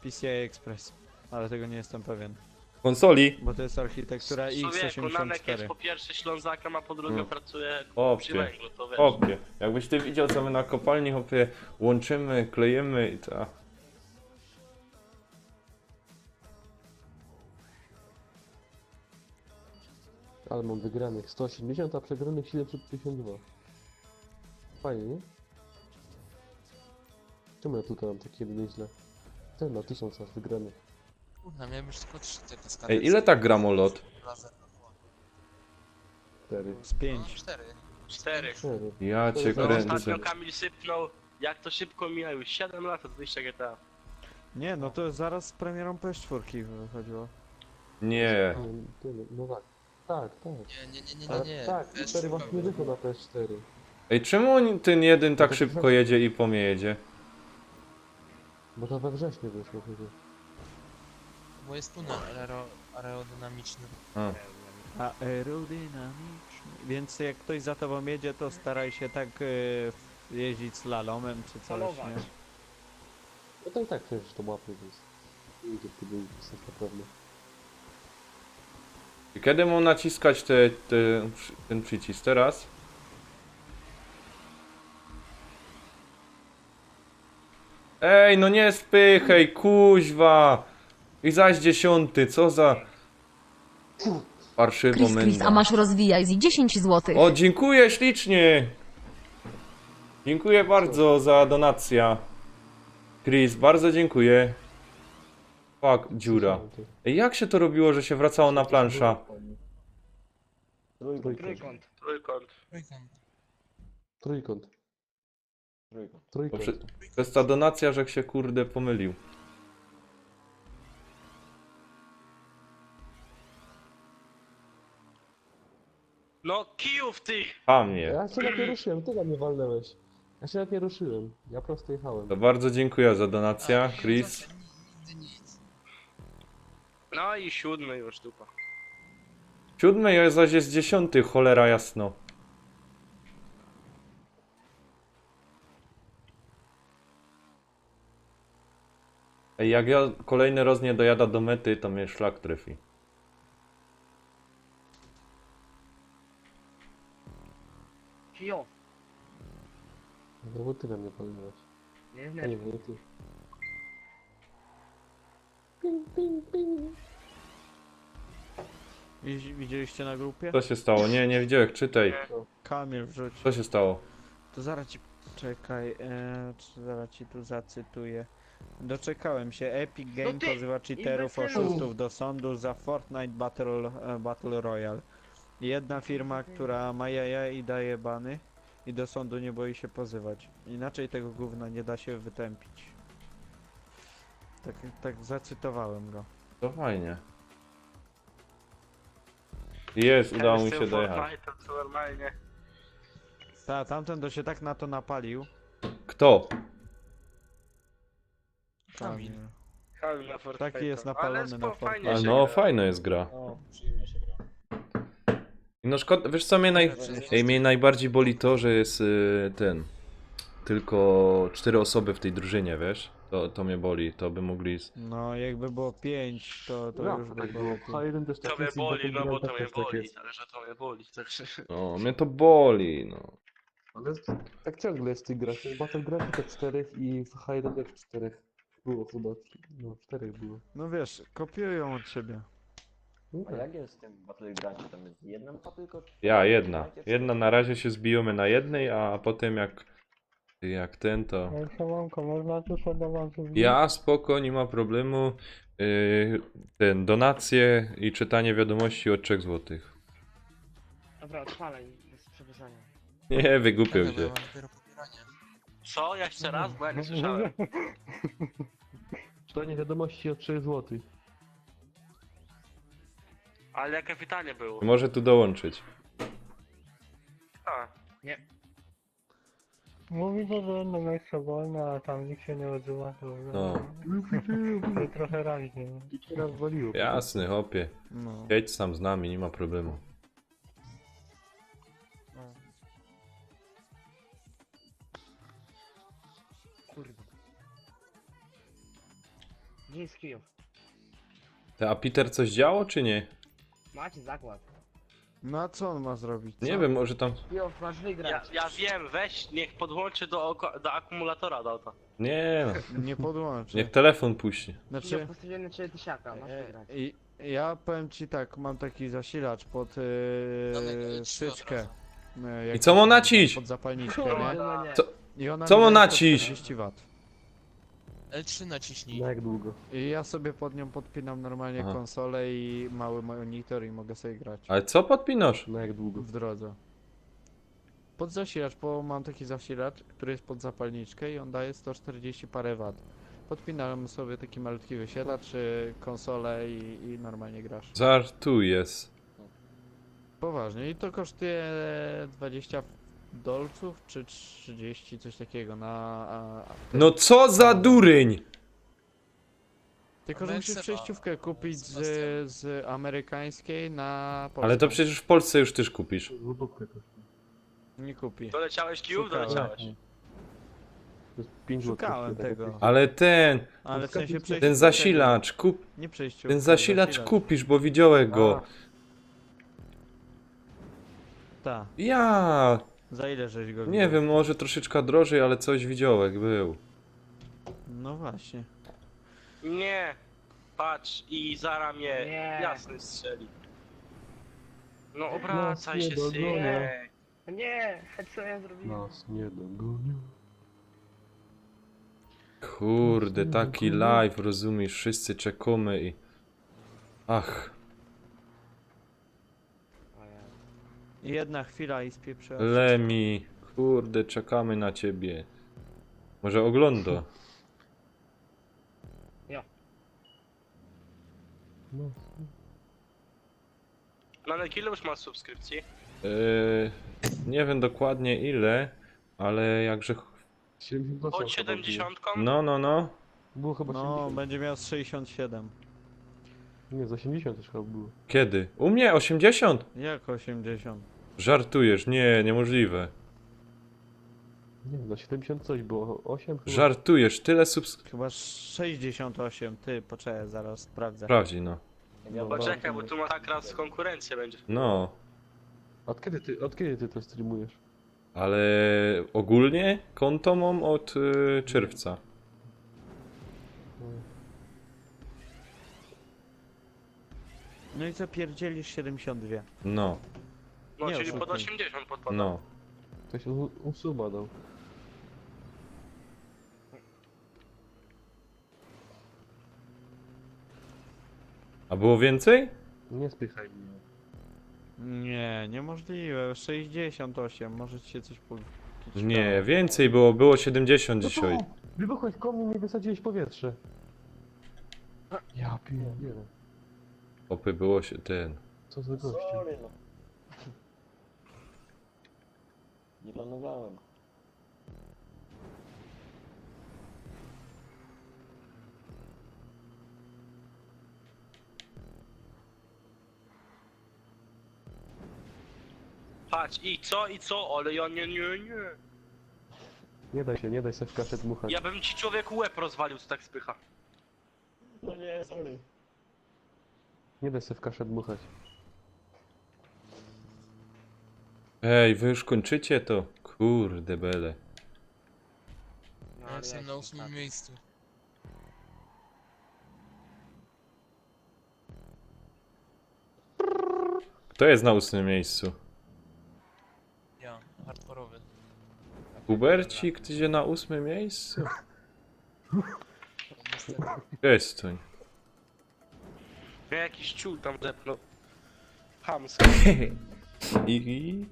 PCI Express. Ale tego nie jestem pewien. Konsoli? Bo to jest architektura Człowieku, Nanek jest x84. po pierwsze Ślązakiem, a po drugie No. pracuje przy Opie. węglu, to wiesz. Hopie. Jakbyś ty widział co my na kopalni hopie łączymy, klejemy i to... Ale mam wygranych 180, a przegranych 752. Fajnie, nie? Czemu ja tutaj mam takie nieźle? Ten ma 1000 aż wygranych. Kurna, miałem już tylko 3 te kaskady. Ej, ile tak gra Molot? 4. Z 5. 4. 4. 4. Ja cię No, kręcę. Ostatnio Kamil sypnął, jak to szybko mija, już 7 lat od wyjścia GTA. Nie, no to zaraz z premierą PS4 wychodziło. Nie. No tak. Tak. Nie. Ale tak, 4 właśnie wyszło na PS4. Ej, czemu ten jeden tak szybko jedzie i pojedzie? Bo to we wrześniu wyszło chyba. Bo jest tunel aerodynamiczny. A. Aerodynamiczny. Więc jak ktoś za tobą jedzie, to staraj się tak jeździć slalomem czy coś, nie? Polować. No to i tak przecież to łapie, więc... Idzie w tydzień, coś na pewno. I kiedy mam naciskać ten przycisk? Teraz? Ej, no nie spychaj, kuźwa! I zaś 10, co za... Parszywo menda. rozwijaj z 10 zł. O, dziękuję ślicznie! Dziękuję bardzo za donację. Chris, bardzo dziękuję. Fuck, dziura. Ej, jak się to robiło, że się wracało na plansza? Trójkąt. Trójkąt. Trójkąt. Trójkąt. To Trójkąt. przez ta donacja, że się kurde pomylił. No kijów ty! Pamie. Ja się nawet nie ruszyłem, ty na mnie walnęłeś. Ja się nawet nie ruszyłem, ja prosto jechałem. To bardzo dziękuję za donację, Chris. Nigdy nic. No i 7 już dupa. 7 zaś jest 10, cholera jasno. Ej, jak ja kolejny raz nie dojada do mety, to mnie szlak trafi. Kijów. No bo ty na mnie walnęłeś. Nie A nie, wiem. nie ty. Ping, ping, ping. Widzieliście na grupie? Co się stało? Nie, nie widziałem, czytaj. Kamil wrzuć. Co się stało? To zaraz ci... Czekaj, zaraz ci tu zacytuję. Doczekałem się. Epic Game ty, pozywa cheaterów, imbecylu. oszustów do sądu za Fortnite Battle Royale. Jedna firma, która ma jaja i daje bany i do sądu nie boi się pozywać. Inaczej tego gówna nie da się wytępić. Tak zacytowałem go. To fajnie. Jest, udało mi się dojechać. To normalnie. Tamten to się tak na to napalił. Kto? Kamil. Kamil na Fortnite'a. Taki jest napalony Ale na fajnie Fortnite. A się no, gra. fajna jest gra. No szkoda, wiesz co mnie najbardziej boli to, że jest tylko 4 osoby w tej drużynie, wiesz? To mnie boli, to by mogli... No jakby było 5, to No, już by tak było było. lepiej. H1 też To tak mnie jest i boli, no bo to Battleground mnie też tak boli, jest. ale że to mnie boli, także... No, mnie to boli, no. Ale tak ciągle jest w tych grach. W Battleground też 4 i w H1 też 4. Było chyba. No, 4 było. No wiesz, kopiują od siebie. No, A jak jest w tym Battlegroundzie? Tam jest jedna mapa tylko? czy- Ja, jedna. Jedna na razie się zbijemy na jednej, a potem jak ten to... Siemanko, można tu podawać. Ja, spoko, nie ma problemu. Donacje i czytanie wiadomości od 3 zł. Dobra, odpalaj bez przepisania. Nie, wygłupiał Czekaj, bo ja się. mam dopiero pobieranie. Co? Jeszcze raz? Bo ja nie słyszałem. Czytanie wiadomości o 3 zł. Ale jakie pytanie było? Może tu dołączyć. A, Mówi to, że no miejsce wolne, a tam nikt się nie odzywa, to No. to trochę raźnie. I teraz waliło. Jasny, hopie. No. Jedź sam z nami, nie ma problemu. Kurwa. Gdzie jest Kijów? A Peter coś działo, czy nie? Macie zakład. No a co on ma zrobić? Nie Co? wiem, może tam... Kijów, masz wygrać. ja wiem, weź, niech podłączy do akumulatora do auta. Nie no, Nie podłączy. niech telefon puści. Znaczy, Kijów postawiłem na ciebie tysiaka, masz wygrać. ja powiem ci tak, mam taki zasilacz pod Domek, idź szyczkę. od razu. Jak I co mu naciś? Pod zapalniczkę, No, nie? no nie. Co? I ona Co mi mu daje naciś? 140 W. L3 naciśnij. Na jak długo? I ja sobie pod nią podpinam normalnie Aha. konsolę i mały monitor i mogę sobie grać. Ale co podpinasz? Na jak długo? W drodze. Pod zasilacz, bo mam taki zasilacz, który jest pod zapalniczkę i on daje 140 parę wat. Podpinam sobie taki malutki wysiadacz, konsolę i normalnie grasz. Żartujesz. Poważnie. I to kosztuje 20 dolców czy 30, coś takiego na... No co za duryń! Tylko, że musisz Meksy ma przejściówkę kupić Sebastian. z amerykańskiej na polską. Ale to przecież w Polsce już też kupisz. Złotówkę to. Nie kupi. Doleciałeś kijów? Szukałem. Doleciałeś. To jest 5 złotych. Szukałem tak jak tego. ty- Ale ten, Ale w sensie przejściówkę. ten zasilacz, Nie przejściówkę. ten zasilacz kupisz, bo widziałem go. Tak. Ja, Za ile żeś go nie widział? wiem, może troszeczkę drożej, ale coś widziałek był. No właśnie. Nie. Patrz i zara mnie Nie. jasny strzeli. No obracaj nie się, dogonię. synek. Nie, co ja zrobiłem? Nas nie dogonią. Kurde, taki live, rozumiesz, wszyscy czekamy i... Ach, Jedna chwila i spieprzyła. Lemi, kurde, czekamy na ciebie. Może ogląda? No. Nanek, ile już masz subskrypcji? Nie wiem dokładnie ile, ale jakże... 78 Pod chyba 70? No. było chyba No, 70. będzie miał z 67. Nie, za 80 też chyba było. Kiedy? U mnie 80? Jak 80? Żartujesz, nie, niemożliwe. Nie, za 70 coś było. 8 chyba. Żartujesz, tyle subskrypcji. Chyba 68. Ty, poczekaj, zaraz sprawdzę. Sprawdzi, no. No, Poczekaj, bo tu masakra z konkurencja będzie. No, Od kiedy ty to streamujesz? ale ogólnie konto mam od czerwca. No i co pierdzielisz 72? No, No, Nie czyli pod oszukuj. 80 podpada. no. Ktoś usuwa dał. A było więcej? Nie spychaj mnie. Nie, niemożliwe. 68, może ci się coś Nie, więcej było 70 dzisiaj. Wybuchłeś koło mnie i wysadziłeś powietrze. Ja pierdzielę. Opy było się ten. Co za gościu. Sorry, no. Nie planowałem. Patrz, i co, ale ja nie. Nie daj sobie w kaszę dmuchać. Ja bym ci człowieku łeb rozwalił, co tak spycha. No nie, sorry. Nie daj sobie w kaszę dmuchać. Ej, wy już kończycie to? Kurde bele. No, Ja ale jestem jak na to 8 tak? miejscu. Kto jest na 8 miejscu? Ja, hardkorowy. Hubercik, ty idzie na 8 miejscu? Niestety. Przestań. Mnie jakiś ciul tam zepnął. Hamsko. I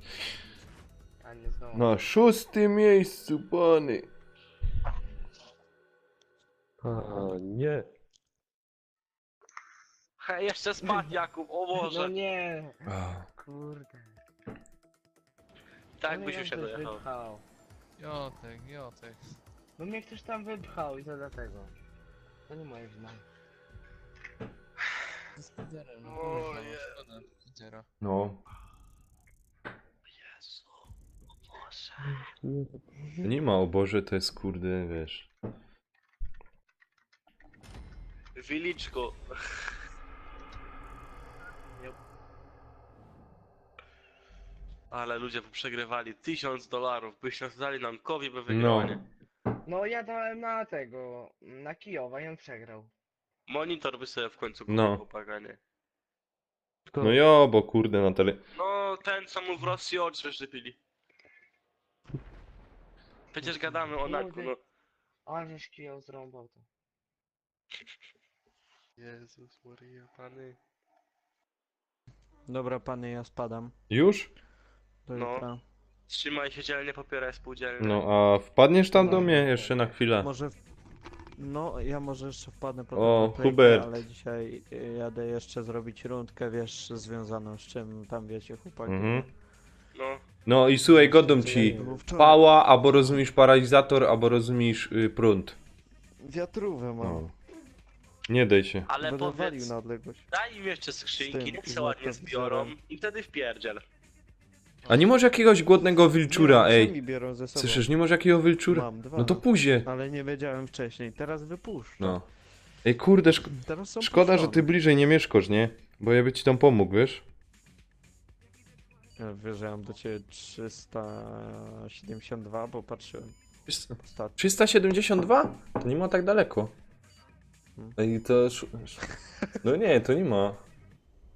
A nie znowu. na 6 miejscu, pany. A nie. Hej, jeszcze spadł Jakub, o No Boże. nie, A, kurde. Tak No byś mnie już ktoś jechał. wypchał. Jotek. No mnie ktoś tam wypchał i to dlatego. To nie moja wina. Z Peterem, no O kurwa, je- no szkoda Petera. no. Jezu, o Boże. Nie ma, o Boże, to jest kurde, wiesz. Wiliczko. Ale ludzie przegrywali $1000, byśmy dali Nankowi, by wygrał, No. nie? No ja dałem na tego, na Kijowa i on przegrał. Monitor by sobie w końcu kupił, No. chłopaka, nie? No jo, bo kurde na tele... No, ten co mu w Rosji oczy wyszczepili. Przecież gadamy o Naku, no. Ale żeś Kijow zrąbał to. Jezus Maria, pany. Dobra, pany, ja spadam. Już? Do No. jutra. Trzymaj się dzielnie, popieraj spółdzielnie. No, a wpadniesz tam do mnie jeszcze na chwilę? Może... No, ja może jeszcze wpadnę po O, tą naklejkę, Hubert. ale dzisiaj jadę jeszcze zrobić rundkę, wiesz, związaną z czym tam, wiecie, chłopaki. Mhm. No. No i słuchaj, godą ci Bo wczoraj pała, albo rozumiesz paralizator, albo rozumiesz prąd. wiatrówę mam. No. Nie daj się. Ale Będę powiedz, walił na odległość. daj im jeszcze skrzynki, tym, niech z se ładnie laptopem. zbiorą i wtedy wpierdziel. A nie może jakiegoś głodnego wilczura, Nie, ej. sami biorą ze sobą. Słyszysz, nie może jakiego wilczura? Mam 2. No to później. Ale nie wiedziałem wcześniej, teraz wypuszczę. No. Ej, kurde, Teraz są szkoda, że puszczone. ty bliżej nie mieszkasz, nie? Bo ja by ci tam pomógł, wiesz? Ja wiesz, że ja mam do ciebie 372, bo patrzyłem ostatnio. 372? To nie ma tak daleko. Ej, to... No nie, to nie ma.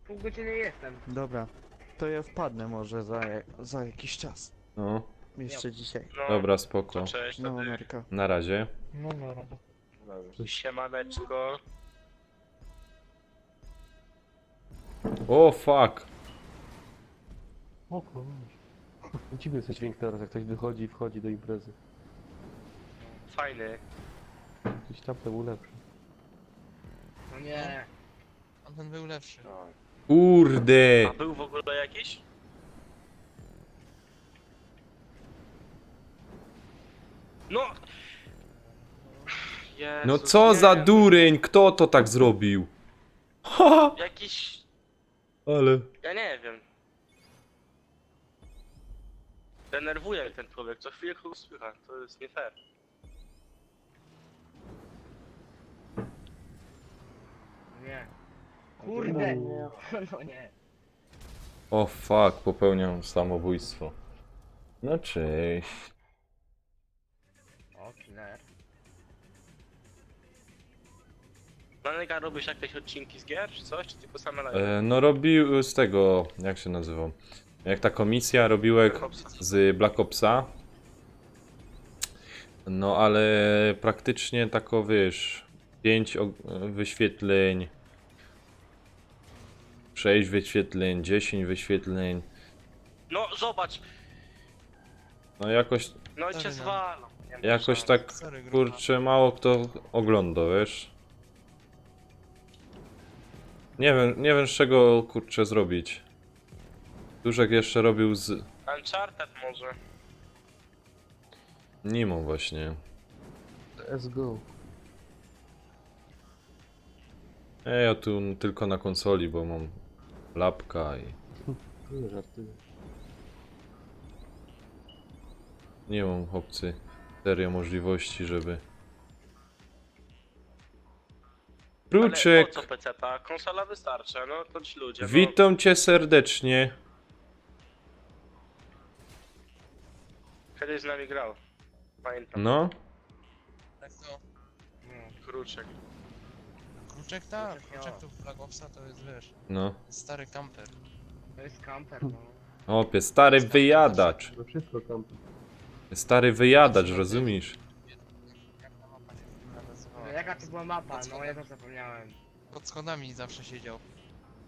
Pół godziny jestem. Dobra, to ja wpadnę może za jakiś czas. No, Jeszcze dzisiaj. No, dobra, spoko. to cześć, No, wtedy. Ameryka. Na razie. No, no. Siemaneczko. O, fuck. O kurwa. Dziwny jest dźwięk teraz, jak ktoś wychodzi i wchodzi do imprezy. Fajny. Jakiś tamten był lepszy. No nie. On ten był lepszy. Kurde. A był w ogóle jakiś? No! Jezus, No co nie za wiem. dureń, kto to tak zrobił? Ha! Jakiś... Ale... Ja nie wiem. Denerwuje mnie ten człowiek, co chwilę kogoś słychać, to jest nie fair. Nie. Kurde. No nie. O fuck, popełniam samobójstwo. No cześć. O, killer. Malega, robisz jakieś odcinki z gier, czy coś, czy tylko same live? No robił z tego, jak się nazywał? Jak ta komisja robiłek z Black Opsa. No ale praktycznie tako wiesz, 5 wyświetleń, 6 wyświetleń, 10 wyświetleń. No zobacz, No jakoś, no i cię Sorry, no. zwalą. Nie ma jakoś szans. tak Sorry, grupa. kurczę mało kto ogląda, wiesz? Nie wiem z czego kurczę zrobić. Duszek jeszcze robił z Uncharted może. Nimo właśnie. Let's go. Ja tu tylko na konsoli, bo mam lapka i Nie żartuję. nie mam chłopcy serio możliwości, żeby... Ale Pruczek! po co PC-ta? Konsola wystarcza, no to ci ludzie. No. Witam cię serdecznie. Kiedyś z nami grał. Pamiętam. No, Tak to. Kruczek. Kruczek tak, Kruczek to w Black Opsa to jest, wiesz, no. stary kamper. To jest kamper, no. Opie, stary wyjadacz. No wszystko tam. Stary wyjadacz, rozumiesz? Jak ta mapa się w ogóle nazywała? No, jaka to była mapa? No ja to zapomniałem. Pod schodami zawsze siedział.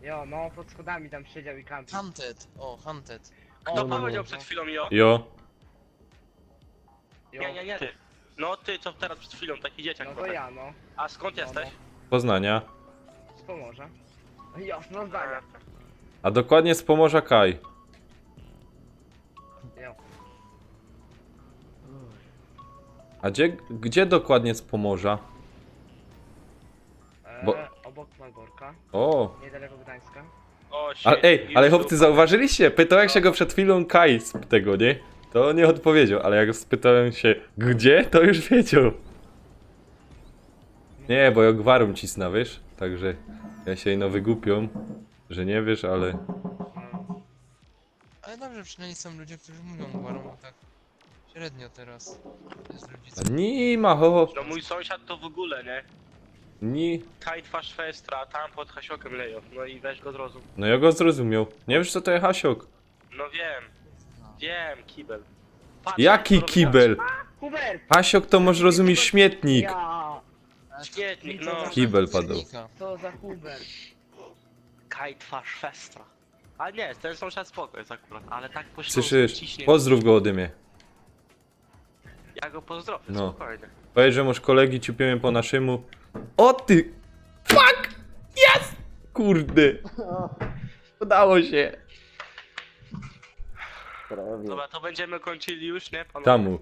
Jo, no pod schodami tam siedział i kampił. Hunted! O, Hunted. Kto no, powiedział no. przed chwilą jo? Jo, Jo. Nie, ty. No ty, co teraz przed chwilą, taki dzieciak No to trochę. ja, no. A skąd No, jesteś? Poznania. Z Pomorza. Jasno zdania. A dokładnie z Pomorza Kaj. Jo. A gdzie dokładnie z Pomorza? Bo- Obok Malborka, O! niedaleko Gdańska. O, Ale świetnie. ej, ale Już chłopcy tu- zauważyliście? Pytał jak się go przed chwilą Kaj z tego, nie? To nie odpowiedział, ale jak spytałem się gdzie, to już wiedział. Nie, bo ja gwarum cisna, wiesz? Także ja się no wygłupią, że nie wiesz, ale... Ale dobrze, przynajmniej są ludzie, którzy mówią gwarą, bo tak średnio teraz jest ludzi, co... Nie ma ho, No mój sąsiad to w ogóle, nie? nie. Kaj twarz festra, tam pod Hasiokiem leją. No i weź go zrozum. No ja go zrozumiał. Nie wiesz co to jest Hasiok? No wiem. Wiem, kibel. Patrz, Jaki co robi kibel? Hubert! Hasiok to może rozumieć śmietnik. Ja! Śmietnik, no. Kibel padał. Co za Hubert? Kaj twarz festra. A nie, ten sąsiad spoko jest akurat, ale tak po śląsku Słyszysz? ciśnie. Pozdrów go ode mnie. Ja go pozdrowię, No. spokojnie. Powiedz, że masz kolegi, ciupiemy po naszemu. O ty! Fuck! Yes! Kurde! Udało się. Prawie. Dobra, to będziemy kończyli już, nie? Panowie? Tamu.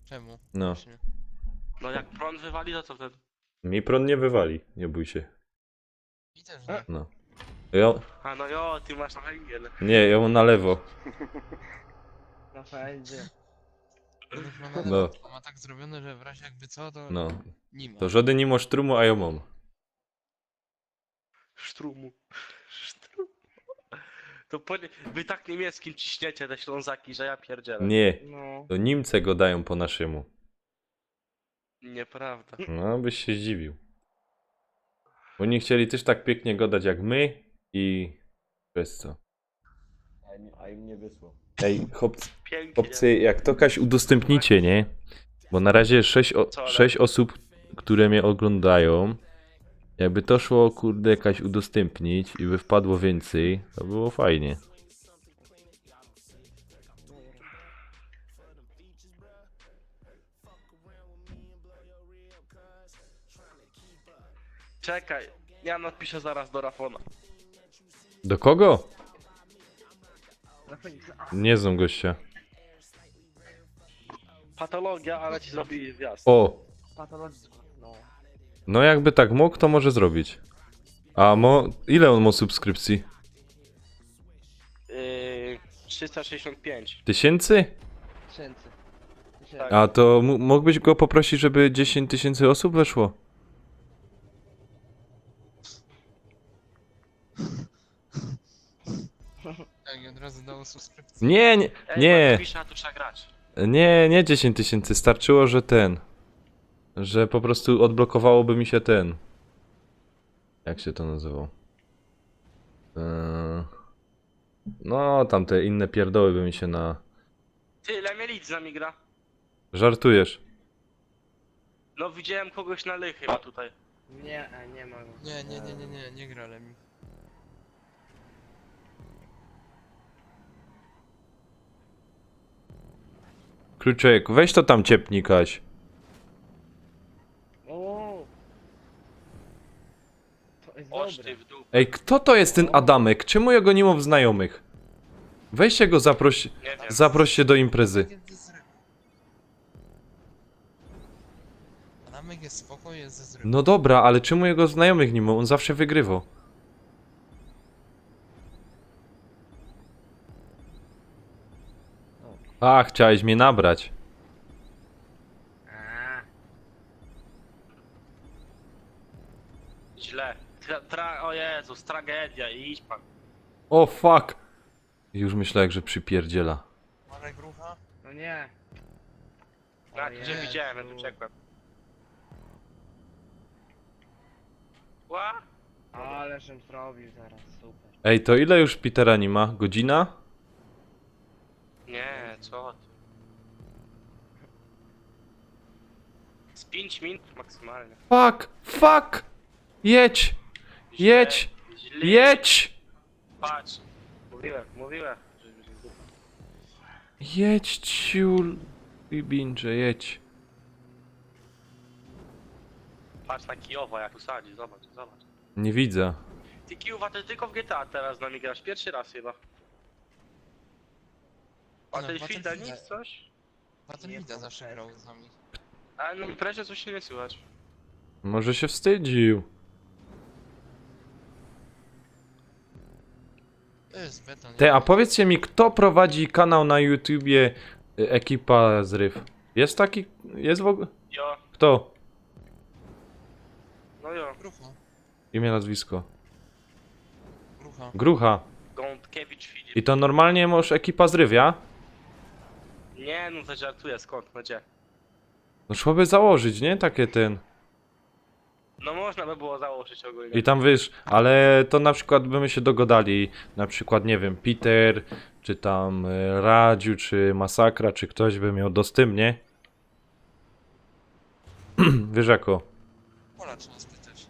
Czemu? No. Właśnie. No jak prąd wywali, to co wtedy? Mi prąd nie wywali, nie bój się. I też nie. No. Ja, A no jo, ty masz na węgiel. nie, ja mam na lewo. Na fejdzie. No. Ma tak zrobione, że w razie jakby co, to No. nie ma. To żaden nie ma sztrumu, a ja mam. Sztrumu. Sztrumu. To wy tak niemieckim ciśniecie te Ślązaki, że ja pierdzielę. Nie, No. to Niemcy go dają po naszemu. Nieprawda. No, byś się zdziwił. Oni chcieli też tak pięknie gadać jak my i... Przez co? A im nie wyszło. Ej, Pięknie. chłopcy, jak to kaś udostępnicie, nie? Bo na razie 6 osób, które mnie oglądają. Jakby to szło, kurde, jakaś udostępnić i by wpadło więcej, to było fajnie. Czekaj, ja napiszę zaraz do Rafona. Do kogo? Rafonik, Nie znam gościa. Patologia, ale ci zrobili wjazd. O! patologiczna. No. No jakby tak mógł, to może zrobić. A ile on ma subskrypcji? 365. Tysięcy? Tysięcy. Tak. A to mógłbyś go poprosić, żeby 10 000 osób weszło? Tak, i od razu dało subskrypcję. Nie, nie, Ej, nie, Pisze, a tu trzeba grać. nie 10 000, starczyło, że że po prostu odblokowałoby mi się jak się to nazywał? No, tamte inne pierdoły by mi się Ty, ile mieli z nami gra? Żartujesz. No widziałem kogoś na ly chyba tutaj. Nie, nie ma go. Nie gra Lemi. Kluczek, weź to tam ciepnij, Kaś. O! To jest Oż dobre. ty w dół. Ej, kto to jest ten Adamek? Czemu ja go nie mam w znajomych? Weźcie go, Nie wiem. zaproś się do imprezy. Adamek jest spoko, jest ze zrywu. No dobra, ale czemu jego znajomych nie ma? On zawsze wygrywał. A, chciałeś mnie nabrać. A, Źle. O Jezus, tragedia, idź pan. O fuck! Już myślałem, że przypierdziela. Może grucha? no nie. Tak, O gdzie Jezu. widziałem, ja tu uciekłem. Ła? Ale żem zrobił teraz, super. Ej, to ile już Petera nie ma? Godzina? Nie, co ty. Z 5 minut maksymalnie. Fuck! Fuck! Jedź! Jedź! Źle. Jedź! Patrz. Mówiłem. Jedź, ciul i binże, jedź. Patrz na Kijowa, jak tu sadzi, zobacz. Nie widzę. Ty Kijowa, ty tylko w GTA teraz z nami grasz, pierwszy raz chyba. A No, ten Battlefielda. Fielda nic, coś? Battlefielda zawsze grał z nami. A no imprezie coś się nie słychać. Może się wstydził. To jest beton. A powiedzcie mi, kto prowadzi kanał na YouTubie Ekipa Zryw? Jest taki? Jest w ogóle? Jo, Kto? no jo. Grucha. Imię, nazwisko. Grucha. Grucha. Gądkiewicz Filip. I to normalnie masz Ekipa Zryw, ja? Nie, no to żartuję, skąd, no gdzie? No trzeba by założyć, nie? Takie No można by było założyć ogólnie. I tam wiesz, ale to na przykład byśmy się dogadali, na przykład, nie wiem, Peter, czy tam Radziu, czy Masakra, czy ktoś by miał dostęp, nie? Wiesz jako. Pola trzeba spytać.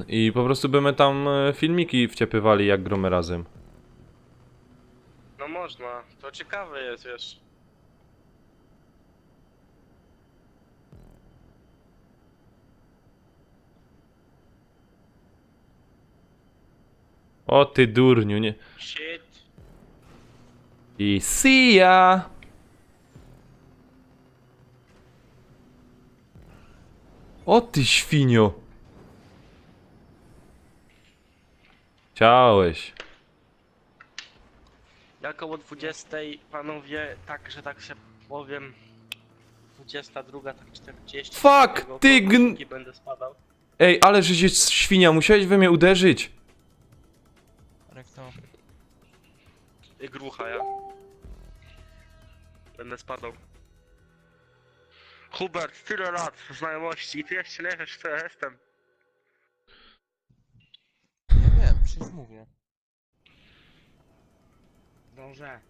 I po prostu byśmy tam filmiki wciepywali, jak gromy razem. No można, to ciekawe jest, wiesz. O ty durniu, nie? Shit. I see ya! O ty świnio! Chciałeś. Ja koło 20, panowie, tak, że tak się powiem, 22, tak 40. Fuck, tego ty koło gn- godzinki będę spadał. Ej, ale że jest świnia, musiałeś we mnie uderzyć. Rekto. Grucha ja. Będę spadał. Hubert, tyle lat znajomości i ty jeszcze nie wiesz, co ja jestem. Nie wiem, przecież mówię. Dążę.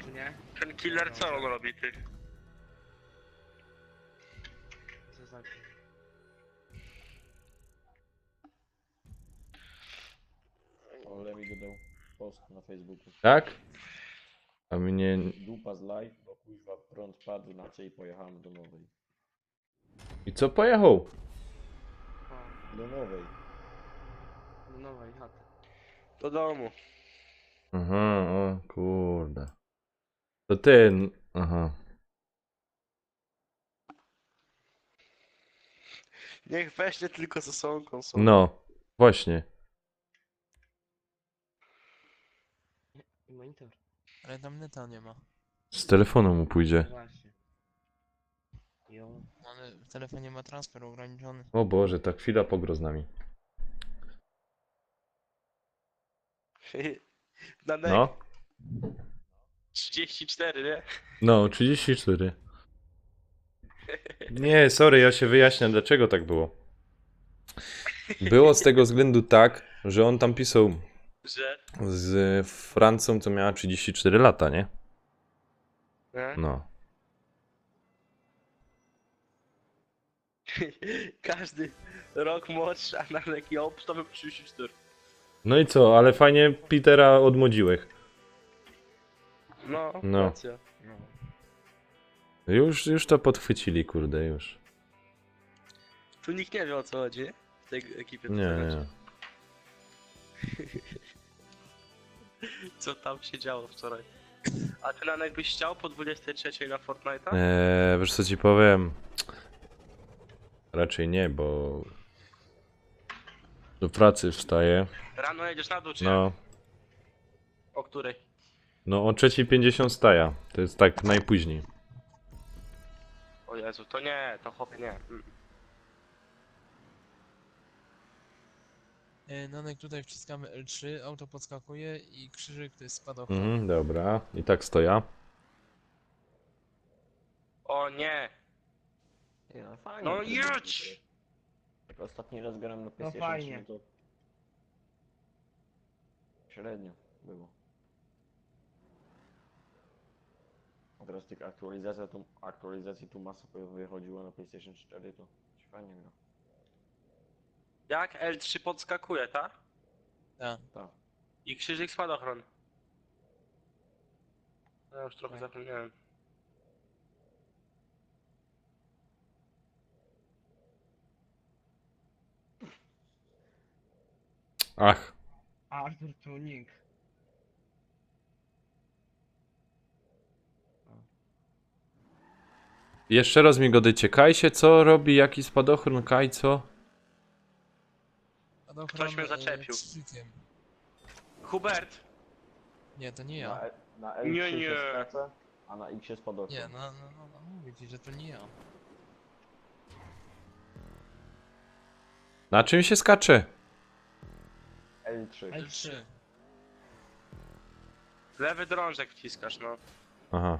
Czy nie? Ten killer co on robi, ty? Co za... Ole mi dodał post na Facebooku. Tak? A mnie... Dupa z live, bo kuźwa prąd padł na cie i pojechałem do nowej. I co pojechał? Do nowej. Do nowej chaty. Do domu. Aha, o kurde. To ten... Aha. Niech weźmie tylko ze sobą konsolę. No, właśnie. I monitor. Ale tam neta nie ma. Z telefonu mu pójdzie. Właśnie. Jo. Ale w telefonie ma transfer ograniczony. O Boże, ta chwila pogro z nami. Danek, No. 34, nie? No, 34. Nie, sorry, ja się wyjaśniam, dlaczego tak było. Było z tego względu tak, że on tam pisał Że? z Francją, co miała 34 lata, nie? Nie? No. Każdy rok młodszy, a na leki ops to był 34. No i co, ale fajnie Petera odmłodziłeś. No, No. racja. No. Już to podchwycili, kurde, już. Tu nikt nie wie o co chodzi, nie? W tej ekipie. Nie, nie. Co tam się działo wczoraj? A ty Nanek byś chciał po 23 na Fortnite'a? Wiesz co ci powiem? Raczej nie, bo do pracy wstaję. Rano jedziesz na dół, czy nie? No, O której? no o 3:50 wstaję. To jest tak najpóźniej. O Jezu, to nie, to chłopie nie. Nanek, tutaj wciskamy L3, auto podskakuje i krzyżyk to jest spadochron. Mhm, dobra. I tak stoję. O nie! Nie, no fajnie. No to jedź! Jak ostatni raz grałem na No PlayStation fajnie. 3, to średnio było. A teraz tych aktualizacji tu masa wychodziła na PlayStation 4, to się fajnie gra. Jak L3 podskakuje, tak? Tak. Tak. I krzyżyk spadochron. Ja już trochę zapomniałem. Ach, Arthur Tuning. jeszcze raz mi go dociekajcie, co robi, jaki spadochron, kaj, co? Spadochron, Ktoś mnie zaczepił. krzyżykiem. Hubert! Nie, to nie ja. Na L3 Nie, nie. się skacze, a na X jest padochron. Nie, no, mówię ci, że to nie ja. Na czym się skacze? L3. L3. Lewy drążek wciskasz, no. Aha.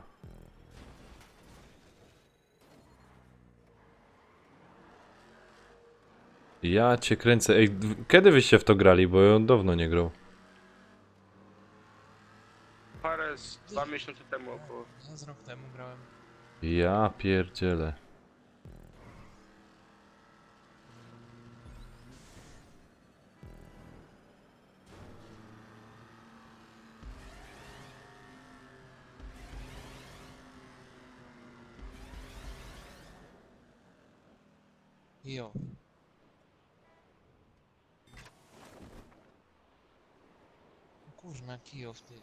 Ja cię kręcę. Ej, kiedy wyście w to grali? Bo ja dawno nie grał. Parę z 2 miesiące temu około. Ja z rok temu grałem. Ja pierdzielę. Jo. Kurna, Kijów, ty.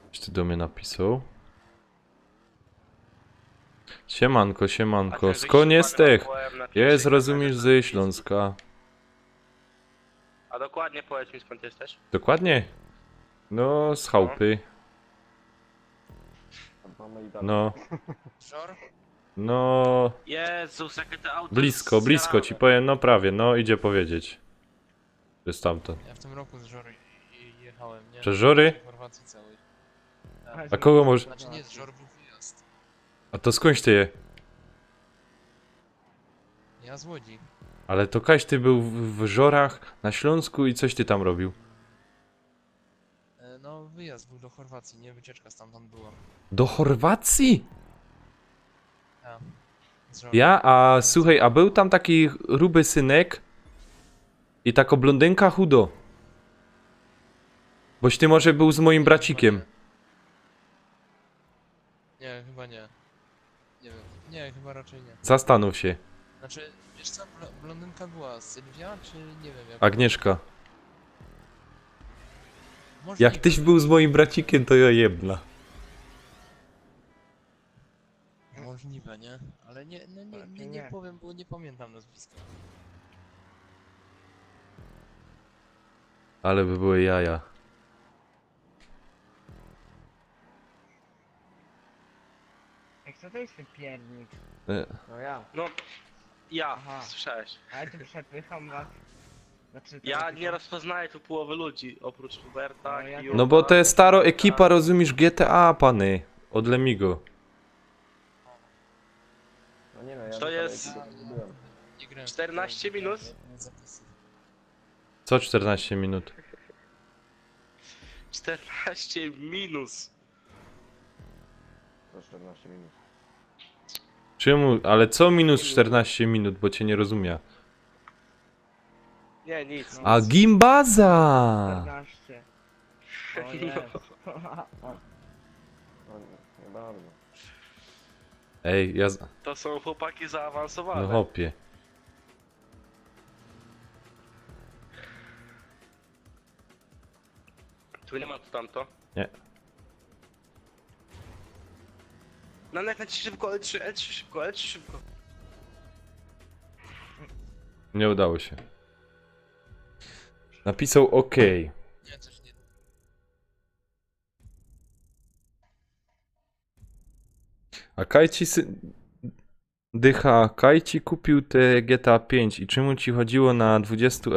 Ktoś ty do mnie napisał. Siemanko, A siemanko. ten Skąd wyścig jesteś? byłem na Jest, pierwszej rozumiesz, kamerze. ze Śląska. A dokładnie powiedz mi skąd jesteś? Dokładnie? No, z chałupy. Mamy i dalej. No, Żor? no... Jezus, jakie te auto Blisko, blisko ci powiem, no prawie, no idzie powiedzieć. To jest tamto. Ja w tym roku z Żor jechałem, nie? Przez Żory? W Chorwacji całej. A kogo może... Znaczy nie, z Żor był wyjazd. A to skądś ty je? Ja z Łodzi. Ale to Kaś ty był w Żorach na Śląsku i coś ty tam robił. No wyjazd był do Chorwacji, nie? Wycieczka stamtąd była. Do Chorwacji? Ja. Z Żor. Ja? A słuchaj, a był tam taki ruby synek i taka blondynka chudo. Boś ty może był z moim bracikiem. Nie, chyba nie. Nie wiem. Nie, chyba raczej nie. Zastanów się. Znaczy, wiesz co, blondynka była Sylwia, czy nie wiem jak... Agnieszka. Możliwe. Jak tyś był z moim bracikiem, to ja jebna. Możliwe, nie? Ale nie, no nie powiem, bo nie pamiętam nazwiska. Ale by były jaja. Jak co to jest ten piernik? No ja. No, ja, Aha. słyszałeś. Ale tu przepycham was. Znaczy, to Ja tylko- nie rozpoznaję tu połowy ludzi, oprócz Huberta, No, ja Kiuba. No bo to jest staro ekipa, rozumiesz, GTA, pany. Od Lemigo. No nie no, ja To do jest- kolejki byłem. Nie grałem w 14 te- minut? zapisy. Co 14 minut? 14 minus. To 14 minut. Czemu? Ale co minus 14 minut, bo cię nie rozumie. Nie, nic. A Gimbaza! 14. O Jezu. No nie bardzo. Ej, ja... To są chłopaki zaawansowane. No hopie. Tu nie ma tu tamto. Nie. No leci szybko, L3, L3 szybko, L3 szybko. Nie udało się. Napisał OK. Nie, też nie. A Kajci Dycha, Kajci kupił te GTA 5 i czemu ci chodziło na 20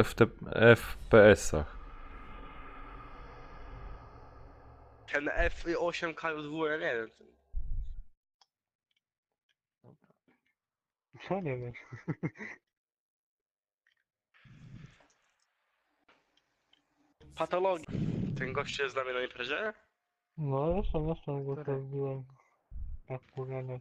FPS-ach? Ten F8 KW, ja nie wiem. Co nie wiem. Patologii. Ten gościu jest z nami na imprezie? No jestem, bo to byłem tak powiedziane.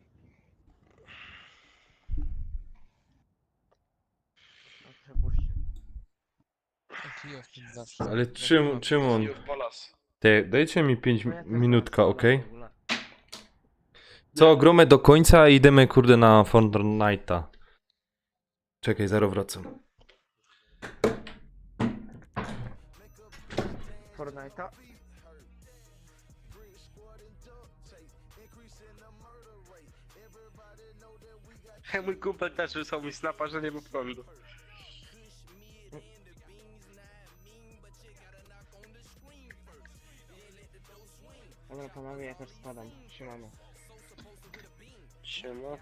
Kijów zawsze. Ale czym on... Kijów Polas. Dajcie mi 5 minutka, ok? Co, gromę do końca i idziemy kurde na Fortnite'a. Czekaj, zaraz wracam. Fortnite'a? Mój kumpel też wysłał mi snapa, że nie ma prądu. Dobra panowie, ja też spadam. Siemano. Siema.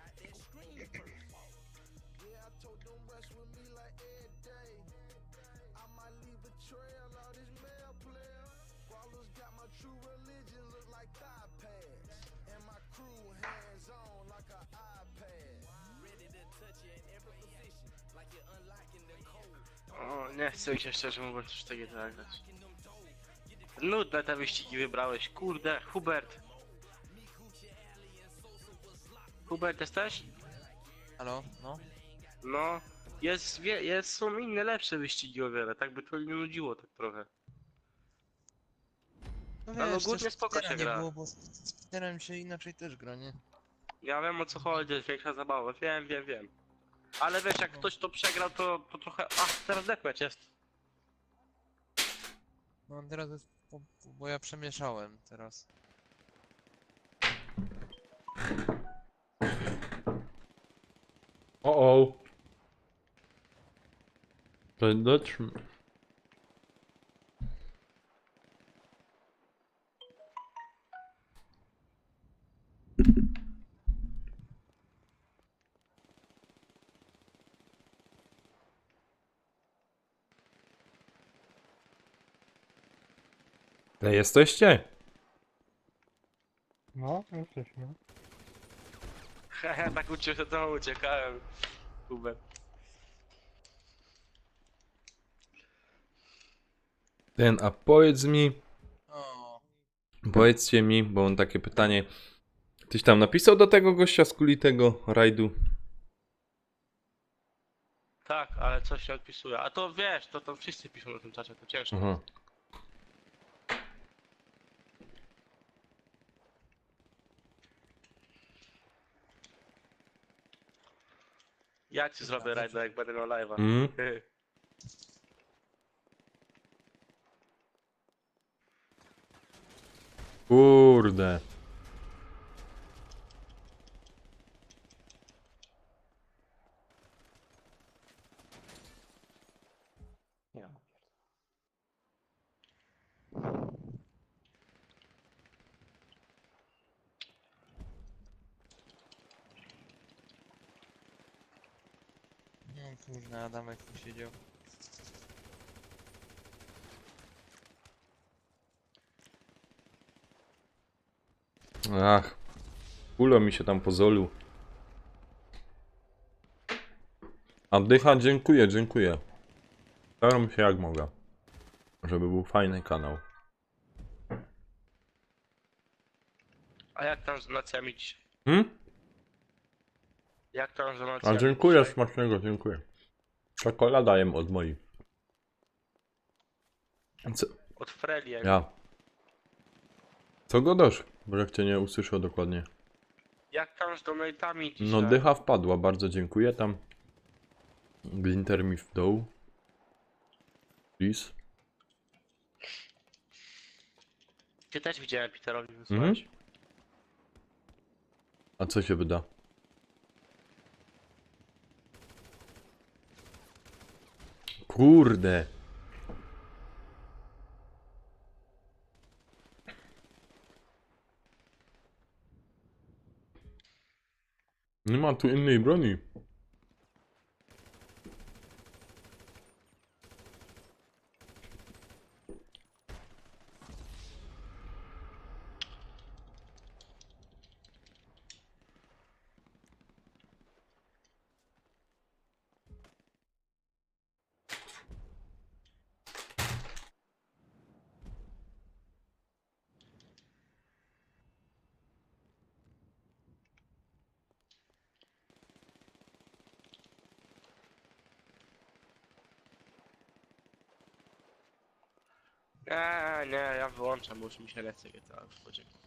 O, nie chcę mi się szczerze mówiąc już takie grać. Nudne te wyścigi wybrałeś, kurde, Hubert. Hubert, jesteś? Halo? No? No, są inne lepsze wyścigi o wiele, tak by to nie nudziło tak trochę. No Ale wiesz, ogólnie też spoko Spitera się nie gra. było, bo z Spiterem się inaczej też gra, nie? Ja wiem o co chodzi, jest większa zabawa, wiem. Ale wiesz, jak ktoś to przegrał, to trochę... A, teraz deathmatch jest. No teraz jest, bo ja przemieszałem teraz. O. To dotrzyma. Jesteście? No, jesteśmy. Hehe, tak uciekałem. Hubert. A powiedz mi, O, powiedzcie mi, bo mam takie pytanie. Ktoś tam napisał do tego gościa z kulitego rajdu? Tak, ale coś się odpisuje. A to wiesz, to wszyscy piszą na tym czacie, to ciężko. Aha. Ja ci zrobię rajda, jak będę miał live'a. Mm. Kurde. Ja. no kurde, Adamek tu siedział. Ach. Ulo mi się tam pozolił. A dycha, dziękuję. Staram się jak mogę. Żeby był fajny kanał. A jak tam z donacjami dzisiaj? Jak tam z A donacjami dziękuję, dzisiaj? smacznego, dziękuję. Czekolada jem od mojej. Co? Od Freli. Ja. Co godasz? Bo jak cię nie usłyszę dokładnie. Jak tam z donatami dzisiaj? No dycha wpadła, bardzo dziękuję tam. Glinter mi w dół. Please. Cię też widziałem Peterowi wysłać. A co się wyda? Kurde. Nie ma tu innej broni. Nie, ja wyłączam, bo już mi się lecę GTA już podziękuję.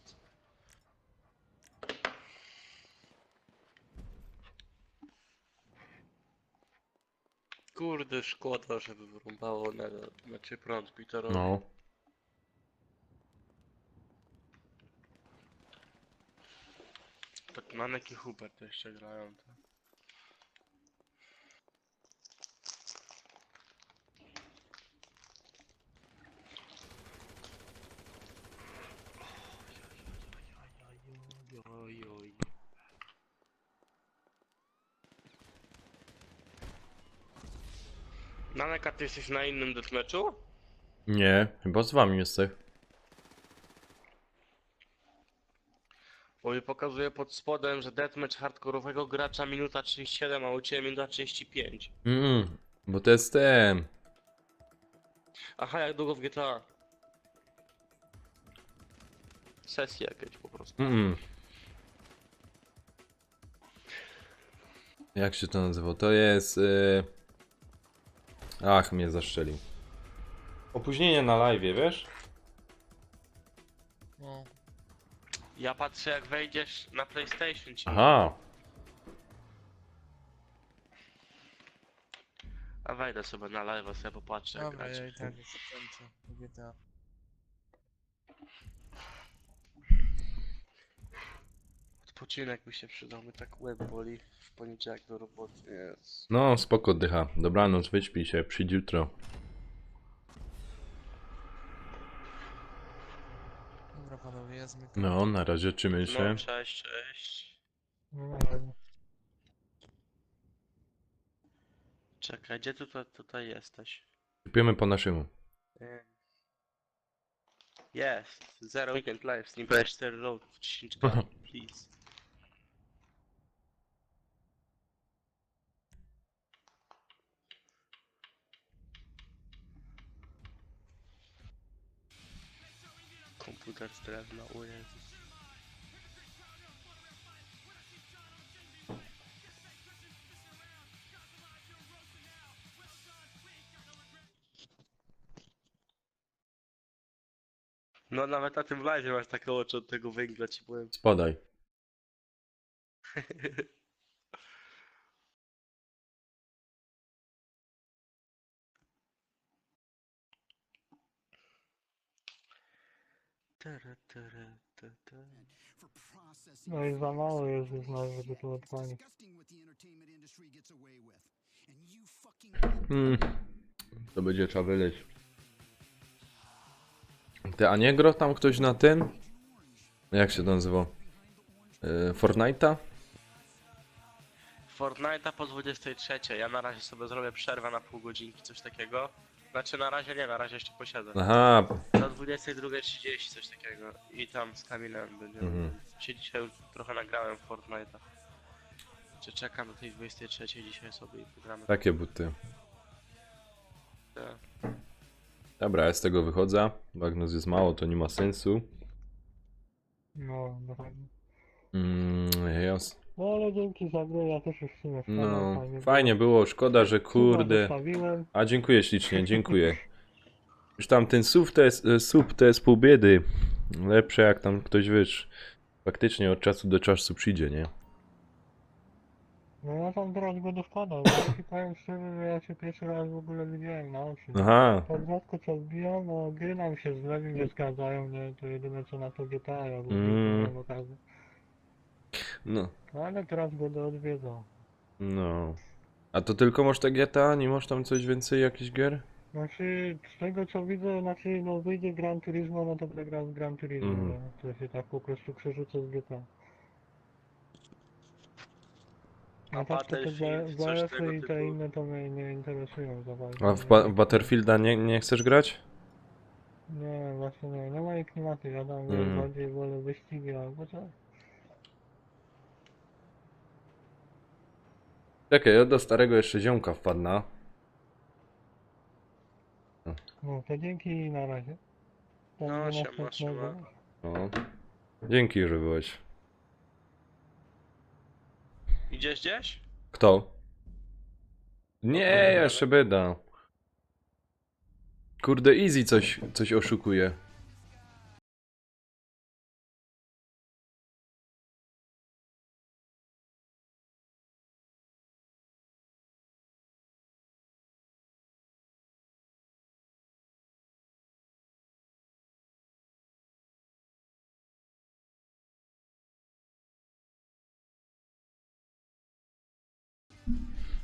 Kurde, szkoda, żeby wyrąbało na prąd Peterowi. No. Tak Nanek i Hubert jeszcze grają. To. Oj. Nanek, a ty jesteś na innym deathmatchu? Nie, chyba z wami jesteś. Bo mi pokazuje pod spodem, że deathmatch hardkorowego gracza minuta 37, a u ciebie minuta 35. Bo to jest ten. Aha, jak długo w GTA? Sesje jakieś po prostu. Jak się to nazywa? To jest... Ach, mnie zaszczelił. Opóźnienie na live, wiesz? No. Ja patrzę jak wejdziesz na PlayStation ci. Aha. A wejdę sobie na live, sobie popatrzę jak Dobra, gracie. ja i tak już kończę GTA. Odpoczynek by się przydał, mi tak łeb boli w poniedziałek do roboty. Jezu. No, spoko dycha. Dobranoc, wyśpij się, przyjdź jutro. Dobra panowie, ja zmykam. No, na razie trzymaj się. No, cześć, cześć. No, Czekaj, gdzie ty tutaj jesteś? Kupiemy po naszemu. Jest, Zero Weekend Live, Sniper 4 Road, 10 please. Komputer z drewna, o Jezus. No nawet na tym live masz takie oczy od tego węgla, ci powiem. Spadaj. No i za mało jest już nawet, żeby to odpalić. To będzie trzeba wyleć. Ty, a nie gra tam ktoś na tym? Jak się to nazywa? Fortnite'a? Fortnite'a po 23. Ja na razie sobie zrobię przerwę na pół godzinki, coś takiego. Znaczy na razie nie, na razie jeszcze posiedzę. Aha. Do 22:30 coś takiego. I tam z Kamilem będziemy. Mhm. Się dzisiaj już trochę nagrałem w Fortnite'a. Czy czekam do tej 23 dzisiaj sobie i pogramy. Takie buty. Tak. Dobra, ja z tego wychodzę. Magnus jest mało, to nie ma sensu. No, dokładnie. Jas. No ale dzięki za grę, ja też już w sumie No, fajnie fajnie było, szkoda, że kurde. zostawiłem. A dziękuję ślicznie, dziękuję. Już tam ten sub to jest pół biedy. Lepsze jak tam ktoś wiesz. Faktycznie od czasu do czasu przyjdzie, nie? No ja tam teraz będę wpadał, bo ci powiem szczerze, że ja się pierwszy raz w ogóle widziałem na oczy. Aha. Tak rzadko co wbijam, bo gry nam się z lewym nie zgadzają, nie? To jedyne co na to GTA, ja Mm. okazję. No. No ale teraz będę odwiedzał. No. A to tylko masz te GTA? Nie masz tam coś więcej, jakichś gier? Znaczy, z tego co widzę, znaczy no wyjdzie Gran Turismo, no to będę grał z Gran Turismo, Mhm. no. To się tak po prostu przerzucę z GTA. A tak to te Battlefield, coś BF-y tego i te typu. inne to mnie nie interesują za bardzo. A w Battlefielda nie chcesz grać? Nie, właśnie nie, nie moje klimaty, ja tam Mhm. bardziej wolę wyścigi albo co? Czekaj, ja do starego jeszcze ziomka wpadna. No to dzięki i na razie. To No, do siema, następnego. siema. No. Dzięki, że byłeś. Idziesz gdzieś? Kto? Nie, jeszcze będę. Kurde, Easy coś oszukuje.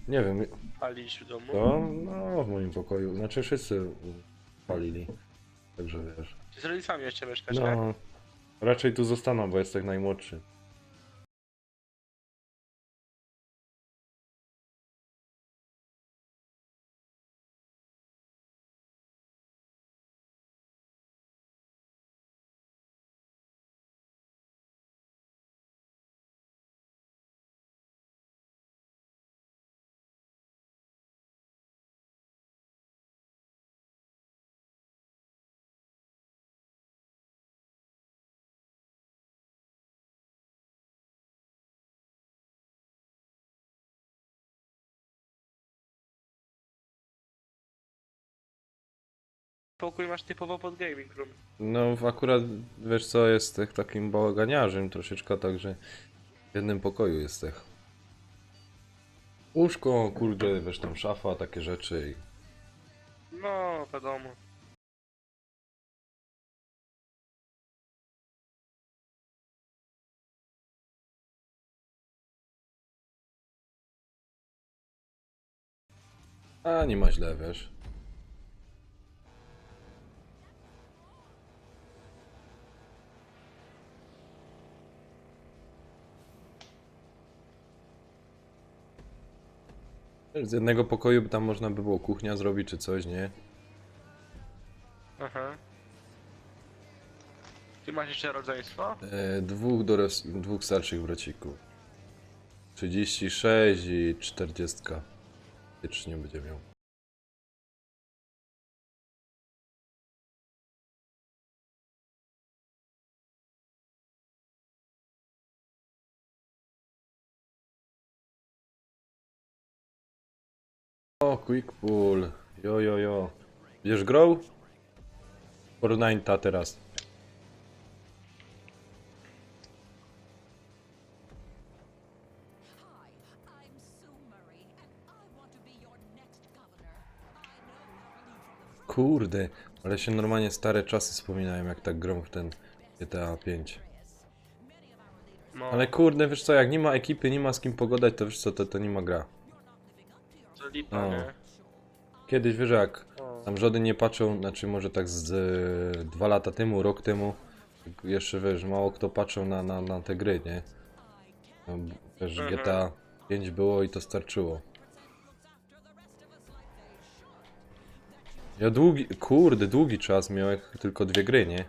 Nie wiem, Palić w domu? to no w moim pokoju. Znaczy wszyscy palili. Także wiesz. Ty z rodzicami jeszcze mieszkasz, nie? No, raczej tu zostaną, bo jestem najmłodszy. Pokój masz typowo pod gaming room. No akurat wiesz co, jest takim bałaganiarzem troszeczkę, także w jednym pokoju jest tych. Łóżko, kurde, wiesz tam szafa, takie rzeczy. No, wiadomo. A nie ma źle, wiesz. Z jednego pokoju by tam można by było kuchnia zrobić czy coś, nie? Aha. Ty masz jeszcze rodzeństwo? Dwóch starszych bracików. 36 i 40. Wiecznie będzie miał. O, quick pull. Jo, jo, jo. Bierz grow? Fortnite'a teraz. Hi, I'm Sue Murray, and I want to be your next governor. I know you'll lead from the front. Kurde, ale się normalnie stare czasy wspominają, jak tak grą w ten GTA 5. No, Ale kurde, wiesz co, jak nie ma ekipy, nie ma z kim pogadać, to wiesz co, to nie ma gra. to lipa, No. nie? Kiedyś, wiesz jak, O. tam żody nie patrzą, znaczy może tak z 2 lata temu, rok temu, tak jeszcze wiesz, mało kto patrzył na te gry, nie? No, wiesz, Mhm. GTA 5 było i to starczyło. Ja długi czas miałem tylko 2 gry, nie?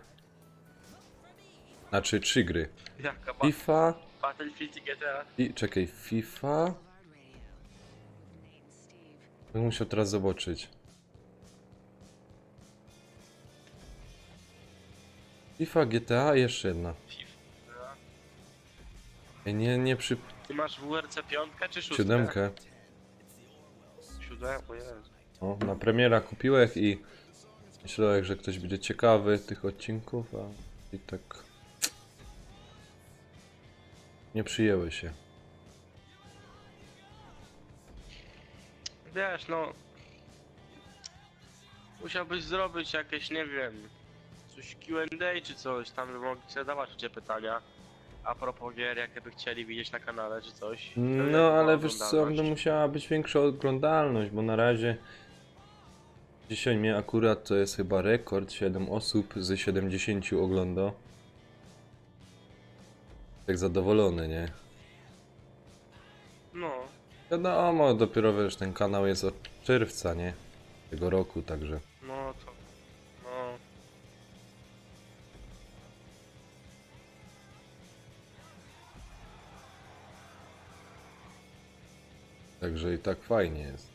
Znaczy 3 gry. Jaka FIFA Battlefield i GTA? i czekaj, FIFA. Bym musiał teraz zobaczyć. FIFA, GTA i jeszcze jedna. Ej, nie przy Ty masz WRC 5 czy 6? 7. 7, o Jezu. O, na premiera kupiłem i myślałem, że ktoś będzie ciekawy tych odcinków, a i tak nie przyjęły się. Wiesz, no... Musiałbyś zrobić jakieś, nie wiem... Coś Q&A czy coś, tam by mogli sobie zadawać ludzie pytania. A propos gier, jakie by chcieli widzieć na kanale czy coś. No, ale wiesz co, to musiała być większa oglądalność, bo na razie dzisiaj mnie akurat to jest chyba rekord, 7 osób z 70 ogląda. Tak zadowolony, nie? No, Wiadomo, dopiero wiesz, ten kanał jest od czerwca, nie? Tego roku, także. no to... No... Także i tak fajnie jest.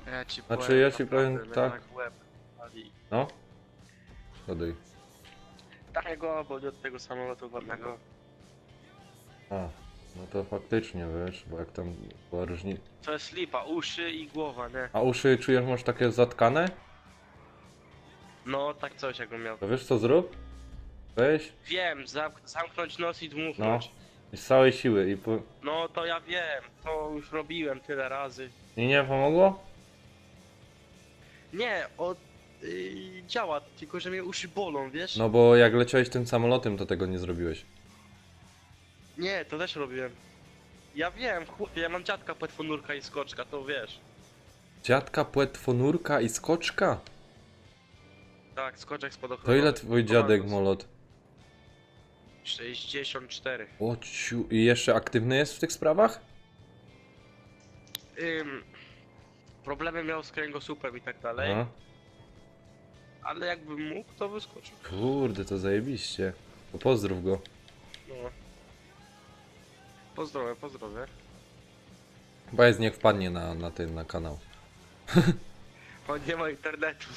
Ja ci Znaczy, ja ci powiem naprawdę, tak. jak łeb pali. No? Szkoduj. Takiego, bo nie od tego samolotu ładnego. A, no to faktycznie, wiesz, bo jak tam była różnica. To jest lipa, uszy i głowa, nie? A uszy czujesz, masz takie zatkane? No, tak coś jakbym miał. To wiesz co zrób? Weź, Wiem, zamknąć nos i no, dmuchnąć. i z całej siły i po... No to ja wiem, to już robiłem tyle razy. I nie pomogło? Nie, działa, tylko że mnie uszy bolą, wiesz? No bo jak leciałeś tym samolotem, to tego nie zrobiłeś. Nie, to też robiłem. Ja wiem, chłopie, ja mam dziadka płetwonurka i skoczka, to wiesz. Dziadka, płetwonurka i skoczka? Tak, skoczek spadochronowy. To ile twój dziadek Komandos. molot? 64. O ciu, i jeszcze aktywny jest w tych sprawach? Problemy miał z kręgosłupem i tak dalej, Aha. ale jakbym mógł, to wyskoczył. Kurde, to zajebiście. To pozdrów go. No. Pozdrowię, pozdrowię. Chyba niech wpadnie na kanał. On nie ma internetu.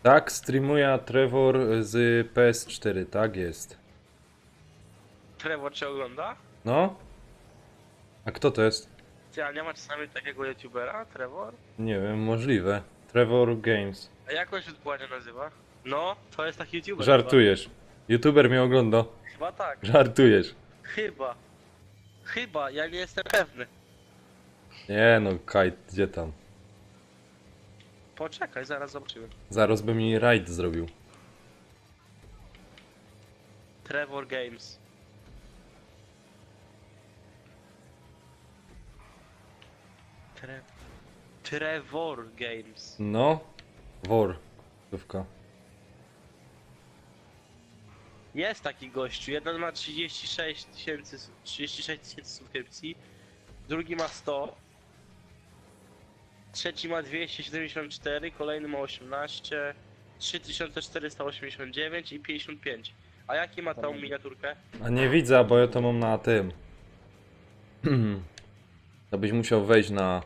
Tak, streamuje Trevor z PS4, tak jest. Trevor cię ogląda? No? A kto to jest? Ty, a nie ma czasami takiego youtubera, Trevor? Nie wiem, możliwe. Trevor Games. A jak on się dokładnie nazywa? No, to jest taki youtuber. Żartujesz. YouTuber mnie ogląda. Chyba tak. Żartujesz. Chyba. Chyba, ja nie jestem pewny. Nie no, Kite, gdzie tam? Poczekaj, zaraz zobaczymy. Zaraz by mi raid zrobił. Trevor Games. Trevor Games. No. Wor. Słówka. Jest taki gościu. Jeden ma 36 tysięcy subskrypcji, drugi ma 100, trzeci ma 274, kolejny ma 18, 3489 i 55. A jaki ma tą miniaturkę? A nie widzę, bo ja to mam na tym. To byś musiał wejść na...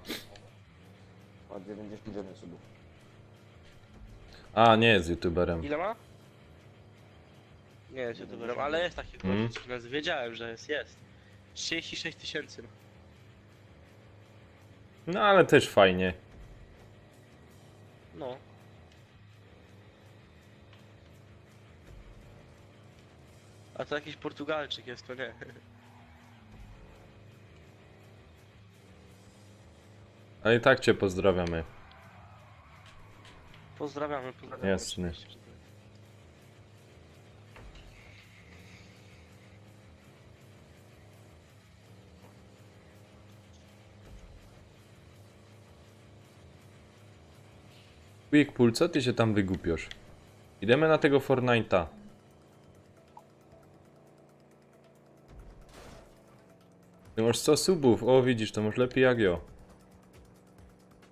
Ma 99 subów. A, nie jest YouTuberem. Ile ma? Nie jest youtuberem, ale jest taki gość. Wiedziałem, że jest. 36 tysięcy. No ale też fajnie. No. A to jakiś Portugalczyk jest, to nie. Ale i tak cię pozdrawiamy. Pozdrawiamy. Jasne. oczywiście, że tak. Quickpool, co ty się tam wygłupiasz? Idziemy na tego Fortnite'a. Ty masz 100 subów, o widzisz, to masz lepiej jak ja.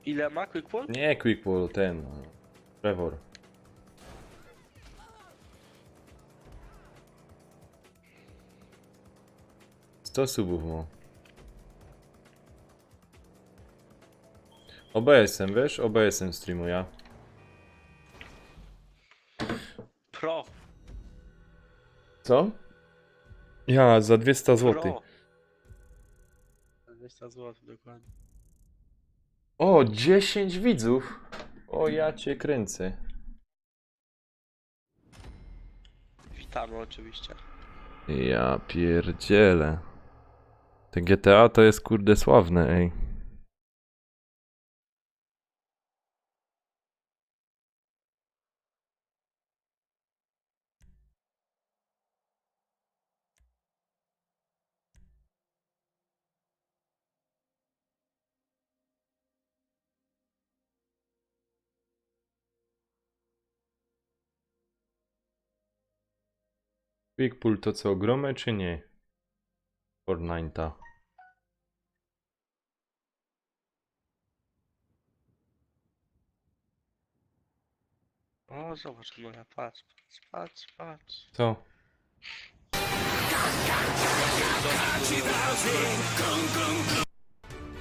Ile ma Quickpool? Nie Quickpool, ten... Trevor. Sto subów ma. OBS-em, wiesz? OBS-em streamuje. Pro. Co? Ja, za 200 zł. Pro. 200 zł, dokładnie. O, 10 widzów! O, ja cię kręcę. Witamy oczywiście. Ja pierdzielę. Te GTA to jest kurde sławne, ej. Quickpool to co, gromy czy nie? Fortnite'a. O, zobacz, moja, patrz. Co?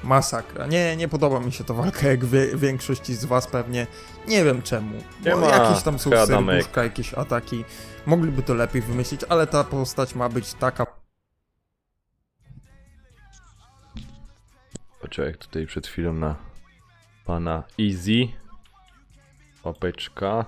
Masakra. Nie podoba mi się ta walka, jak większości z was pewnie. Nie wiem czemu. Bo Nie ma, jakieś tam są Adamek. serduszka, jakieś ataki. Mogliby to lepiej wymyślić, ale ta postać ma być taka. Poczekaj, jak tutaj przed chwilą na pana Easy. Łapeczka.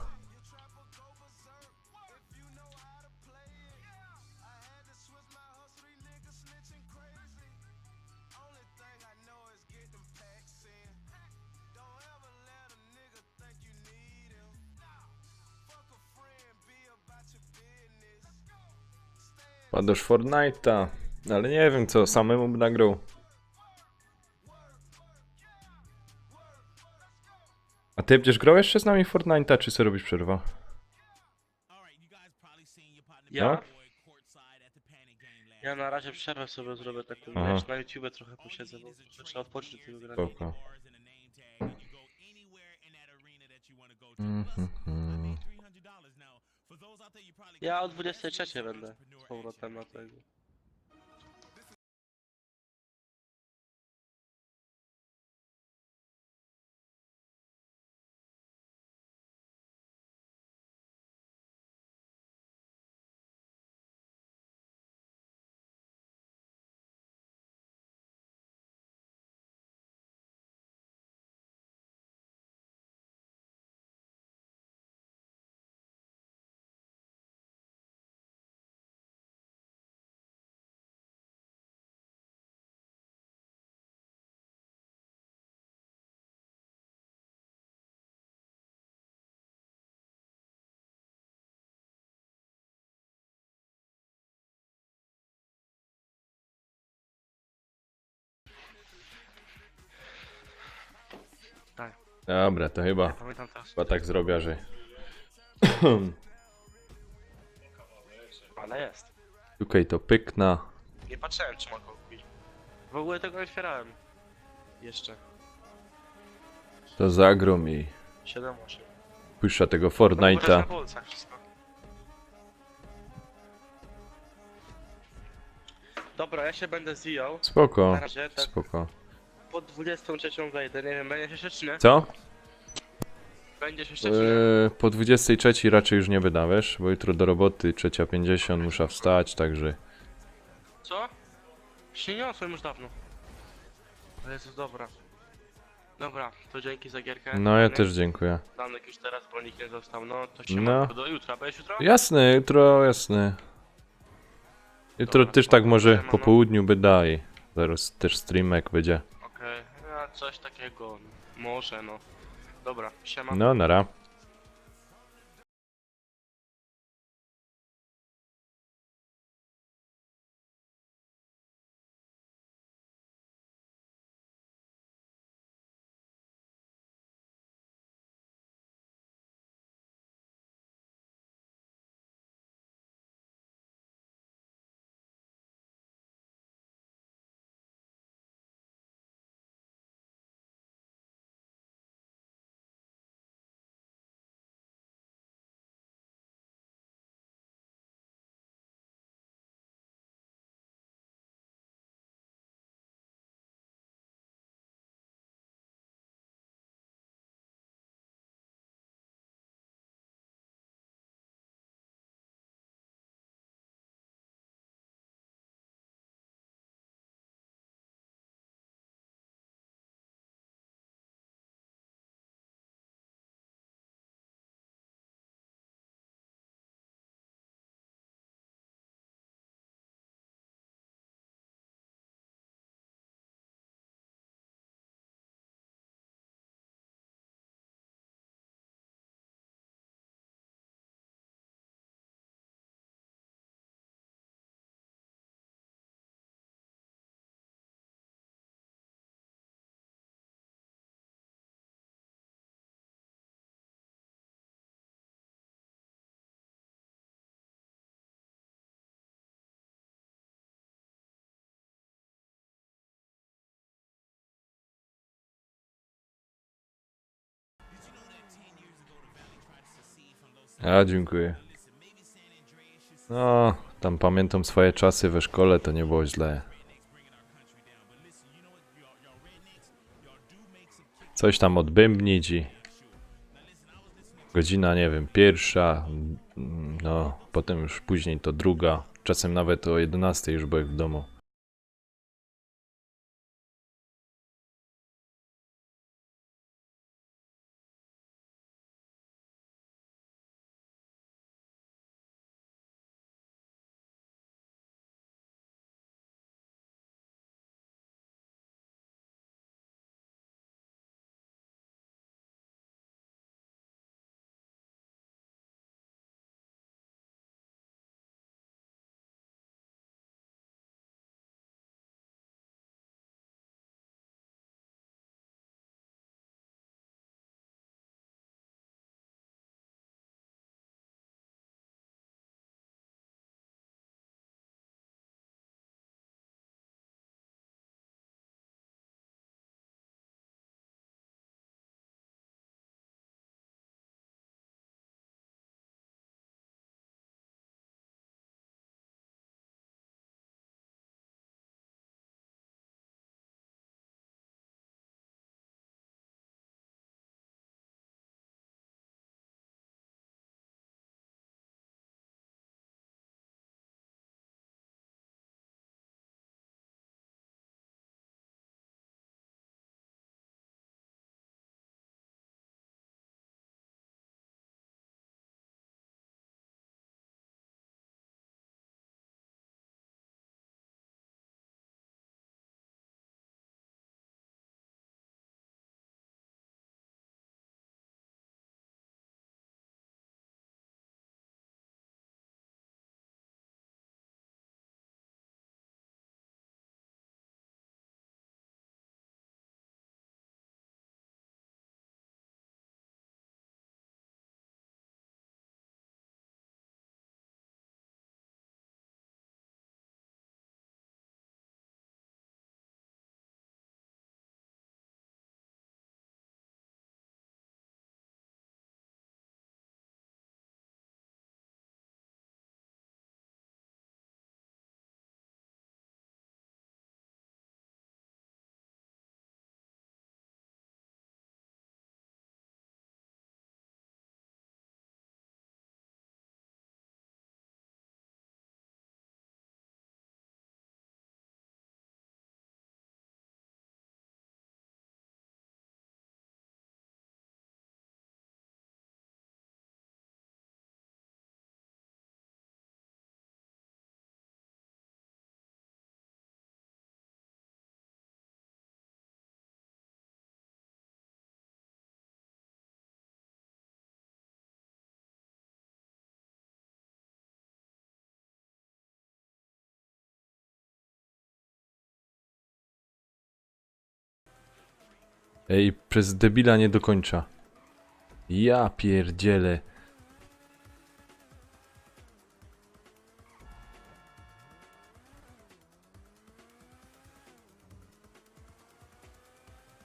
Padasz Fortnite'a, ale nie wiem co, samemu by nagrał. A ty będziesz grał jeszcze z nami w Fortnite'a, czy co robisz przerwa? Ja? No? Ja na razie przerwę sobie zrobię taką, Aha. wiesz, na YouTubie trochę posiedzę, bo trzeba odpocząć od tego grania. Spoko. Ja o 23 będę z powrotem na tego. Dobra, to chyba, Nie pamiętam teraz. chyba tak zrobię, że... Ale jest. Tutaj to pykna. Nie patrzyłem, czy mogę kupić. W ogóle tego nie otwierałem. Jeszcze. To zagrom i 7-8. puszcza tego No, bo też na Fortnite'a. polcach wszystko. Dobra, ja się będę zwijał. Spoko, Na razie, tak. spoko. Po 23 wejdę, nie wiem, będziesz jeszcze czy nie? Co? Będziesz jeszcze czy nie? Po 23 raczej już nie będę, wiesz? Bo jutro do roboty, 3:50 muszę wstać, także... Co? Się nie osłem już dawno. Ale jest dobra. Dobra, to dzięki za gierkę. No ja też dziękuję. Danek już teraz, bo nikt nie został. No to się No. do jutra. Będziesz jutro? Jasne, jutro, jasne. Jutro Dobra, też tak spoko, może siema, po no. południu by daj. Zaraz też streamek będzie. Okej, a coś takiego. Może no. Dobra, siema. No, nara. A, dziękuję. No, tam pamiętam swoje czasy we szkole, to nie było źle. Coś tam odbębnić i... Godzina, nie wiem, pierwsza, no, potem już później to druga. Czasem nawet o 11 już byłem w domu. Ej, przez debila nie dokończa. Ja pierdzielę.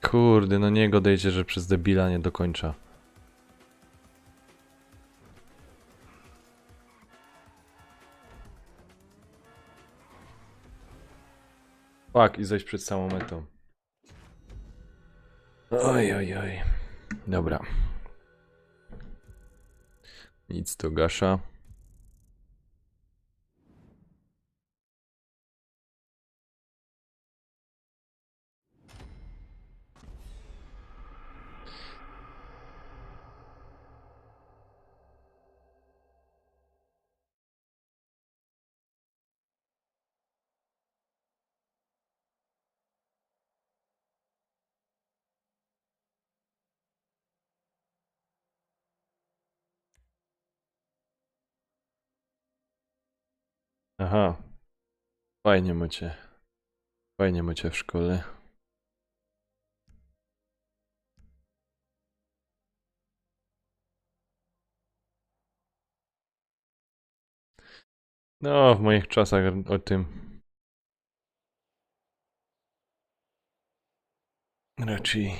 Kurde, no nie godejcie, że przez debila nie dokończa. Fuck, i zejść przed samą metą. Oj, oj, oj. Dobra. Nic to gasza. Aha. Fajnie macie. Fajnie macie w szkole. No, w moich czasach o tym raczej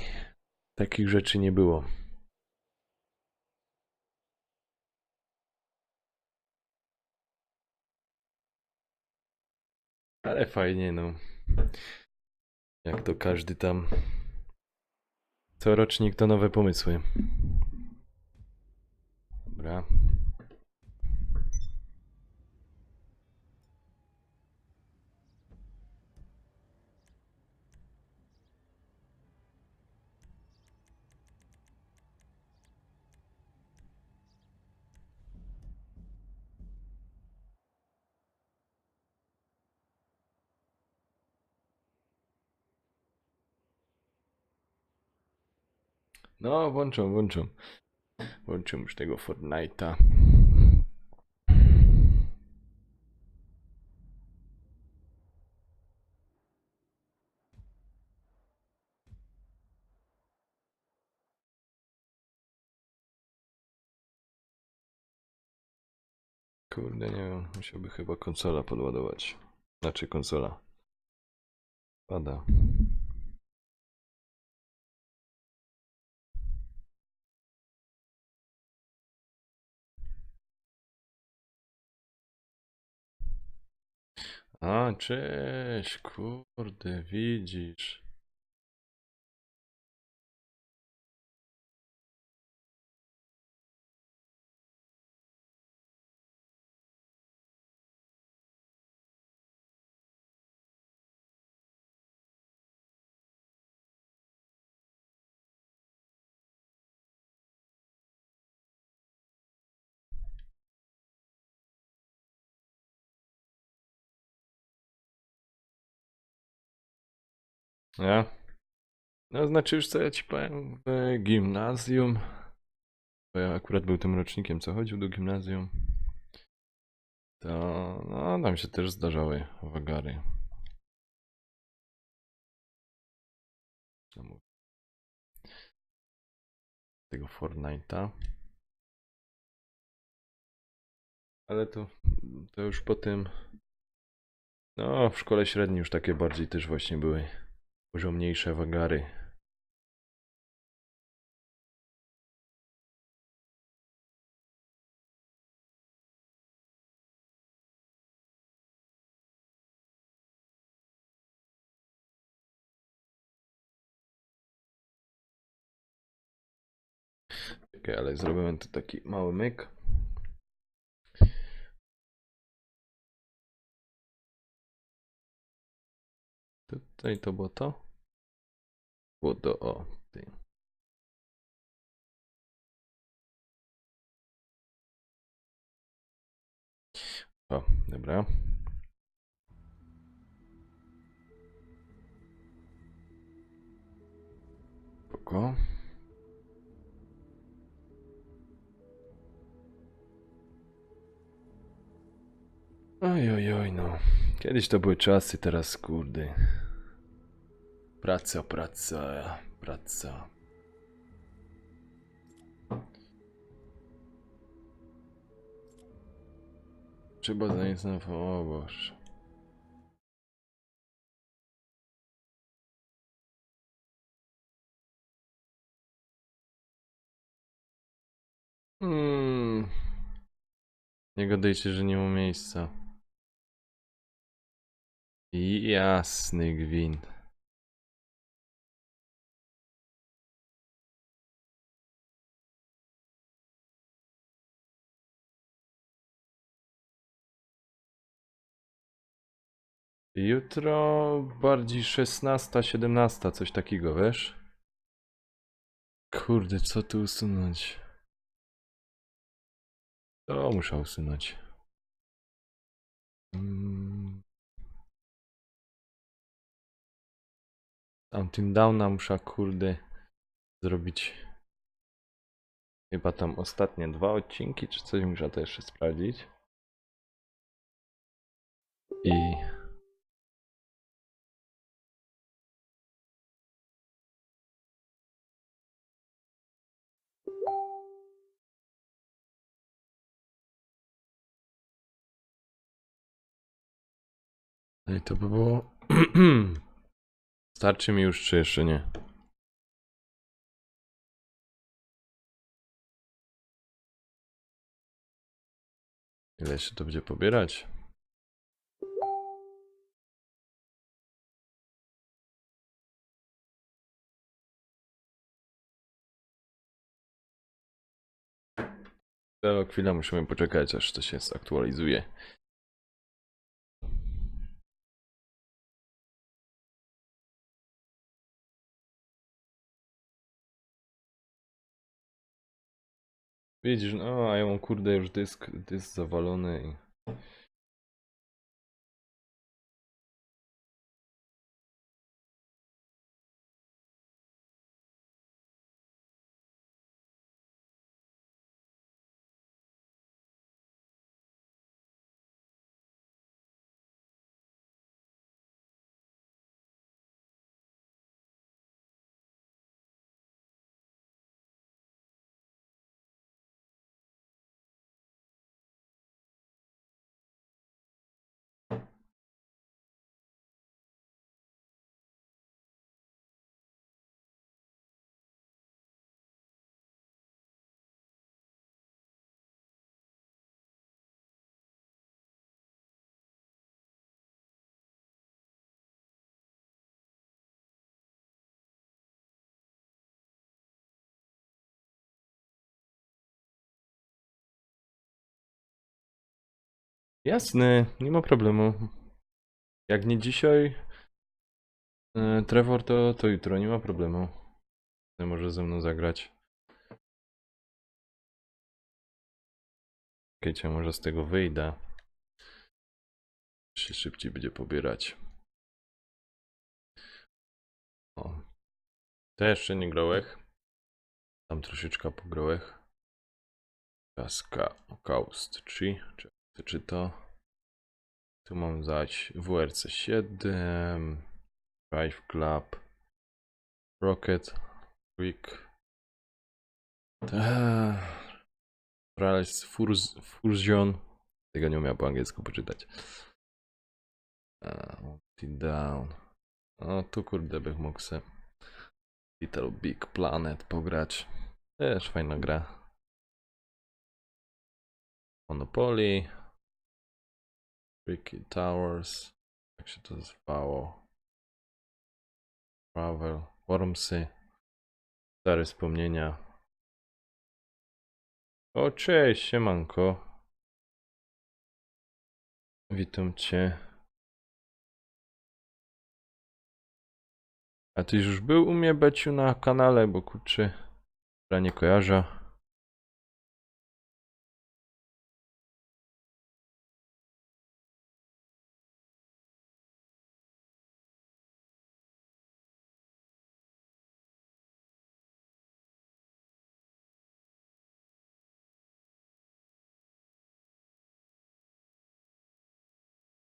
takich rzeczy nie było. Ale fajnie, no. Jak to każdy tam. Co rocznik to nowe pomysły. Dobra. No, włączą. Włączą już tego Fortnite'a. Kurde, nie wiem, musiałby chyba konsola podładować. Znaczy konsola. Pada. A, cześć, kurde, widzisz. Ja? No, znaczy już co ja ci powiem, w gimnazjum, bo ja akurat był tym rocznikiem, co chodził do gimnazjum, to no, nam się też zdarzały wagary. Co mówię? Tego Fortnite'a. Ale to już po tym, no w szkole średniej już takie bardziej też właśnie były poziomniejsze wagary. Okej, ale zrobimy tu taki mały myk. Tutaj to było to? Było to, o, ty. O, dobra. Spoko. Oj, oj, oj, no. Kiedyś to były czasy, teraz kurde. Praca, praca. Trzeba zainstalować. O Boże. Nie gadajcie, że nie ma miejsca. Jasny gwint. Jutro bardziej 16, 17, coś takiego, wiesz? Kurde, co tu usunąć? To muszę usunąć. Tamtym downa muszę, kurde, zrobić. Chyba tam ostatnie 2 odcinki, czy coś muszę to jeszcze sprawdzić. I... No i to by było... Starczy mi już, czy jeszcze nie? Ile się to będzie pobierać? To chwilę musimy poczekać, aż to się zaktualizuje. Widzisz, no a ja mam kurde już dysk zawalony i... Jasne, nie ma problemu. Jak nie dzisiaj, Trevor, to jutro, nie ma problemu. Może ze mną zagrać. Czekajcie, może z tego wyjdę. Się szybciej będzie pobierać. O. To jeszcze nie grałech. Tam troszeczkę pograłech. Kaska, Kaust 3. Czy to? Tu mam zaś WRC 7. Drive Club. Rocket. Quick. Rally Fusion. Tego nie umiał po angielsku poczytać. Down. O, tu kurde bych mógł se Little Big Planet pograć. Też fajna gra. Monopoly. Tricky Towers. Jak się to nazywało? Travel. Wormsy. Stare wspomnienia. O, cześć, siemanko. Witam cię. A ty już był u mnie, Beciu, na kanale, bo kurczę, ja nie kojarzę.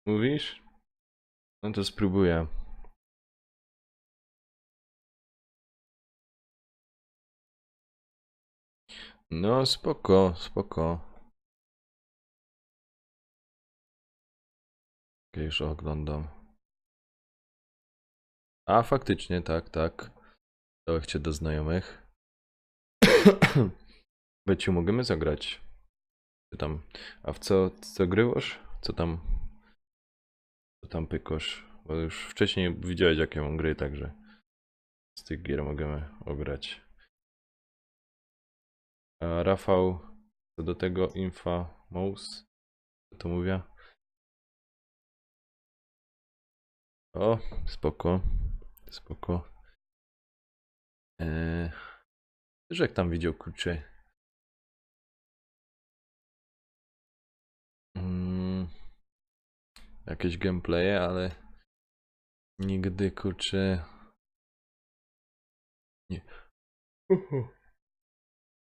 Mówisz? No to spróbuję. No spoko, spoko. Okej, już oglądam. A faktycznie, tak, tak. Dałeś cię do znajomych. Beciu, możemy zagrać. Co tam? A w co grywasz? Co tam pykosz? Bo już wcześniej widziałeś jakie mam gry, także z tych gier możemy ograć. A Rafał, co do tego Infamous, co to mówię? O, spoko, spoko. Że jak tam widział, kurczę. Jakieś gameplaye, ale nigdy, kurczę, nie,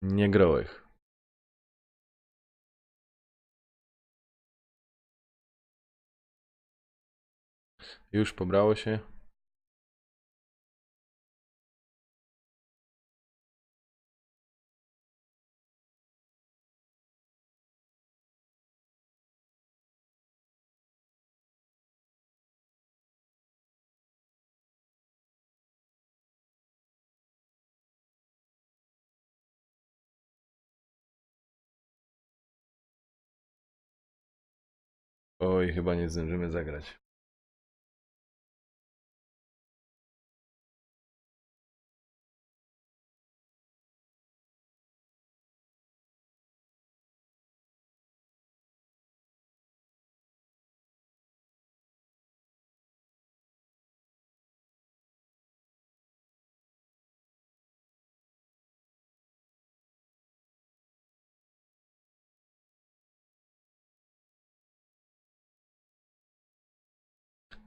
nie grałem. Już pobrało się? Oj, chyba nie zdążymy zagrać.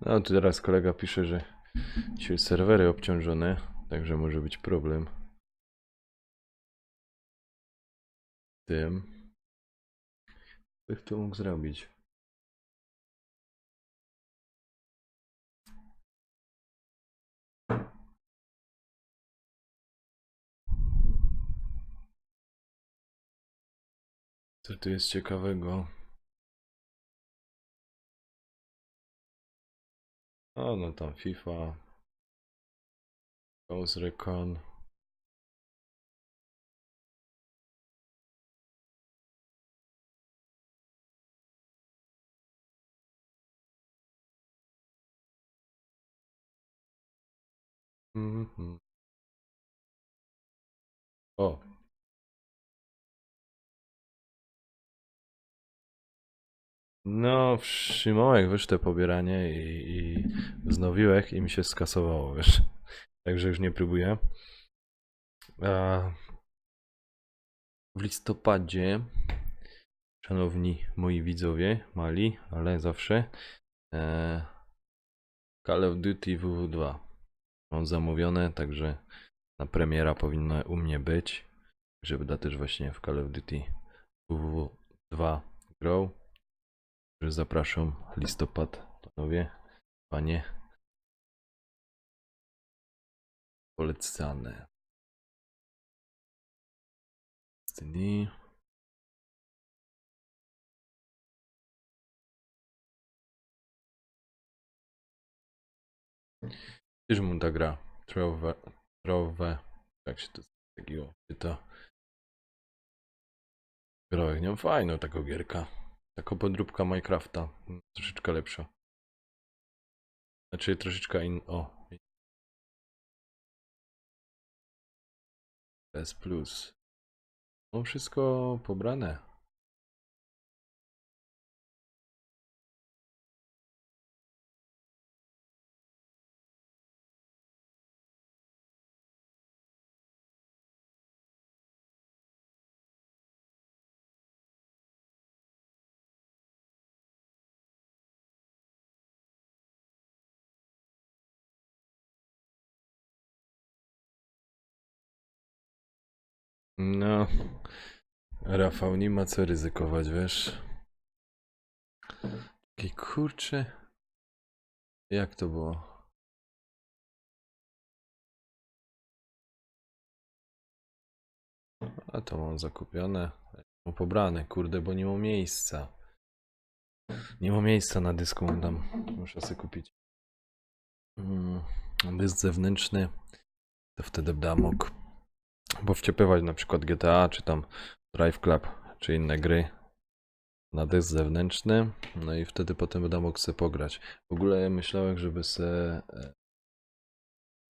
No, tu teraz kolega pisze, że dzisiaj serwery obciążone, także może być problem. Tym. Jak to mógł zrobić? Co tu jest ciekawego? O, no tam FIFA. Ghost Recon. O. No, wstrzymałem, wiesz, te pobieranie i wznowiłem i mi się skasowało, wiesz. Także już nie próbuję. A w listopadzie, szanowni moi widzowie, mali, ale zawsze, Call of Duty WW2 mam zamówione, także na premiera powinna u mnie być, żeby da też właśnie w Call of Duty WW2 grał. Także zapraszam, listopad, panowie, panie, polecane. Destiny. Też mu ta gra. Trove. Jak się to takiego czyta? Grałem nią fajną taką gierka. Taką podróbka Minecrafta. Troszeczkę lepsza. Znaczy troszeczkę O. PS+. No wszystko pobrane. No, Rafał, nie ma co ryzykować, wiesz? Taki kurczę. Jak to było? A to mam zakupione. Mam pobrane, kurde, bo nie ma miejsca. Nie ma miejsca na dysku, tam muszę sobie kupić. Dysk zewnętrzny, to wtedy będę mógł powściepywać na przykład GTA, czy tam Drive Club, czy inne gry na dysk zewnętrzny, no i wtedy potem będę mógł sobie pograć. W ogóle myślałem, żeby sobie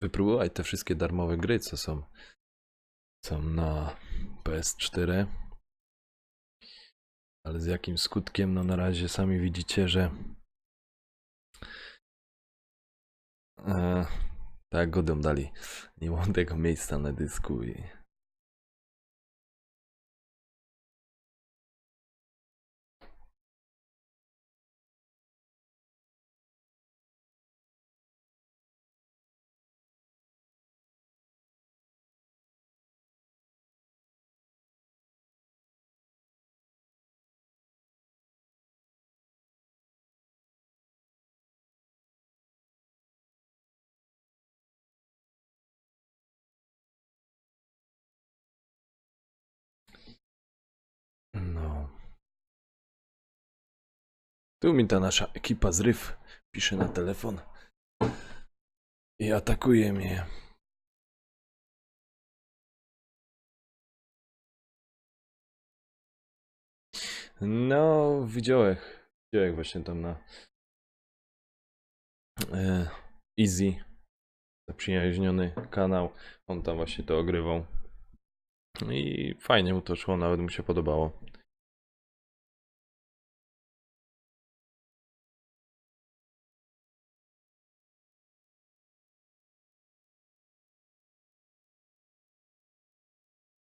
wypróbować te wszystkie darmowe gry, co są na PS4. Ale z jakim skutkiem? No na razie sami widzicie, że tak godem dali. Nie mam tego miejsca na dysku i no. Tu mi ta nasza ekipa z RYF pisze na telefon i atakuje mnie. No, widziałem właśnie tam na Easy, zaprzyjaźniony kanał, on tam właśnie to ogrywał i fajnie mu to szło, nawet mu się podobało.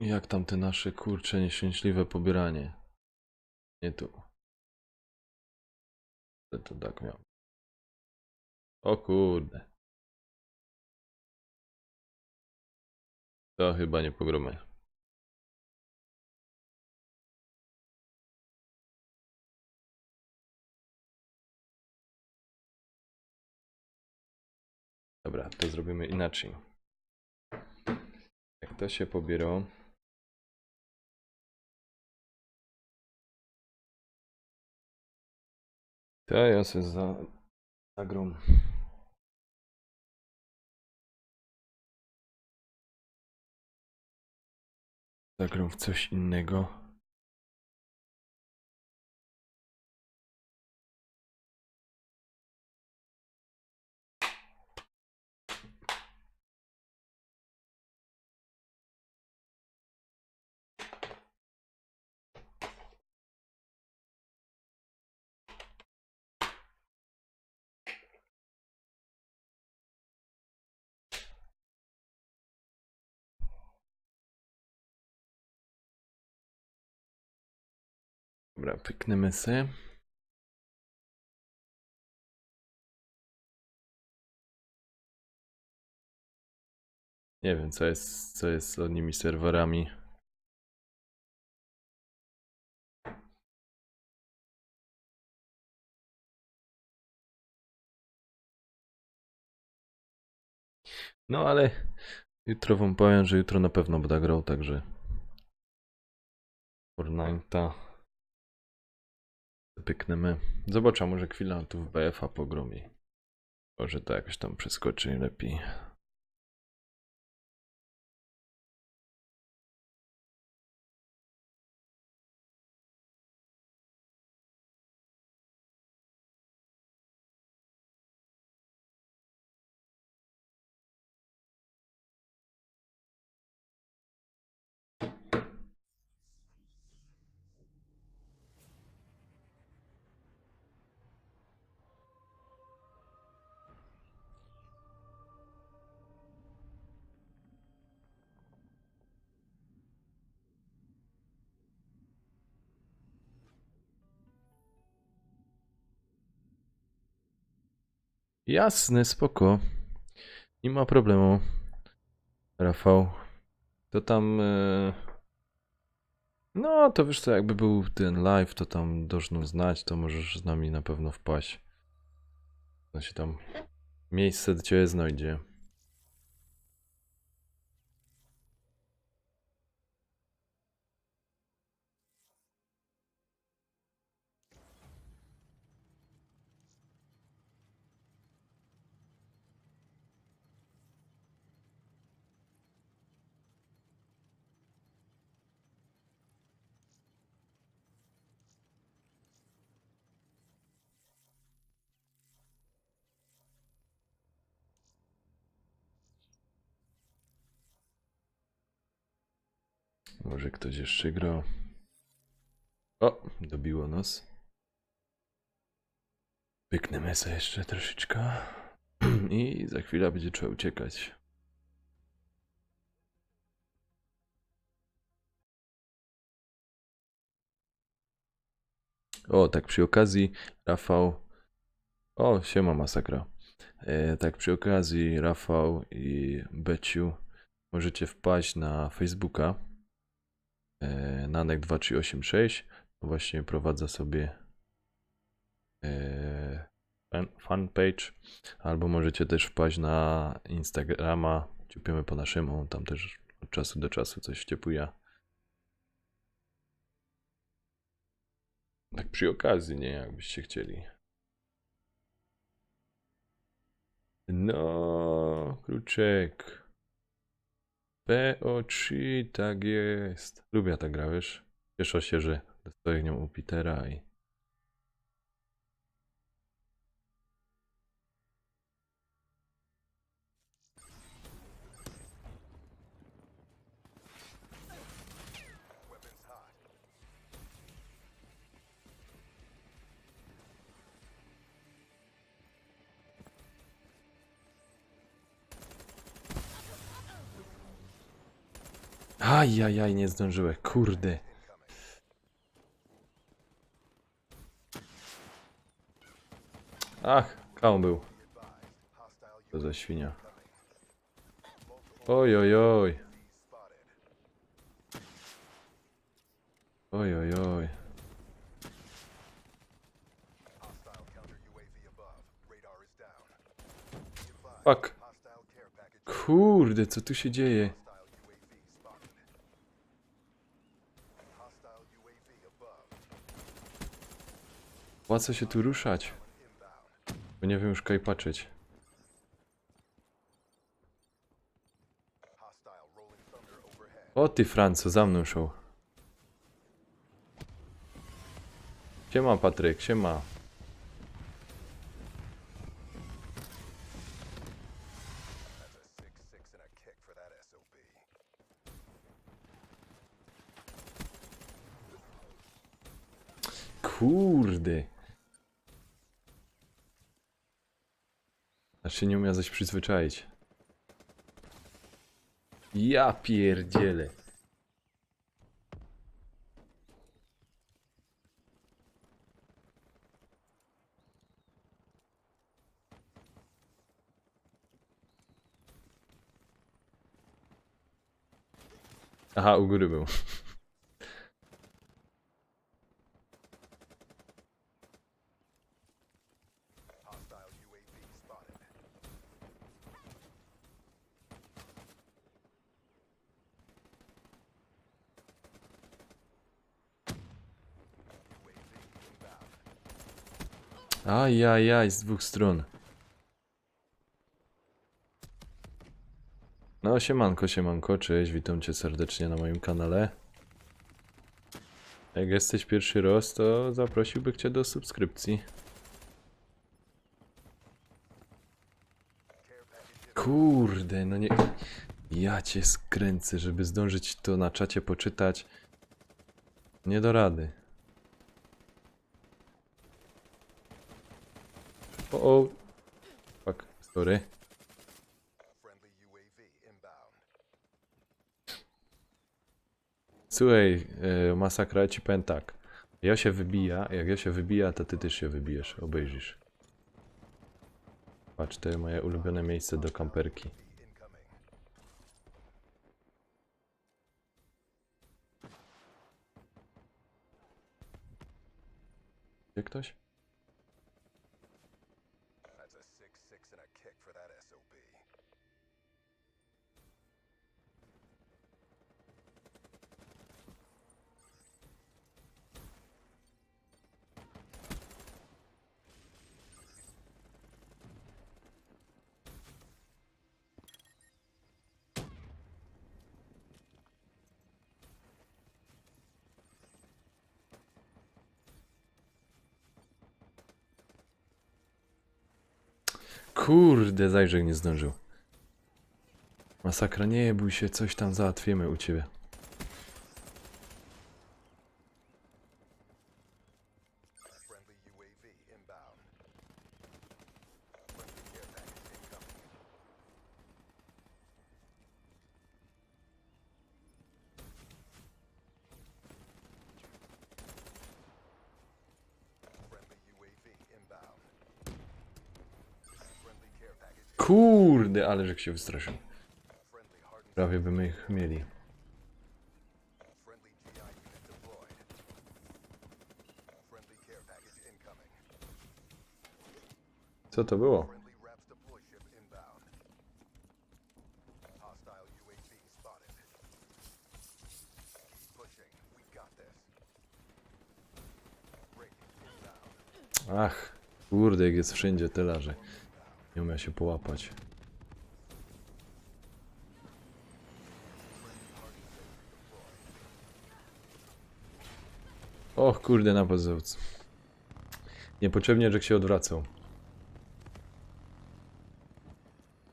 Jak tam te nasze, kurcze, nieszczęśliwe pobieranie? Nie tu. To tak miał. O kurde. To chyba nie pogromy. Dobra, to zrobimy inaczej. Jak to się pobiera? To ja sobie zagram. Zagram w coś innego. Dobra, pyknemy sobie. Nie wiem, co jest z nimi serwerami. No ale jutro wam powiem, że jutro na pewno będę grał, także Fortnite'a pyknemy. Zobaczę, może chwilę tu w BF-a pogromi. Może to jakoś tam przeskoczy lepiej. Jasne, spoko. Nie ma problemu. Rafał. To tam... No, to wiesz co, jakby był ten live, to tam dożną znać, to możesz z nami na pewno wpaść. No się tam miejsce do ciebie znajdzie. Może ktoś jeszcze grał. O, dobiło nos. Pyknemy sobie jeszcze troszeczkę. I za chwilę będzie trzeba uciekać. O, tak przy okazji, Rafał. O, siema Masakra. Tak przy okazji, Rafał i Beciu, możecie wpaść na Facebooka. Nanek2386. Właśnie prowadza sobie fanpage. Albo możecie też wpaść na Instagrama. Ciupiemy po naszemu. Tam też od czasu do czasu coś wciepuje. Tak przy okazji, nie? Jakbyście chcieli. No, Kruczek. PO3, tak jest. Lubię ta gra, wiesz? Cieszę się, że dostaję nią u Petera i... Ajajaj, nie zdążyłem, kurde. Ach, kaum był. To za świnia. Oj, oj, oj. Oj, oj, oj. Fuck. Kurde, co tu się dzieje? Opłaca się tu ruszać. Bo nie wiem już kaj patrzeć. O ty Franco, za mną szło. Siema Patryk, siema. Kurde. Aż się nie umie zaś przyzwyczaić. Ja pierdzielę. Aha, u góry był. Ajajaj, z dwóch stron. No siemanko, siemanko, cześć, witam cię serdecznie na moim kanale. Jak jesteś pierwszy raz, to zaprosiłbym cię do subskrypcji. Kurde, no nie... Ja cię skręcę, żeby zdążyć to na czacie poczytać. Nie do rady. O. Fuck, sorry. Słuchaj, Masakra, ja ci powiem tak. Ja się wybija, jak ja się wybija, to ty też się wybijesz, obejrzysz. Patrz, to jest moje ulubione miejsce do kamperki. Gdzie ktoś? Kurde, zajrzę, nie zdążył. Masakra, nie bój się, coś tam załatwimy u ciebie. Kurde, ale żech się wystraszył. Prawie by my ich mieli. Friendly GI unit deployed. Friendly care package incoming. Co to było? Friendly Raps deploy ship inbound. Hostile UAV spotted. Keep pushing. We got this. Rating inbound. Ach, kurde, jak jest wszędzie tyle, że nie umie się połapać. Och, kurde, napad z... Niepotrzebnie, że się odwracał.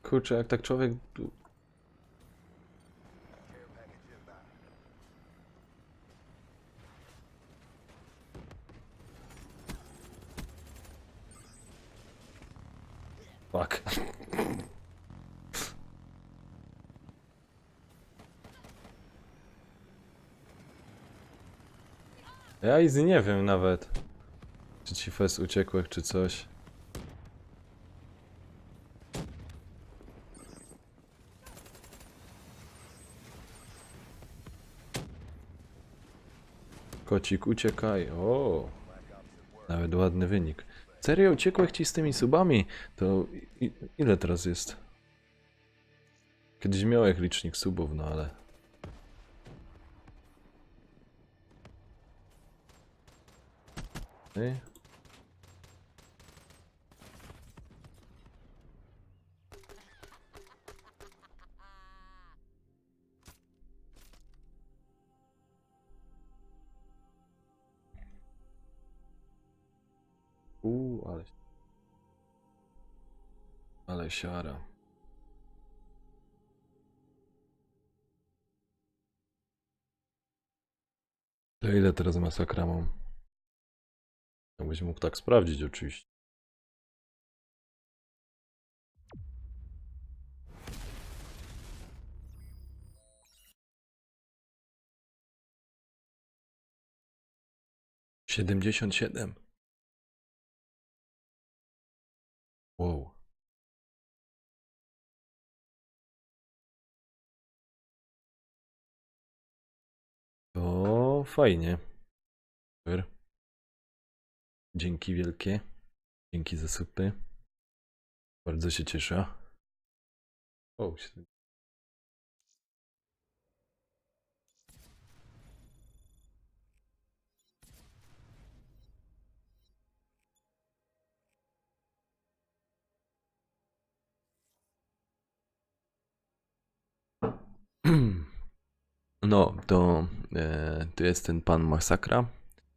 Kurczę, jak tak człowiek... Fuck. Ja Izzy nie wiem nawet, czy ci fes uciekłych, czy coś. Kocik, uciekaj. O, nawet ładny wynik. Serio, uciekłych ci z tymi subami? To ile teraz jest? Kiedyś miałeś licznik subów, no ale... Ty? Ale... Ale siara. To ile teraz masakra mam? Jakbyś mógł tak sprawdzić oczywiście. $77. Wow. To fajnie. Super. Dzięki wielkie. Dzięki za supy. Bardzo się cieszę. O, no, to tu jest ten pan Masakra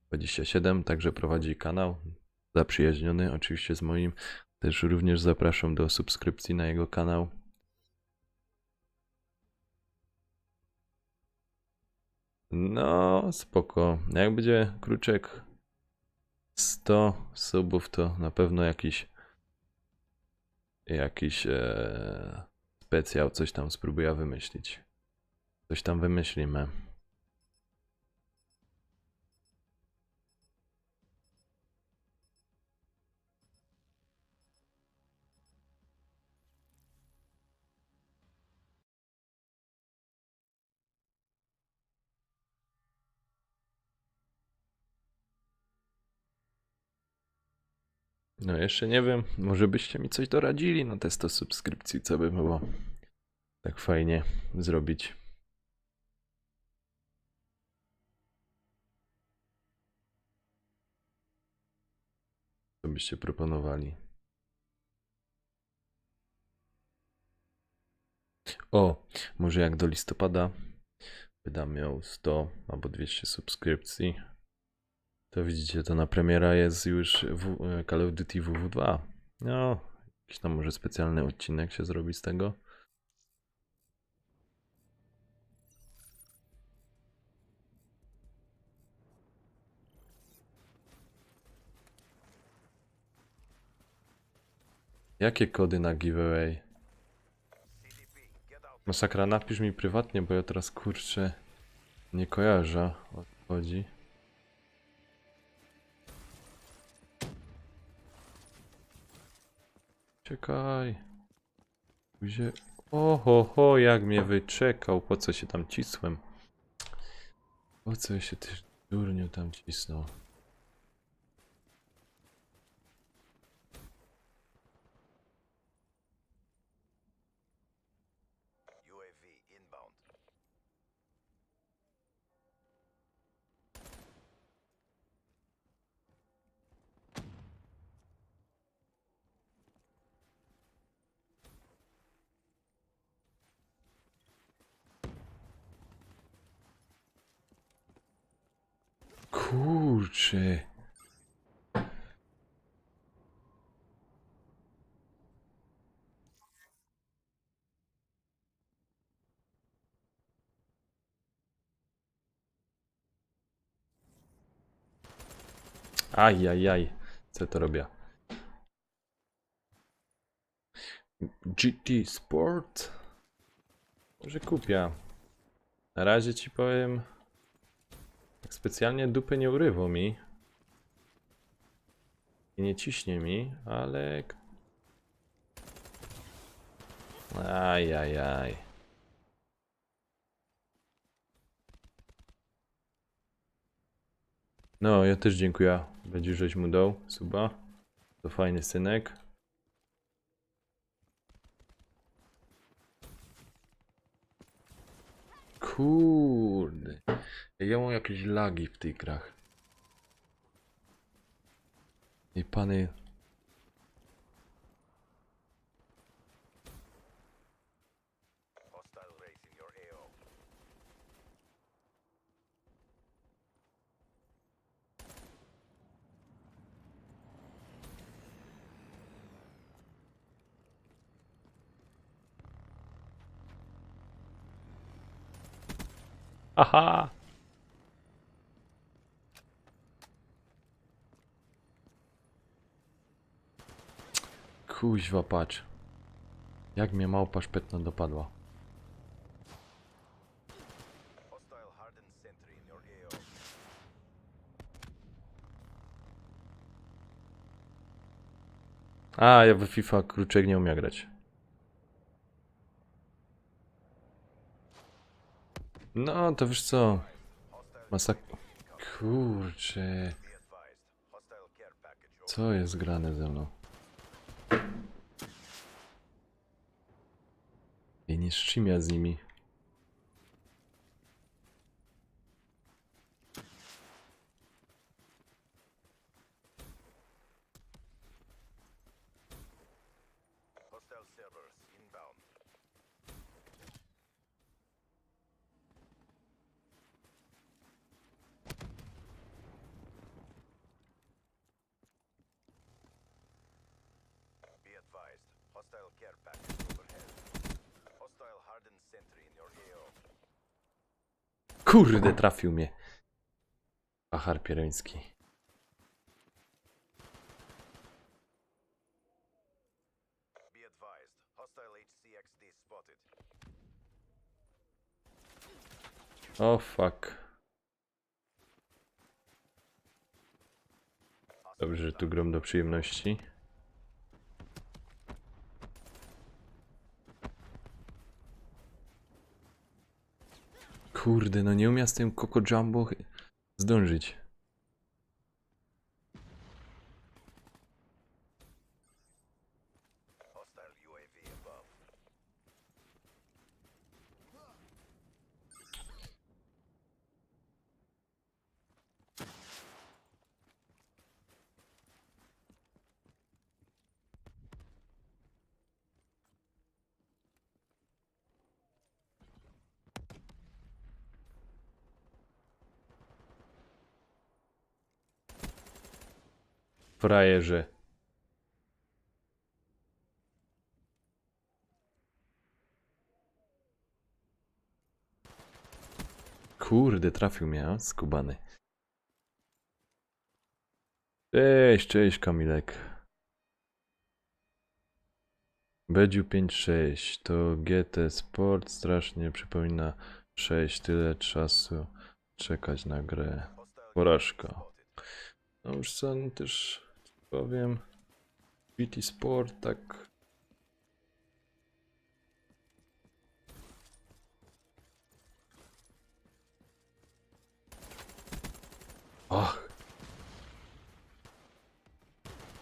27, także prowadzi kanał. Zaprzyjaźniony oczywiście z moim. Też również zapraszam do subskrypcji na jego kanał. No, spoko. Jak będzie kruczek 100 subów, to na pewno jakiś specjał, coś tam spróbuję wymyślić. Coś tam wymyślimy. No jeszcze nie wiem, może byście mi coś doradzili na te 100 subskrypcji, co by było tak fajnie zrobić. Co byście proponowali? O, może jak do listopada wydam miał 100 albo 200 subskrypcji. To widzicie, to na premiera jest już Call of Duty WW2. No, jakiś tam może specjalny odcinek się zrobi z tego. Jakie kody na giveaway? Masakra, napisz mi prywatnie, bo ja teraz kurczę nie kojarzę, o co chodzi. Czekaj. Gdzie? Oho, jak mnie wyczekał. Po co się tam cisłem? Po co się też durniu tam cisnął? UAV inbound. Kurczę. Ajajaj. Co to robię? GT Sport? Może kupię. Na razie ci powiem. Tak specjalnie dupy nie urywa mi. I nie ciśnie mi, ale... Ajajaj. No, ja też dziękuję. Będzie żeś mu dał suba. To fajny synek. Kurde. Ja mam jakieś lagi w tych grach. I pany... Hostile race in your AO. Aha! Kuźwa, patrz. Jak mnie małpa szpetna dopadła. Hostile hardened sentry in your AO. A, ja w FIFA Kruczek nie umiem grać. No, to wiesz co? Kurczę. Be advised. Hostile care package Co jest grane ze mną? I nie szczymia z nimi. Hostile servers inbound. Be advised. Hostile care package overhead. Hostile hardened sentry in your AO. Kurde, trafił mnie. Pachar pieroński. Be advised. Hostile HCXD spotted. O fuck. Dobrze, że tu grom do przyjemności. Kurde, no nie umiem z tym Coco Jumbo zdążyć. Hostile UAV above. Frajerze. Kurde, trafił mnie, a? Skubany. Cześć Kamilek. Bedziu 5.6 to GT Sport strasznie przypomina 6, tyle czasu czekać na grę. Porażka. No już co, no też powiem, GT Sport tak Och.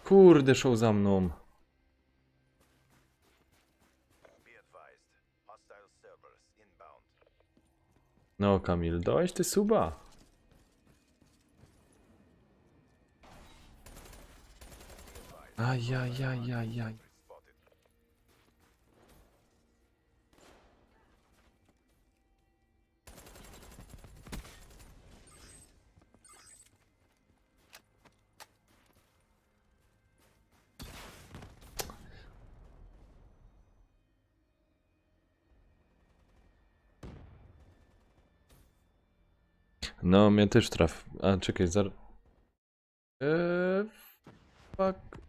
Kurde, szał za mną. Be advised. Hostile servers inbound. No, Kamil, dałeś ty suba. Ajajajajaj. Spotted. No, mnie też traf. A, czekaj, fuck.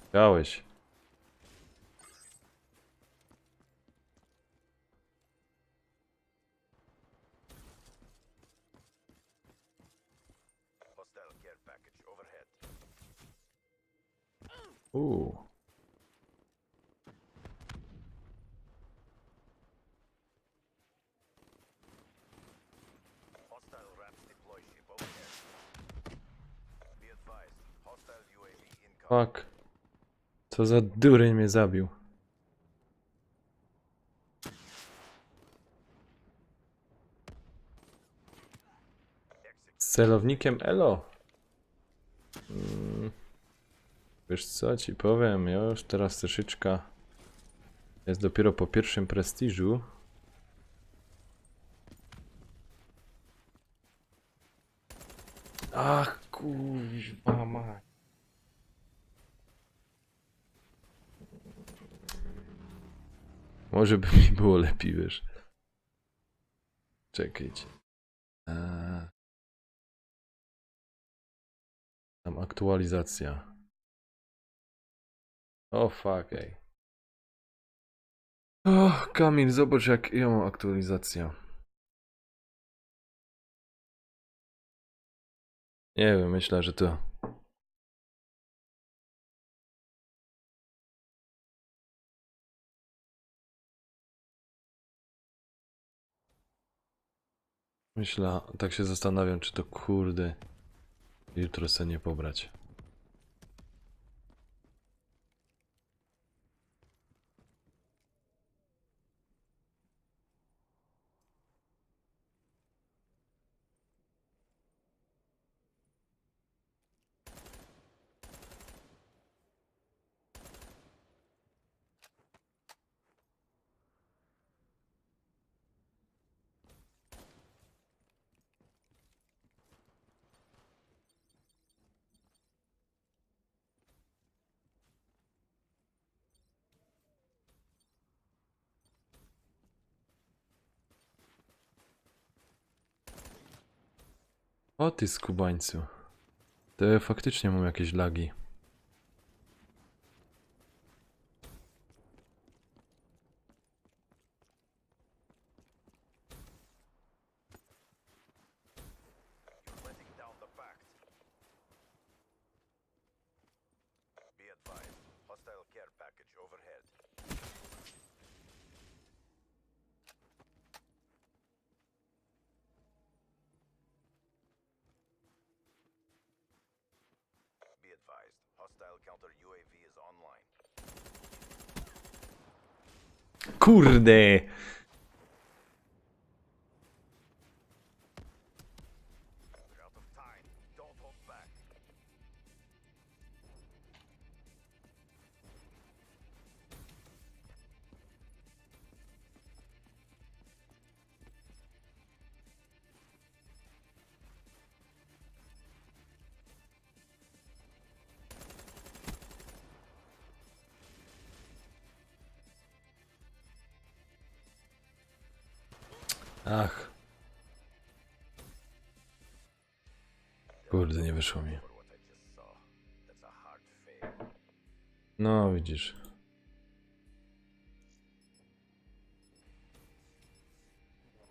Chciałeś. Hostile care package overhead. Hostile RAPS deploy ship overhead. Be advised. Hostile UAV incoming. Fuck. Co za dureń mnie zabił. Z celownikiem Elo. Wiesz co ci powiem, już teraz troszeczkę jest dopiero po pierwszym prestiżu. Ach kurwa mać. Może by mi było lepiej, wiesz. Czekajcie. Tam aktualizacja. O fuck, ej. O, Kamil, zobacz jak ja mam aktualizacja. Nie wiem, myślę, że to... Myślę, tak się zastanawiam, czy to kurde jutro sobie nie pobrać. O ty skubańcu. To ja faktycznie mam jakieś lagi. You're letting down the pact. Be advised. Hostile care package overhead. Be advised. Hostile counter UAV is online. Kurde! We're out of time. Don't hold back. Ach. Kurde, nie wyszło mi. For what I just saw. That's a hard fail. No, widzisz.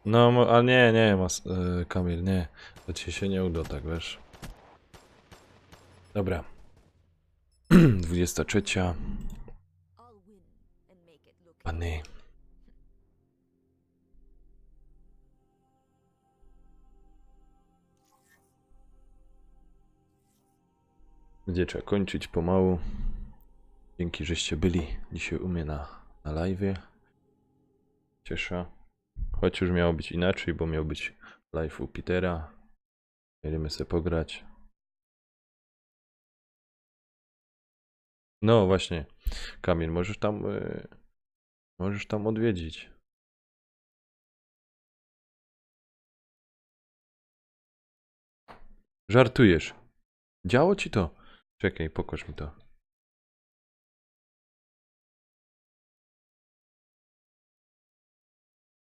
No, a nie, Kamil, nie. To ci się nie uda, tak wiesz. Dobra. 23. Pany. Będzie trzeba kończyć pomału. Dzięki, żeście byli dzisiaj u mnie na live'ie. Cieszę. Choć już miało być inaczej, bo miał być live u Petera. Mieliśmy sobie pograć. No właśnie, Kamil, możesz tam odwiedzić. Żartujesz. Działo ci to? Czekaj, pokaż mi to.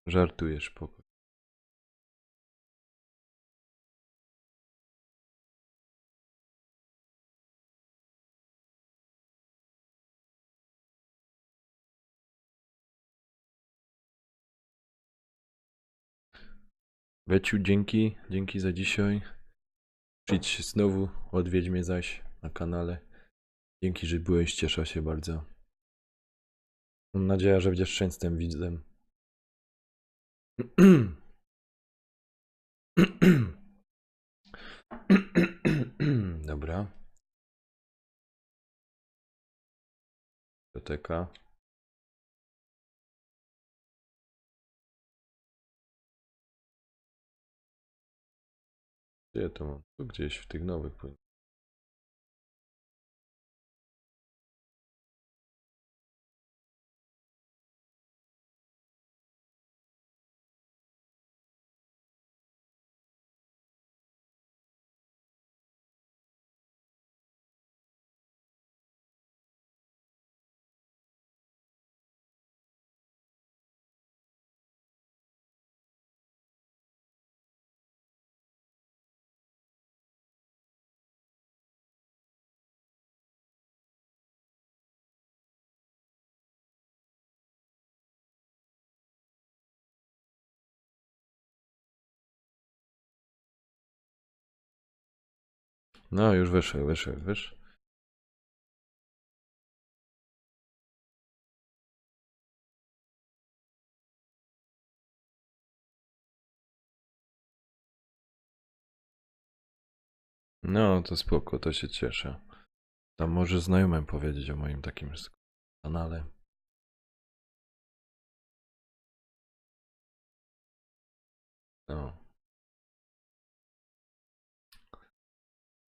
Żartujesz, pokaż. Weciu, dzięki za dzisiaj. Przyjdź znowu, odwiedź mnie zaś na kanale. Dzięki, że byłeś, cieszę się bardzo. Mam nadzieję, że będziesz częstym widzem. Dobra. Biblioteka. Gdzie ja to mam? Tu gdzieś w tych nowych powinien. No, już wyszedł. No, to spoko, to się cieszę. Tam może znajomym powiedzieć o moim takim kanale. No.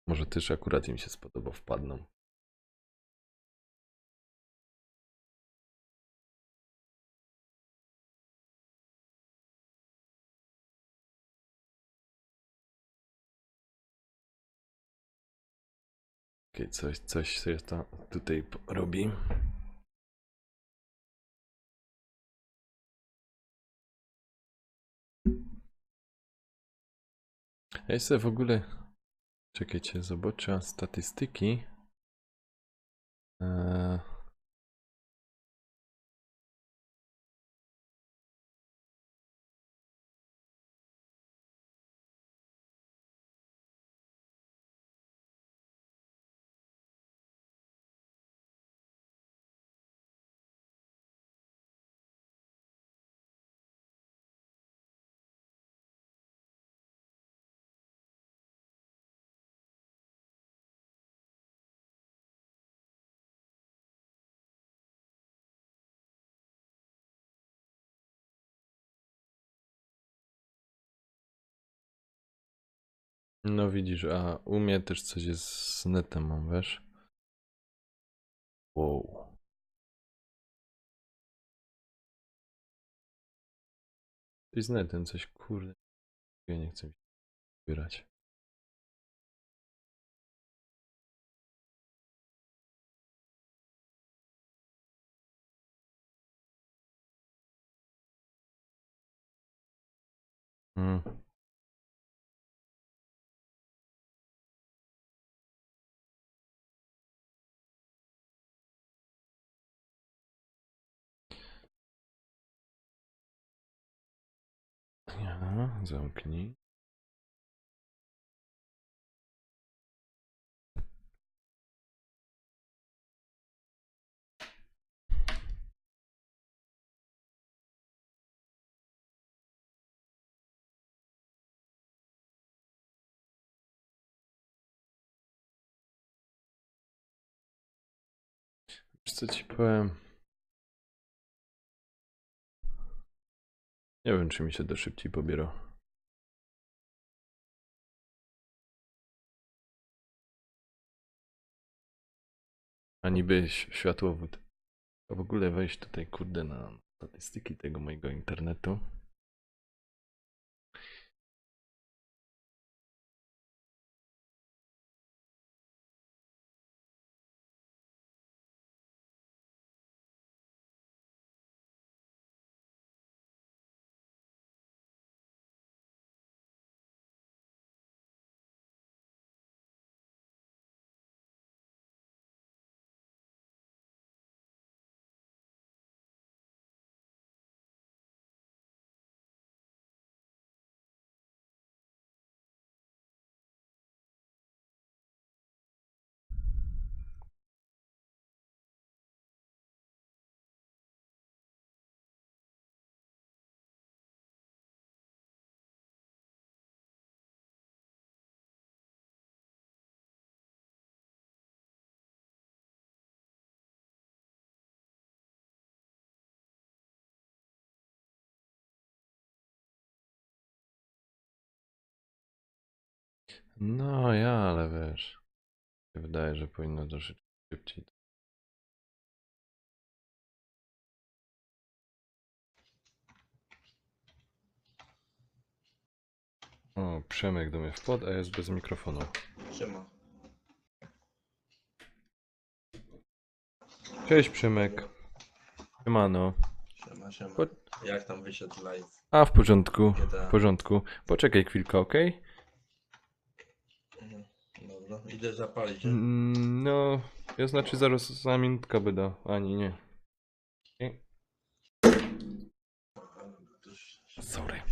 Może też akurat im się spodoba, wpadną. Okej, coś się tam tutaj robi. Ja sobie w ogóle... Czekajcie, zobaczę statystyki. No widzisz, a u mnie też coś jest z netem, mam, wiesz? Wow. Coś z netem, coś kurde. Ja nie chcę mi się zbierać. Ja, zamknij. Wiesz co ci powiem? Nie wiem, czy mi się to szybciej pobiera. A niby światłowód. A w ogóle wejść tutaj, kurde, na statystyki tego mojego internetu. No ja, ale wiesz. Mi się wydaje, że powinno troszeczkę szybciej. O, Przemek do mnie wpadł, a jest bez mikrofonu. Siema. Cześć Przemek. Siemano. Siema. Po... Jak tam wyszedł live? A w porządku, GTA. w porządku. Poczekaj chwilkę, ok? Dobra, idę zapalić. No, ja znaczy zaraz za minutkę będę, ani nie. Okay. Sorry.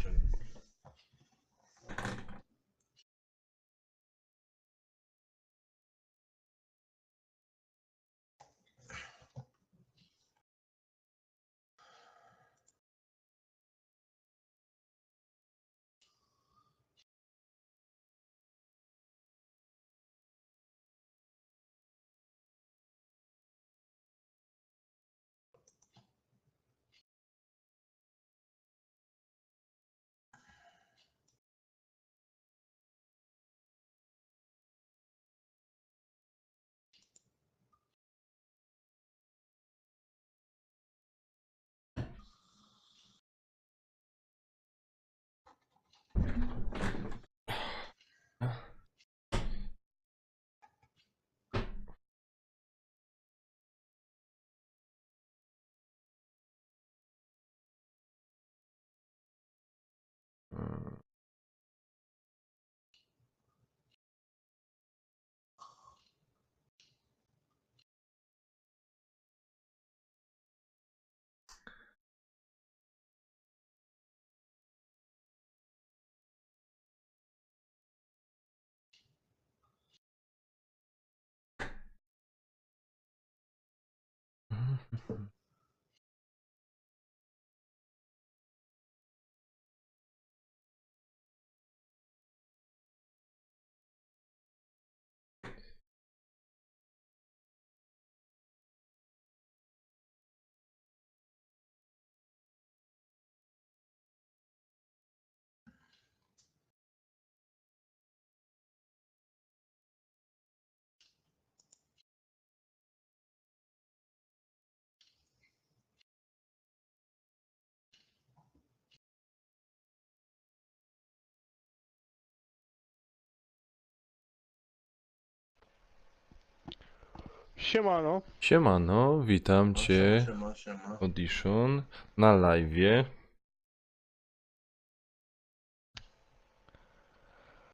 Siemano. Siemano, witam cię. Siema. Audition na live'ie.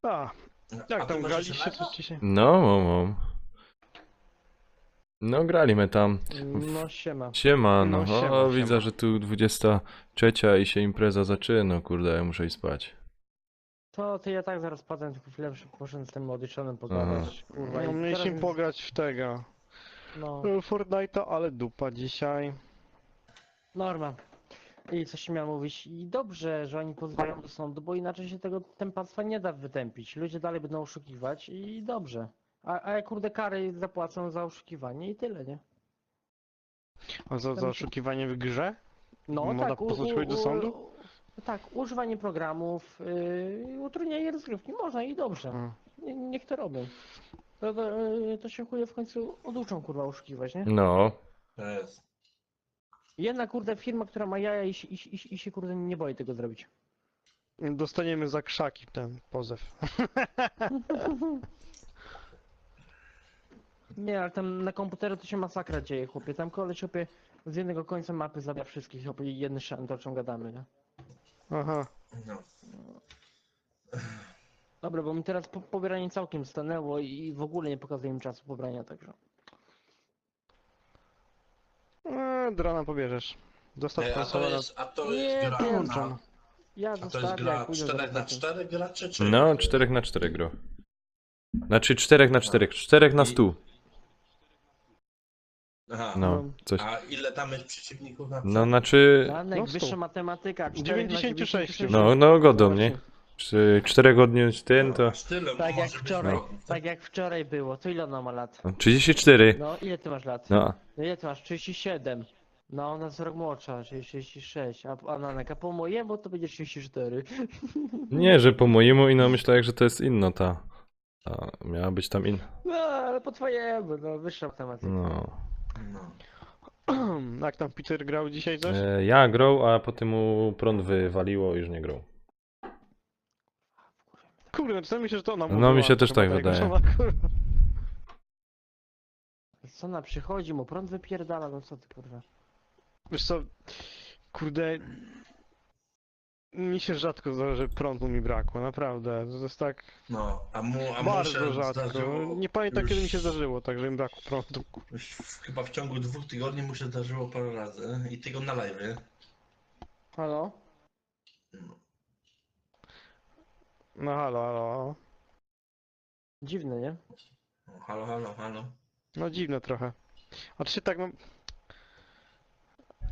A, jak tam graliście coś dzisiaj? No, mam. No, graliśmy tam. No siema. Siemano, No, siema, o, widzę, siema. że tu 23 i się impreza zaczyna, kurde, ja muszę iść spać. To ja tak zaraz padłem, tylko chwilę poszedłem z tym auditionem pogadać, Kurwa, No, mieliśmy pograć w tego. No, Fortnite'a, ale dupa dzisiaj. norma. I coś miałem mówić. I dobrze, że oni pozwalają do sądu, bo inaczej się tego tempactwa nie da wytępić. Ludzie dalej będą oszukiwać i dobrze. A ja kurde kary zapłacą za oszukiwanie i tyle, nie? A za Tam- oszukiwanie w grze? No Można tak, posłuchać do sądu? tak, używanie programów, utrudnianie rozgrywki, można i dobrze. Niech to robią. To się chuje w końcu oduczą kurwa oszukiwać, nie? No. Jest. Jedna kurde firma, która ma jaja i się kurde nie boi tego zrobić. Dostaniemy za krzaki ten pozew. Nie, ale tam na komputerze to się masakra dzieje, chłopie. Tam koleś, chłopie, z jednego końca mapy zabija wszystkich, chłopie, i jedny szan, to o czym gadamy, nie? Aha. No. Dobra, bo mi teraz pobieranie całkiem stanęło i w ogóle nie pokazuje mi czasu pobrania, także... Drona pobierzesz. Dostaw A to konsolę na... jest, a to Nie, jest gra pierdolę. na... Ja A to jest zostawię, gra jak pójdę 4 do na roboty. 4 graczy, czy... No, 4 na 4 gro. Znaczy 4 na 4, 4 na 100. Aha. No, coś. A ile tam jest przeciwników na No, znaczy... Janek, No, stu. wyższa matematyka, 4 na 96. 96. No, godą, nie? Czy 4 odniósł ten, to... Aż tyle Tak jak może być wczoraj, wrogów, tak jak wczoraj było. To ile ona ma lat? 34. No, ile ty masz lat? No. No ile ty masz? 37. No, ona jest rok młodsza, czyli 36. A Nanek, a po mojemu to będzie 34. Nie, że po mojemu ino myślałem, że to jest inna ta. Miała być tam inna. No, ale po twojemu, no, wyższa matematyka. No. Jak tam Peter grał dzisiaj coś? Ja grał, a potem mu prąd wywaliło i już nie grał. Kurde, czasami myślę, że to ona No, mówiła, mi się też chyba tak tego, wydaje. że ona, kurwa. Co ona przychodzi, mu prąd wypierdala, no co ty kurwa. Wiesz co, kurde... Mi się rzadko zdarza, że prądu mi brakło, naprawdę. To jest tak No, a mu bardzo się rzadko. zdarzyło Nie pamiętam już- kiedy mi się zdarzyło, tak że mi brakło prądu. Już chyba w ciągu 2 tygodni mu się zdarzyło parę razy i tego na live. Halo? No halo, halo. Dziwne, nie? No, halo, halo, halo. No dziwne trochę. A czy tak mam...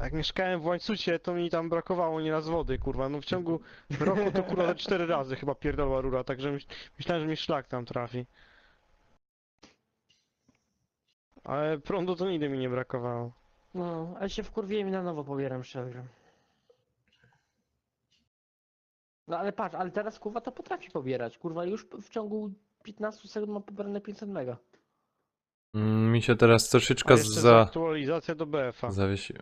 Jak mieszkałem w Łańcucie, to mi tam brakowało nieraz wody, kurwa. No w ciągu roku to kurwa ze 4 razy chyba pierdolła rura, także myślałem, że mi szlak tam trafi. Ale prądu to nigdy mi nie brakowało. No, ale się wkurwiłem i na nowo pobieram szczerze. No ale patrz, ale teraz kurwa to potrafi pobierać. Kurwa już w ciągu 15 sekund ma pobierane 500 mega. Mi się teraz troszeczkę A jeszcze za aktualizację do BF-a. zawiesił.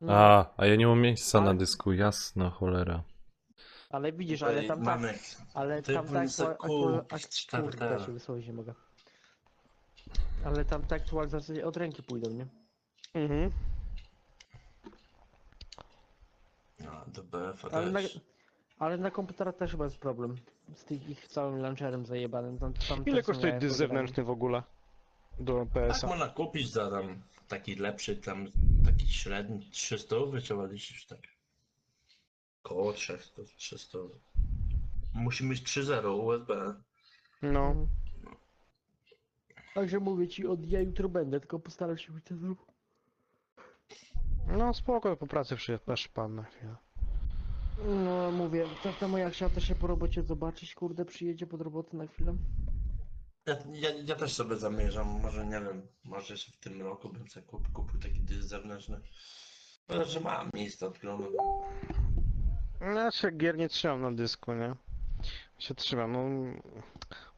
No. A ja nie mam miejsca na Ale- dysku, jasna cholera. Ale widzisz, ale tam tak, mamy ale ty tam tak bym se kupił kurde, startera. ja się wysłowić nie mogę. Ale tam te aktualizacje od ręki pójdą, nie? Mhm. No, do BF-a Ale na, też. ale na komputerach też chyba jest problem. Z tych ich całym launcherem zajebanym. Tam Ile też są kosztuje jaja dysk pogadane. zewnętrzny w ogóle? Do Tak PS-a. można kupić za tam taki lepszy, tam taki średni 300 trzeba liczyć tak. Koło 300. Musi mieć 3.0 USB. No. Także mówię ci, ja jutro będę, tylko postaram się być ten ruch. No spoko, po pracy przyjdziesz pan na chwilę. No mówię, ta moja chciała też się po robocie zobaczyć, kurde, przyjedzie pod robotę na chwilę. Ja też sobie zamierzam, może nie wiem, może jeszcze w tym roku bym sobie kupił taki dysk zewnętrzny. Ale że mam miejsce odgromne. Znaczy gier nie trzymam na dysku, nie? Się trzymam, no...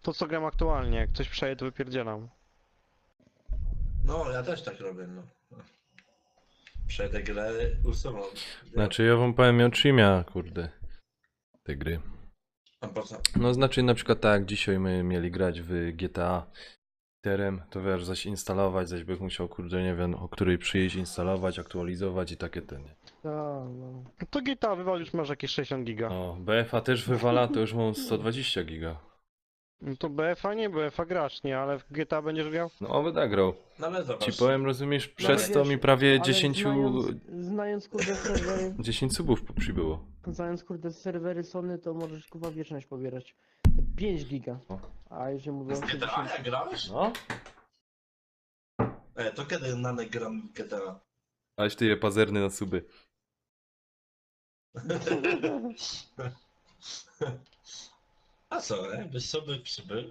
To co gram aktualnie, jak coś przeje to wypierdzielam. No, ja też tak robię, no. Przejdę grę, usuwam. Znaczy ja wam powiem, ja otrzymia, kurde, te gry. A po co? No znaczy na przykład tak jak dzisiaj my mieli grać w GTA terem, to wiesz, zaś instalować, zaś bych musiał, kurde, nie wiem, o której przyjść, instalować, aktualizować i takie ten. No, no. To GTA wywal już masz jakieś 60 giga. O, BF-a też wywala, to już mam 120 giga. No to BF-a nie, BF-a grasz, nie, ale w GTA będziesz grał? No, będę grał. No ale zobacz. Ci powiem, rozumiesz, No, przez ale to wiesz, mi prawie ale 10, znając kurde serwery, 10 subów przybyło. znając kurde serwery Sony, to możesz kurwa wieczność pobierać. Te 5 giga. A jeżeli mówię o Z GTA 60. jak grałeś? No. To kiedy Nanek gram w GTA? Aś ty je pazerny na suby. A co, byś sobie przybył?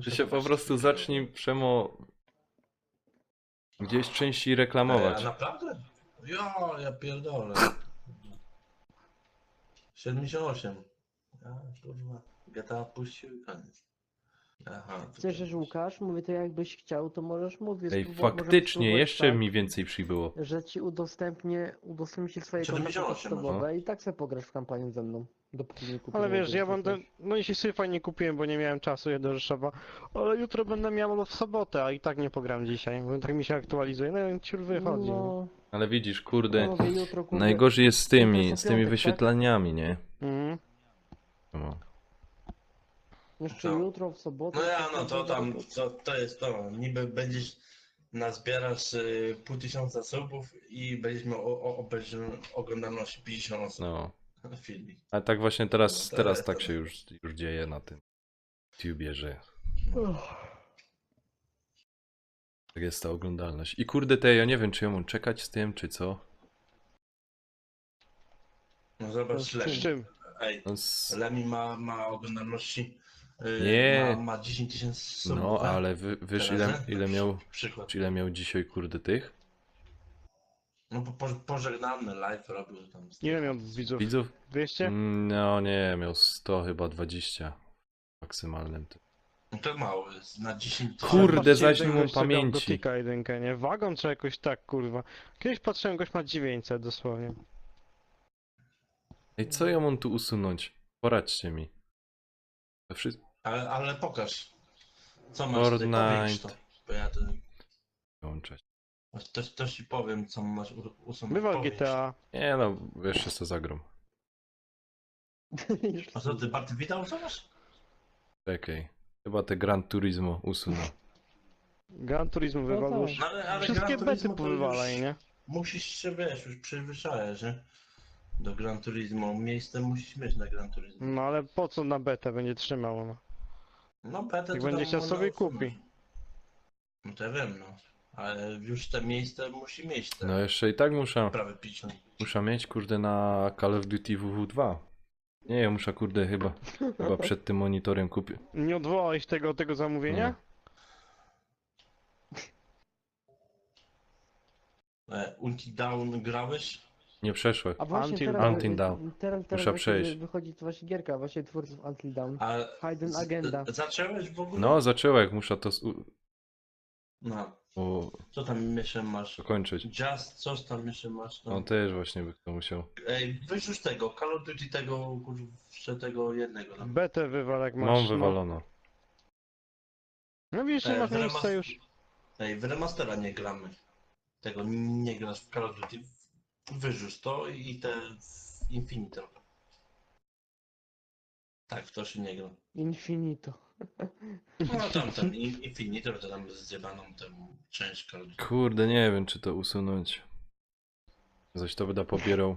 Ty się po prostu zacznij, Przemo, Gdzieś częściej A reklamować. naprawdę? Ja pierdolę. 78. Ja, kurwa. GTA puścił i koniec. Aha. Cieszysz, Łukasz? Mówię, to jakbyś chciał, to możesz mówić. Ej, możemy faktycznie, spróbować jeszcze tak, mi więcej przybyło. że ci udostępnię swoje kontakty 78 podstawowe i tak sobie pograsz w kampanię ze mną. Dopóki nie kupisz. Ale wiesz, ja jakiegoś będę, no dzisiaj sobie fajnie kupiłem, bo nie miałem czasu je do Rzeszowa, ale jutro będę miał w sobotę, a i tak nie pogram dzisiaj, bo tak mi się aktualizuje, no i ciur wychodzi. No, Ale widzisz, kurde, mówię, jutro, kurde, najgorzej jest z jutro tymi jest piątek, wyświetlaniami, nie? Mhm. No. Jeszcze Co? jutro, w sobotę. No ja, no to kurde, tam, to jest to. Niby będziesz nazbierasz 500 subów i będziesz miał oglądalność 50 osób No. na filmie. Ale tak właśnie teraz, No to teraz jest tak to. się już dzieje na tym YouTubie, że tak jest ta oglądalność. I kurde te, ja nie wiem, czy ja mam czekać z tym, czy co. No zobacz, Z Lemi. czym? Ej, No, Lemi ma oglądalności. Nie. Ma 10 tysięcy subów. no tak? ale wiesz Teraz, nie? ile miał, Przykład. czy ile miał dzisiaj kurde tych No pożegnany live robił tam. Ile miał widzów? widzów? 200? No nie, miał 100 chyba 20 maksymalnym. No to mało jest, na 10 Kurde, Ale patrzcie, zaś jeden mu gość sobie pamięci. dotyka jedynkę, nie? Wagon czy jakoś tak, kurwa. Kiedyś patrzyłem, gość ma 900 dosłownie. Ej, co ja mam tu usunąć? Poradźcie mi. To wszystko Ale pokaż. Co masz tutaj, powiększ to. Bo ja to... wyłączać. Też ci powiem, co masz usunąć. Bywa Powiększ. GTA. Nie no, jeszcze co zagram. A co ty, Barty widał, co masz? Czekaj. Chyba te Gran Turismo usunę. Gran Turismo wywalujesz. No, ale Wszystkie Gran Turismo bety to już powywalaj, nie? Musisz się, wiesz, już przyzwyczajać, nie? Do Gran Turismo. Miejsce musisz mieć na Gran Turismo. No ale po co na betę będzie trzymało, no? No, betę Jak to będzie tam chciał można sobie usunąć. kupi. No to ja wiem, no. Ale już te miejsce musi mieć te No jeszcze i tak muszę prawie 50. mieć kurde na Call of Duty WW2. Nie, ja muszę kurde chyba przed tym monitorem kupić. Nie odwołałeś tego zamówienia? Until Down grałeś? Nie przeszło. A właśnie Until teraz, Until Dawn. teraz Muszę właśnie przejść. wychodzi to właśnie gierka, właśnie twórców Until Dawn. A Hidden Agenda. zacząłeś w ogóle? No, zacząłem, muszę to No. u- Co tam jeszcze masz? dokończyć. Jazz, coś tam jeszcze masz? No też właśnie by to musiał. Ej, wyrzuć tego, Call of Duty tego, kurczę, tego jednego. Tam. Betę wywal jak masz. Mam no. wywalono. No widzisz, nie masz miejsca już. Ej, w remastera nie gramy. Tego nie grasz w Call of Duty. Wyrzuć to i te Infinito. Tak, w to się nie gra. Infinito. No tam ten Infinito to tam zjebaną tę część Call of Duty. Kurde, nie wiem czy to usunąć. Zaś to będę pobierał.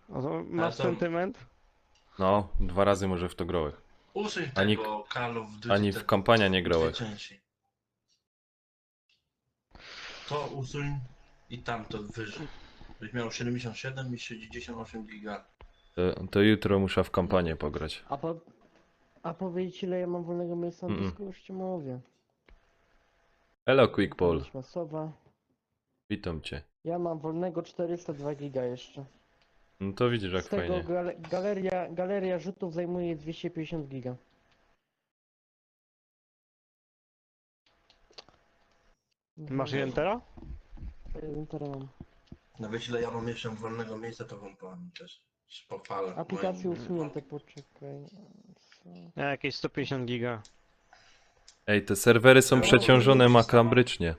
A to masz to- sentyment? No, 2 razy może w to grałem. Usuń Ani- tego Call of Duty. Ani w kampania nie grałem. dwie części. To usuń i tam to wyżej. Byś miał 77 i 68 giga. To jutro muszę w kampanię pograć. A powiedzieć ile ja mam wolnego miejsca na Mm-mm. dysku, już ci mówię. Hello Quick Paul, Pamięć masowa. witam cię. Ja mam wolnego 402 giga jeszcze. No to widzisz jak Z tego fajnie. galeria rzutów zajmuje 250 giga. Masz 1 tera? 1 tera mam. No wiesz ile ja mam jeszcze wolnego miejsca, to wam powiem też. Się pochwalę. Aplikacje Moim- usunięte, poczekaj. Co? Nie, jakieś 150 giga. Ej, te serwery są przeciążone makabrycznie.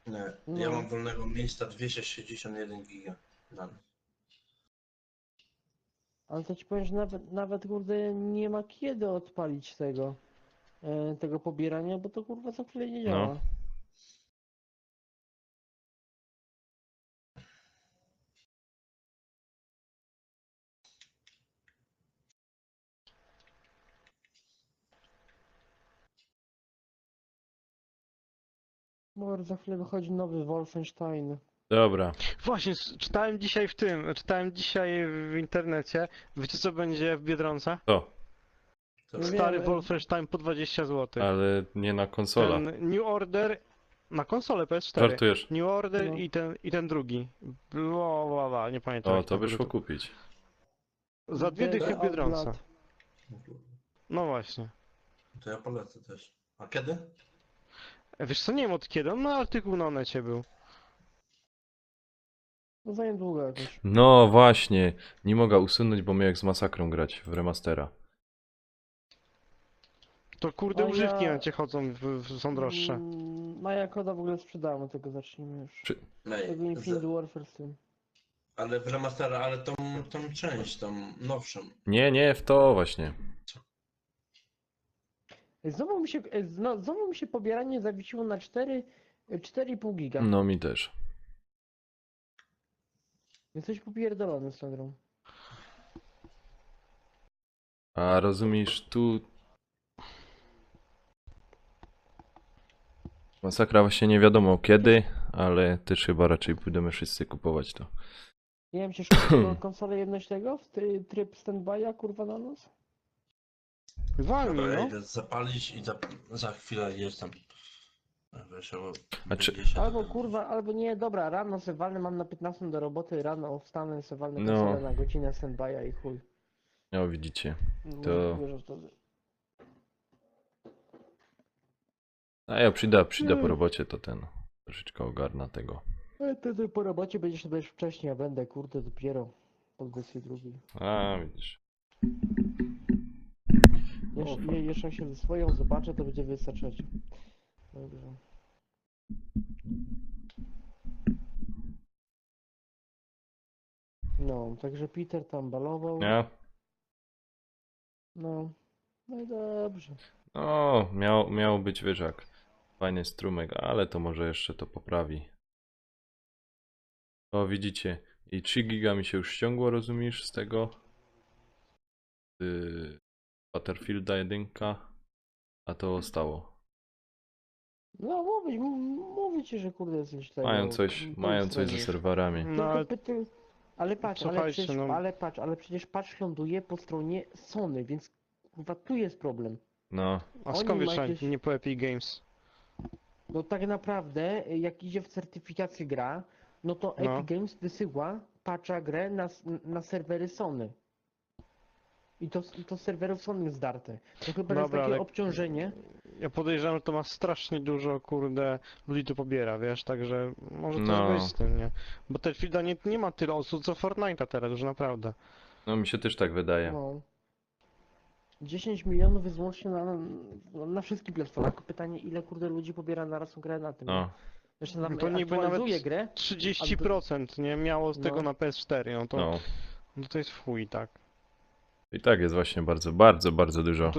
Nie, No. ja mam wolnego miejsca 261 giga. Dalej. Ale to ci powiem, że nawet kurde nie ma kiedy odpalić tego pobierania, bo to kurwa za chwilę nie działa. No. Bo za chwilę wychodzi nowy Wolfenstein. Dobra. Właśnie, czytałem dzisiaj w internecie. Wiecie co będzie w Biedronce? To. To Stary wiem, Wolfenstein po 20 zł. Ale nie na konsolach. Ten New Order Na konsolę PS4. Żartujesz? New Order No. i ten drugi. Nie pamiętam. O, jak to tam wyszło był. kupić. Za 2 dychy w Dead Biedronce. Outlaw. No właśnie. To ja polecę też. A kiedy? Wiesz co, nie wiem od kiedy, no artykuł na necie był. No za niedługo jakoś. No właśnie, nie mogę usunąć, bo miałem jak z masakrą grać w remastera. To kurde A używki ja- na cię chodzą, są droższe. Maja Koda w ogóle sprzedałem, tego zacznijmy już. Tego Infinite Warfare z tym. Ale w remastera, ale tą część, tą nowszą. Nie, w to właśnie. Znowu mi się pobieranie zawiesiło na 4,5 giga. No mi też. Jesteś popierdolony z tą grą. A rozumiesz, tu... Masakra właśnie nie wiadomo kiedy, ale też chyba raczej pójdziemy wszyscy kupować to. Nie wiem, czy szkoda konsolę jedność tego? W tryb standby'a, kurwa na nos? Walnij, Dobra, ja no. idę zapalić i za chwilę jestem. Wiesz, A czy- Albo kurwa, albo nie, dobra, rano se walnę, mam na 15 do roboty, rano wstanę, se walnę No. konsolę na godzinę standby'a i chuj. No widzicie. No, To- wiesz, wtedy. A ja przyjdę po robocie, to ten... Troszeczkę ogarna tego. Wtedy po robocie będziesz wcześniej, a będę kurde dopiero po 22. A, widzisz. Jeszcze jak się ze swoją zobaczę, to będzie wystarczać. Dobrze. No, także Peter tam balował. Nie? No, no i dobrze. No, miał być wyżak. Fajny strumyk, ale to może jeszcze to poprawi. O, widzicie. I 3 giga mi się już ściągło, rozumiesz, z tego. Battlefielda 1. A to stało. No mówię ci, że kurde jesteś tego. Mają coś ze serwerami. No ale Ale patrz, Słuchajcie, no. ale przecież patch ląduje po stronie Sony, więc kurwa tu jest problem. No, a oni skąd wiesz, ma jakieś- nie po Epic Games? No tak naprawdę, jak idzie w certyfikację gra, no to No. Epic Games wysyła patcha grę na serwery Sony. I to z serwerów Sony jest zdarte. To chyba jest Dobra, takie ale- obciążenie. Ja podejrzewam, że to ma strasznie dużo, kurde, ludzi to pobiera, wiesz, także może coś No. być z tym, nie? Bo Battlefielda nie ma tyle osób co Fortnite'a teraz, już naprawdę. no mi się też tak wydaje. No. 10 milionów jest łącznie na wszystkich platformach. Tylko pytanie, ile kurde ludzi pobiera naraz grę na tym. No. Jeszcze tam No to niby nawet aktualizuje grę. 30% nie miało z tego No. na PS4, no to, No. no to jest w chuj, tak. I tak jest właśnie bardzo dużo.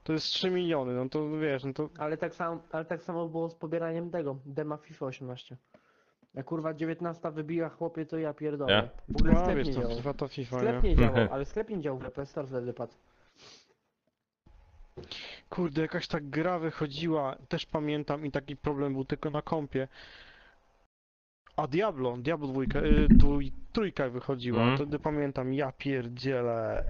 To jest 3 miliony, no to wiesz, no to Ale tak samo było z pobieraniem tego, dema FIFA 18. Jak kurwa 19 wybiła chłopie, to ja pierdolę. Nie? W ogóle no sklep wiesz, nie to działał. FIFA to FIFA, Sklep nie? nie działał, ale sklep nie działał, PS Store wtedy padł. Kurde, jakaś ta gra wychodziła, też pamiętam i taki problem był tylko na kompie. A Diablo 2, trójka wychodziła, Mhm. wtedy pamiętam, ja pierdzielę.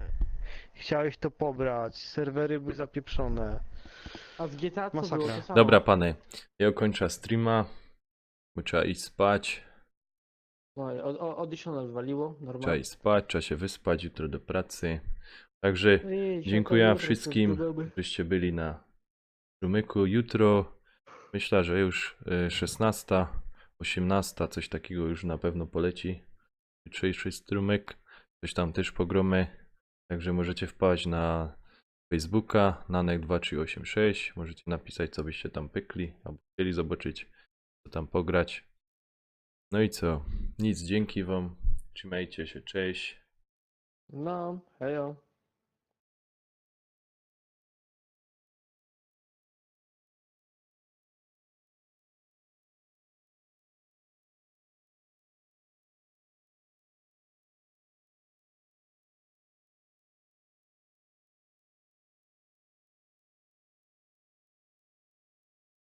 Chciałeś to pobrać, serwery były zapieprzone. A z GTA co Masakra. było to samo? Dobra, pany. Ja kończę streama. Bo trzeba iść spać. No, Auditional wywaliło, Trzeba normalnie. iść spać, trzeba się wyspać, jutro do pracy. Także dziękuję wszystkim, żeście byli na strumyku. Jutro myślę, że już 16, 18, coś takiego już na pewno poleci. Jutrzejszy strumyk, coś tam też pogromy. Także możecie wpaść na Facebooka, nanek2386. Możecie napisać, co byście tam pykli, albo chcieli zobaczyć, co tam pograć. No i co? Nic, dzięki wam. Trzymajcie się, cześć. No, hejo.